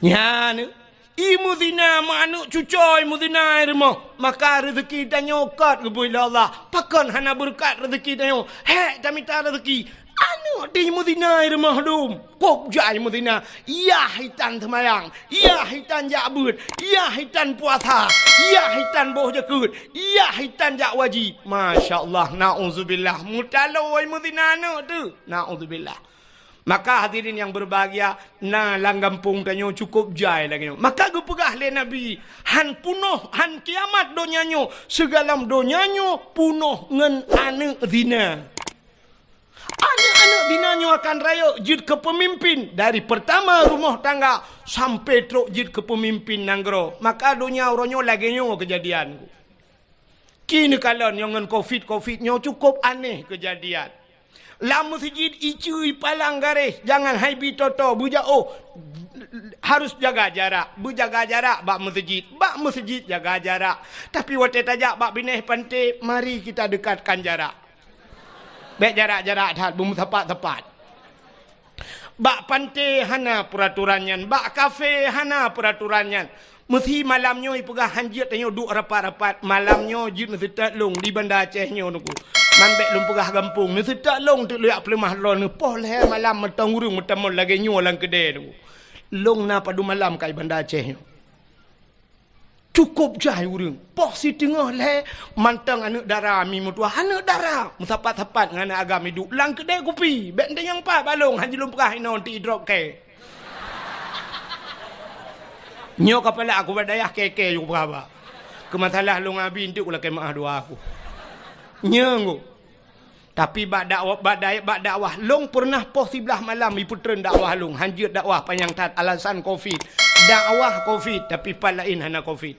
Ya ne. Imu zina manuk cucoy mu zina rumah. Maka rezeki dan nyokat ke bila Allah. Pakan hana berkat rezeki dan nyo. Hek tak minta rezeki. Anu di mu zina rumah dum. Kop jai mu zina. Ia hitan semayang. Ia hitan jakbut. Ia hitan puasa. Ia hitan boh jakut. Ia hitan jak wajib. Masya Allah. Na'udzubillah. Mutaloi mu zina anu tu. Na'udzubillah. Maka hadirin yang berbahagia, na langgampung tanyo cukup jai lagi. Maka gue pegah le Nabi, han punuh, han kiamat donyanyo, segalam donyanyo punuh ngen anak zina. Anak-anak zinanyo akan raya jid ke pemimpin. Dari pertama rumah tangga sampai truk jid ke pemimpin nanggro. Maka donya oronyo lagi nyo kejadian. Kini kalian yang ngen covid nyo cukup aneh kejadian. La masjid icui palang garis. Jangan haibi toto. Buja harus jaga jarak. Berjaga jarak bak masjid. Bak masjid jaga jarak. Tapi waktu tajak bak bineh pantai. Mari kita dekatkan jarak. Baik jarak-jarak dah. Bum tepat-tepat. Bak pantai hana peraturannya. Bak kafe hana peraturannya. Mesti malamnya ipegah hanjit tanyo duk rapat-rapat. Malamnya jid mesti tak long di Bandar Acehnya nuku. Manbek lum pegah kampung ni sedak long tu liak pelemah lon ni poh leh malam metang urung metamol lagi nyulang kedai tu. Long na padu malam kai Bandar Aceh. Cukup jai urung. Poh si tengah leh mantang anak dara mi mutua anak dara. Musapat-sapat dengan anak agam hidup lang kedai kopi. Bek yang pak balong haji lum pegah ino ti drop ke. Nyo kepala aku badayah keke yo berapa. Kemasalah long abi intik ulah kemah doa aku. Nyenggu. Tapi bak dakwah long pernah poh sebelah malam iputren dakwah long hanjir dakwah panjang tat alasan covid. Dakwah covid tapi palain hana covid.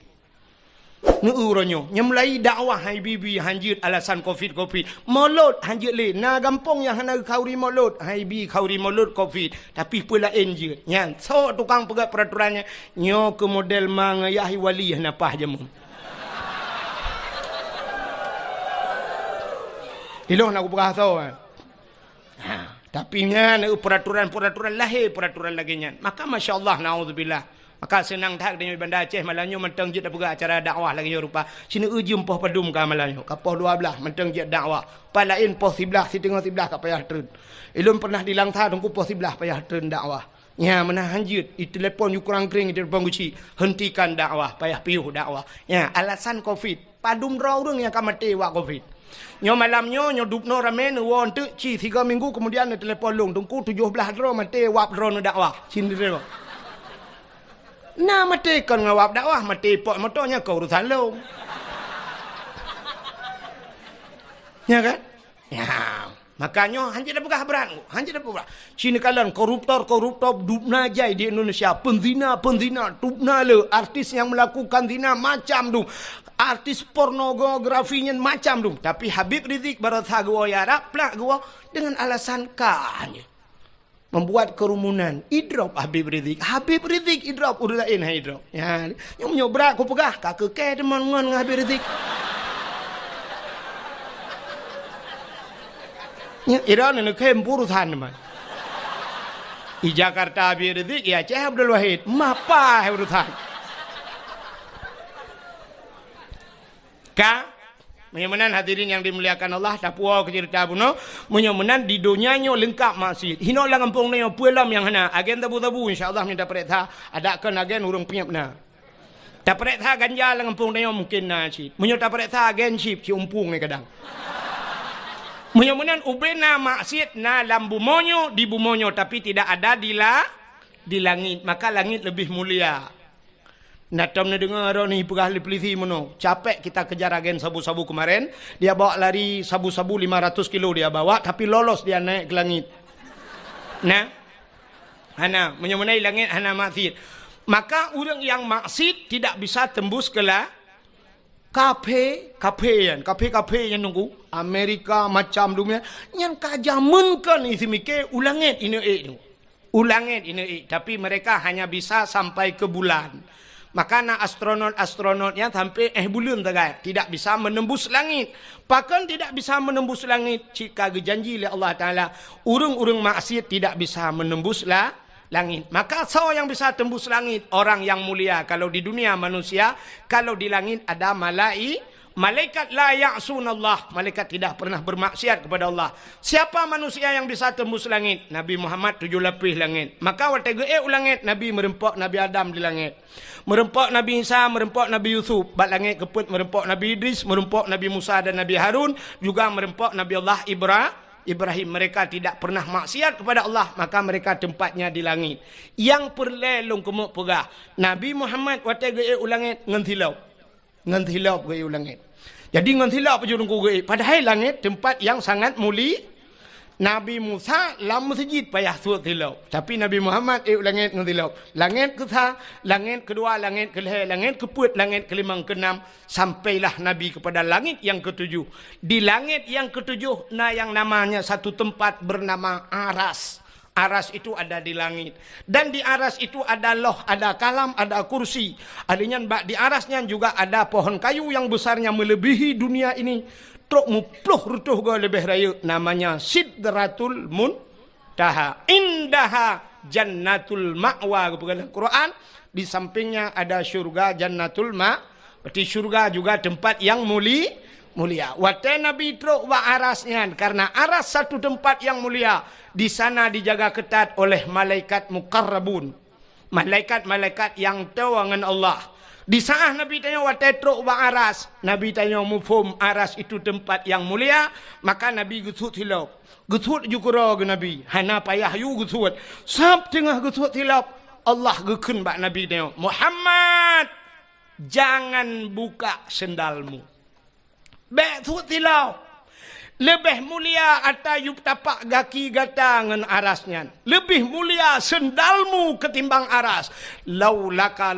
Neuronyo nyemlai dakwah hai bibi hanjir alasan covid. Molot hanjir le na gampong yang hana kauri molot hai bi kauri molot covid tapi palain je. Nyan so tukang pegat peraturannya nyo ke model mangayahi wali hana pah jamu. Ilong nak berasa kan. Tapi nya peraturan lahir peraturan lagi nya. Maka masya-Allah naudzubillah. Maka senang tak dengan Bandar Aceh malamnya mentang jid apa acara dakwah lagi rupa. Sini ujum poh padum ka malamnya. Ka poh 12 mentang jid dakwah. Palain poh 11 si tengah 11 ka payah tren. Ilong pernah dilangsa tunggu poh 11 payah tren dakwah. Ya menahan jid i telefon yu kurang kering di depan guci. Hentikan dakwah payah piuh dakwah. Ya alasan covid. Padum raurung yang ka mati wa covid. Nyo malamnya nyo dupno ramen won tu ci 3 minggu kemudian telefon long tunggu 17 dro mate wap dro dakwah sindire. Nah mate kan ngawap dakwah mate pok motonya ke urusan long. Ya kan? Ya. Makanya hanya dah pegah berat. Hanya dah pegah. Cina kalan koruptor dupna jai di Indonesia. Penzina dupna le. Artis yang melakukan zina macam tu. Artis pornografinya macam tu. Tapi Habib Rizik berasa gua ya Arab plak gua dengan alasan kahnya. Membuat kerumunan. Idrop Habib Rizik. Habib Rizik idrop urutain hai idrop. Ya, yang menyobrak aku pegah kakek ke teman-teman dengan Habib Rizik. Iran ini kempur urusan. Di Jakarta Habib Rizik, ya Aceh Abdul Wahid. Mapa urusan. Menyemenan hadirin yang dimuliakan Allah, tapua kecerita buno, menyemenan di dunianya lengkap masjid. Hino lang kampung na puelam yang hana, agen tabu-tabu insyaallah minta perintah, adakan agen urang penyapna. Tak perintah ganja lang kampung na mungkin na sih. Menyo tak perintah agen sip si umpung ni kadang. Menyemenan ubena masjid na lam bumonyo di bumonyo tapi tidak ada di langit, maka langit lebih mulia. Natam na dengar ni pegah polisi mono. Capek kita kejar agen sabu-sabu kemarin. Dia bawa lari sabu-sabu 500 kilo dia bawa. Tapi lolos dia naik ke langit. Nah. Hana. Menyemenai langit hana maksud. Maka orang yang maksud tidak bisa tembus ke lah. Kafe yang nunggu. Amerika macam dunia. Yang kajamunkan isi mikir ulangit ini. Ulangit ini. Tapi mereka hanya bisa sampai ke bulan. Maka na astronot-astronotnya sampai bulan tagay tidak bisa menembus langit. Bahkan tidak bisa menembus langit jika janji oleh Allah Taala urang-urang maksiat tidak bisa menembus langit. Maka siapa yang bisa tembus langit? Orang yang mulia. Kalau di dunia manusia, kalau di langit ada malaikat la ya'sunallah. Malaikat tidak pernah bermaksiat kepada Allah. Siapa manusia yang bisa tembus langit? Nabi Muhammad 7 lapis langit. Maka waktu langit Nabi merempok Nabi Adam di langit. Merempok Nabi Isa, merempok Nabi Yusuf. Bat langit keput merempok Nabi Idris, merempok Nabi Musa dan Nabi Harun, juga merempok Nabi Allah Ibrahim. Mereka tidak pernah maksiat kepada Allah, maka mereka tempatnya di langit. Yang perlelong kemuk pegah. Nabi Muhammad waktu langit ngantilaup ke langit. Jadi ngantilaup je nunggu ke. Padahal langit tempat yang sangat mulia. Nabi Musa lam masjid payah suat tilaup. Tapi Nabi Muhammad langit ngantilaup. Langit langit kedua, langit kelihatan, langit keput, langit kelimang, keenam. Sampailah Nabi kepada langit yang ketujuh. Di langit yang ketujuh, yang namanya satu tempat bernama Aras. Aras itu ada di langit. Dan di aras itu ada loh, ada kalam, ada kursi. Adanya di arasnya juga ada pohon kayu yang besarnya melebihi dunia ini. Truk mupluh rutuh go lebih raya. Namanya Sidratul Muntaha. Indaha Jannatul Ma'wa. Dalam Quran. Di sampingnya ada syurga Jannatul Ma'. Berarti syurga juga tempat yang mulia. Waktu Nabi truk wa arasnya. Karena aras satu tempat yang mulia. Di sana dijaga ketat oleh malaikat muqarrabun. Malaikat-malaikat yang tawangan Allah. Di saat Nabi tanya waktu truk wa aras. Nabi tanya mufhum aras itu tempat yang mulia. Maka Nabi gusut hilap. Gusut juga ke Nabi. Hana payah yu gusut. Sab tengah gusut hilap. Allah gekun bak Nabi tanya. Muhammad. Jangan buka sendalmu. Betul hilap. Lebih mulia atayub tapak gaki gatangan arasnya. Lebih mulia sendalmu ketimbang aras. Laulaka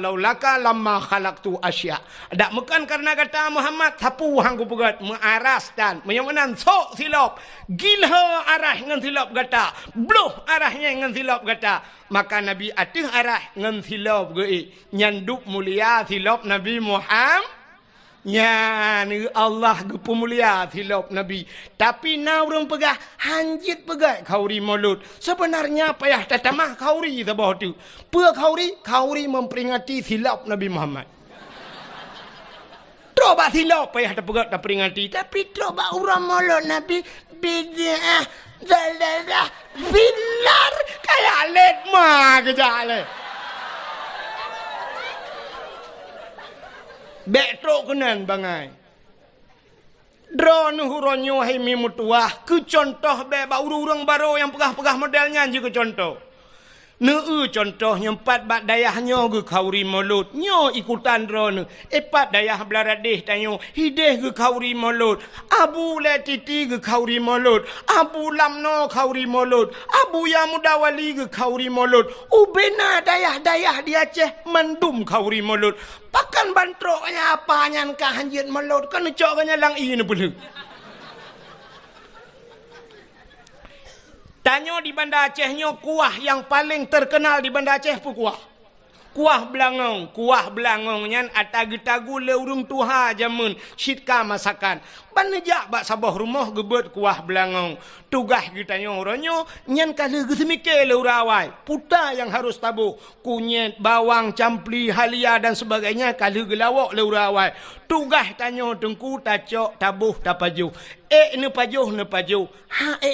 lama khalaqtu asya. Tak bukan karena kata Muhammad sapu hangku pegat mengaras dan menyamanan sok silap. Gilha arah ngan silap kata. Bluh arahnya ngan silap kata. Maka Nabi atih arah ngan silap ge. Nyanduk mulia silap Nabi Muhammad. Ya, ni Allah gepu mulia silap Nabi. Tapi na orang pegah hanjit pegah kauri mulut. Sebenarnya payah tatamah kauri sabah tu. Pe kauri memperingati silap Nabi Muhammad. Coba silap payah tak peringati. Tapi coba orang mulut Nabi bid'ah dalalah binar kayak lek mah kejale. Betrok kenan bangai. Drone huronyo hai mimutuah. Ke contoh be ba urang baru yang pegah-pegah modelnya juga contoh. Contohnya 4 bat dayahnya ke kauri mulut. Nyo ikutan drone. 4 dayah beladih tanyo. Hideh ke kauri mulut. Abu letiti ke kauri mulut. Abu lamno kauri mulut. Abu yang mudawali ke kauri mulut. Ubena dayah-dayah di Aceh mendum kauri mulut. Pakan bantroknya apa nyan kahanjit mulut. Kan coknya lang ini boleh. Tanyo di Banda Acehnya kuah yang paling terkenal di Banda Aceh pun kuah. Kuah belangong. Kuah belangong nyan atagu-tagu le urung tuha jamun sitka masakan. Banejak bak sabah rumah gebet kuah belangong. Tugas kita nyoronyo nyan kala gesemike le urawai. Puta yang harus tabuh. Kunyit, bawang, campli, halia dan sebagainya kala gelawak le urawai. Tugas tanyo tengku tacok tabuh tapaju. Ne pajuh ne pajuh.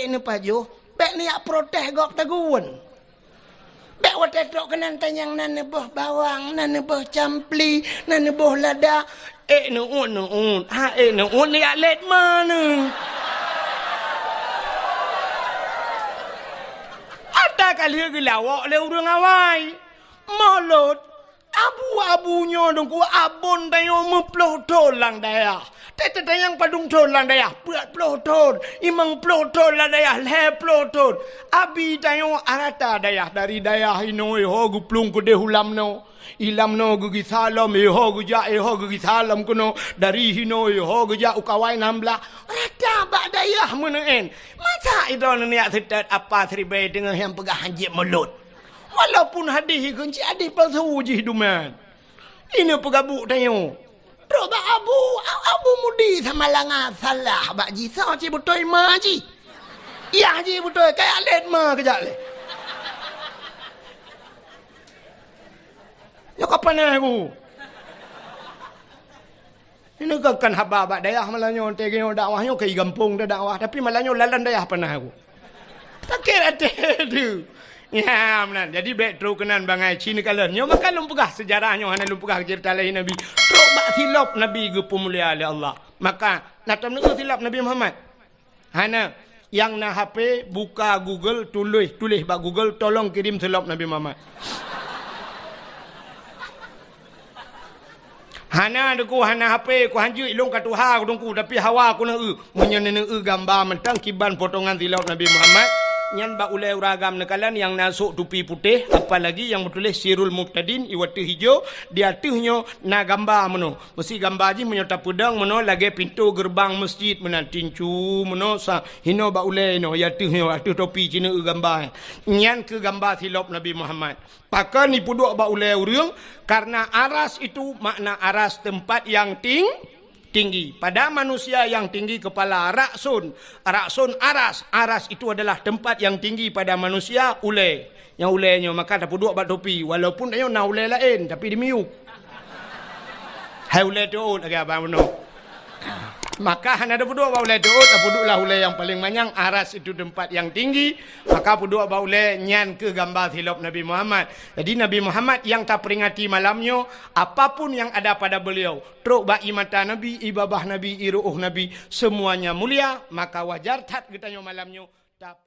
Ne pajuh. Bek ni ak protes gok taguan. Bek watetok kenan tanyang nan boh bawang, nan boh campli, nan boh lada. Ne ni ak let mana. Ada kali gelawak le urang awai. Mulut abu-abunya dongku abon tayo meploh tolang daya. Tete tayang padung tolang daya. Puat ploh ton. Imang ploh ton lah daya. Le ploh ton. Abi tayo arata daya. Dari daya hino ho guplung kude hulam no. Ilam no gugi salam ho guja ho gugi salam kuno. Dari hino ho guja ukawai nambla. Arata bak daya meneen. Masa itu niat setat apa seribai dengan yang pegah hanjit mulut. Walaupun hadis kunci hadis palsu je hiduman. Ini pegabuk tayo. Bro bak abu mudi sama langa salah bak ji sa ci betul ma ji. Ya ji betul kayak let ma kejak le. Ya kapan aku? Ini kan haba bak dayah malanyo tegenyo dakwahnya ke gampung dah dakwah tapi malanyo lalan dayah pernah aku. Sakit hati tu. Ya, benar. Jadi baik teruk kenan bangai Cina kalian. Nyo makan lumpugah sejarahnya hana lumpugah cerita lain Nabi. Teruk bak silap Nabi ke pemulia oleh Allah. Maka natam nu silap Nabi Muhammad. Hana yang na HP buka Google tulis bak Google tolong kirim silap Nabi Muhammad. Hana deku hana HP ku hanju ilung ka tuha ku dongku tapi hawa ku na munyen gambar mentang kiban potongan silap Nabi Muhammad. Nyan ba ulai uragam nekalan yang nasuk tupi putih apalagi yang bertulis Sirul Muqtadin iwatu hijau di atasnya na gambar meno mesti gambar ji menyota pedang meno lagi pintu gerbang masjid mena tincu meno sa hino ba ulai no ya tuhnya atu topi Cina gambar nyan ke gambar silap Nabi Muhammad pakan ni puduk ba ulai urang karena aras itu makna aras tempat yang tinggi. Pada manusia yang tinggi kepala raksun aras itu adalah tempat yang tinggi pada manusia ulai yang ulainya maka tak duduk bak topi walaupun dia na ulai lain tapi dimiuk hai ulai tu lagi apa meno maka hana ada duduk bak ulai tu tak duduklah ulai yang paling manyang aras itu tempat yang tinggi maka duduk bak ulai nyan ke gambar silap Nabi Muhammad. Jadi Nabi Muhammad yang tak peringati malamnya apapun yang ada pada beliau truk bak imata Nabi ibabah Nabi iruh Nabi semuanya mulia maka wajar tak kita malamnya tak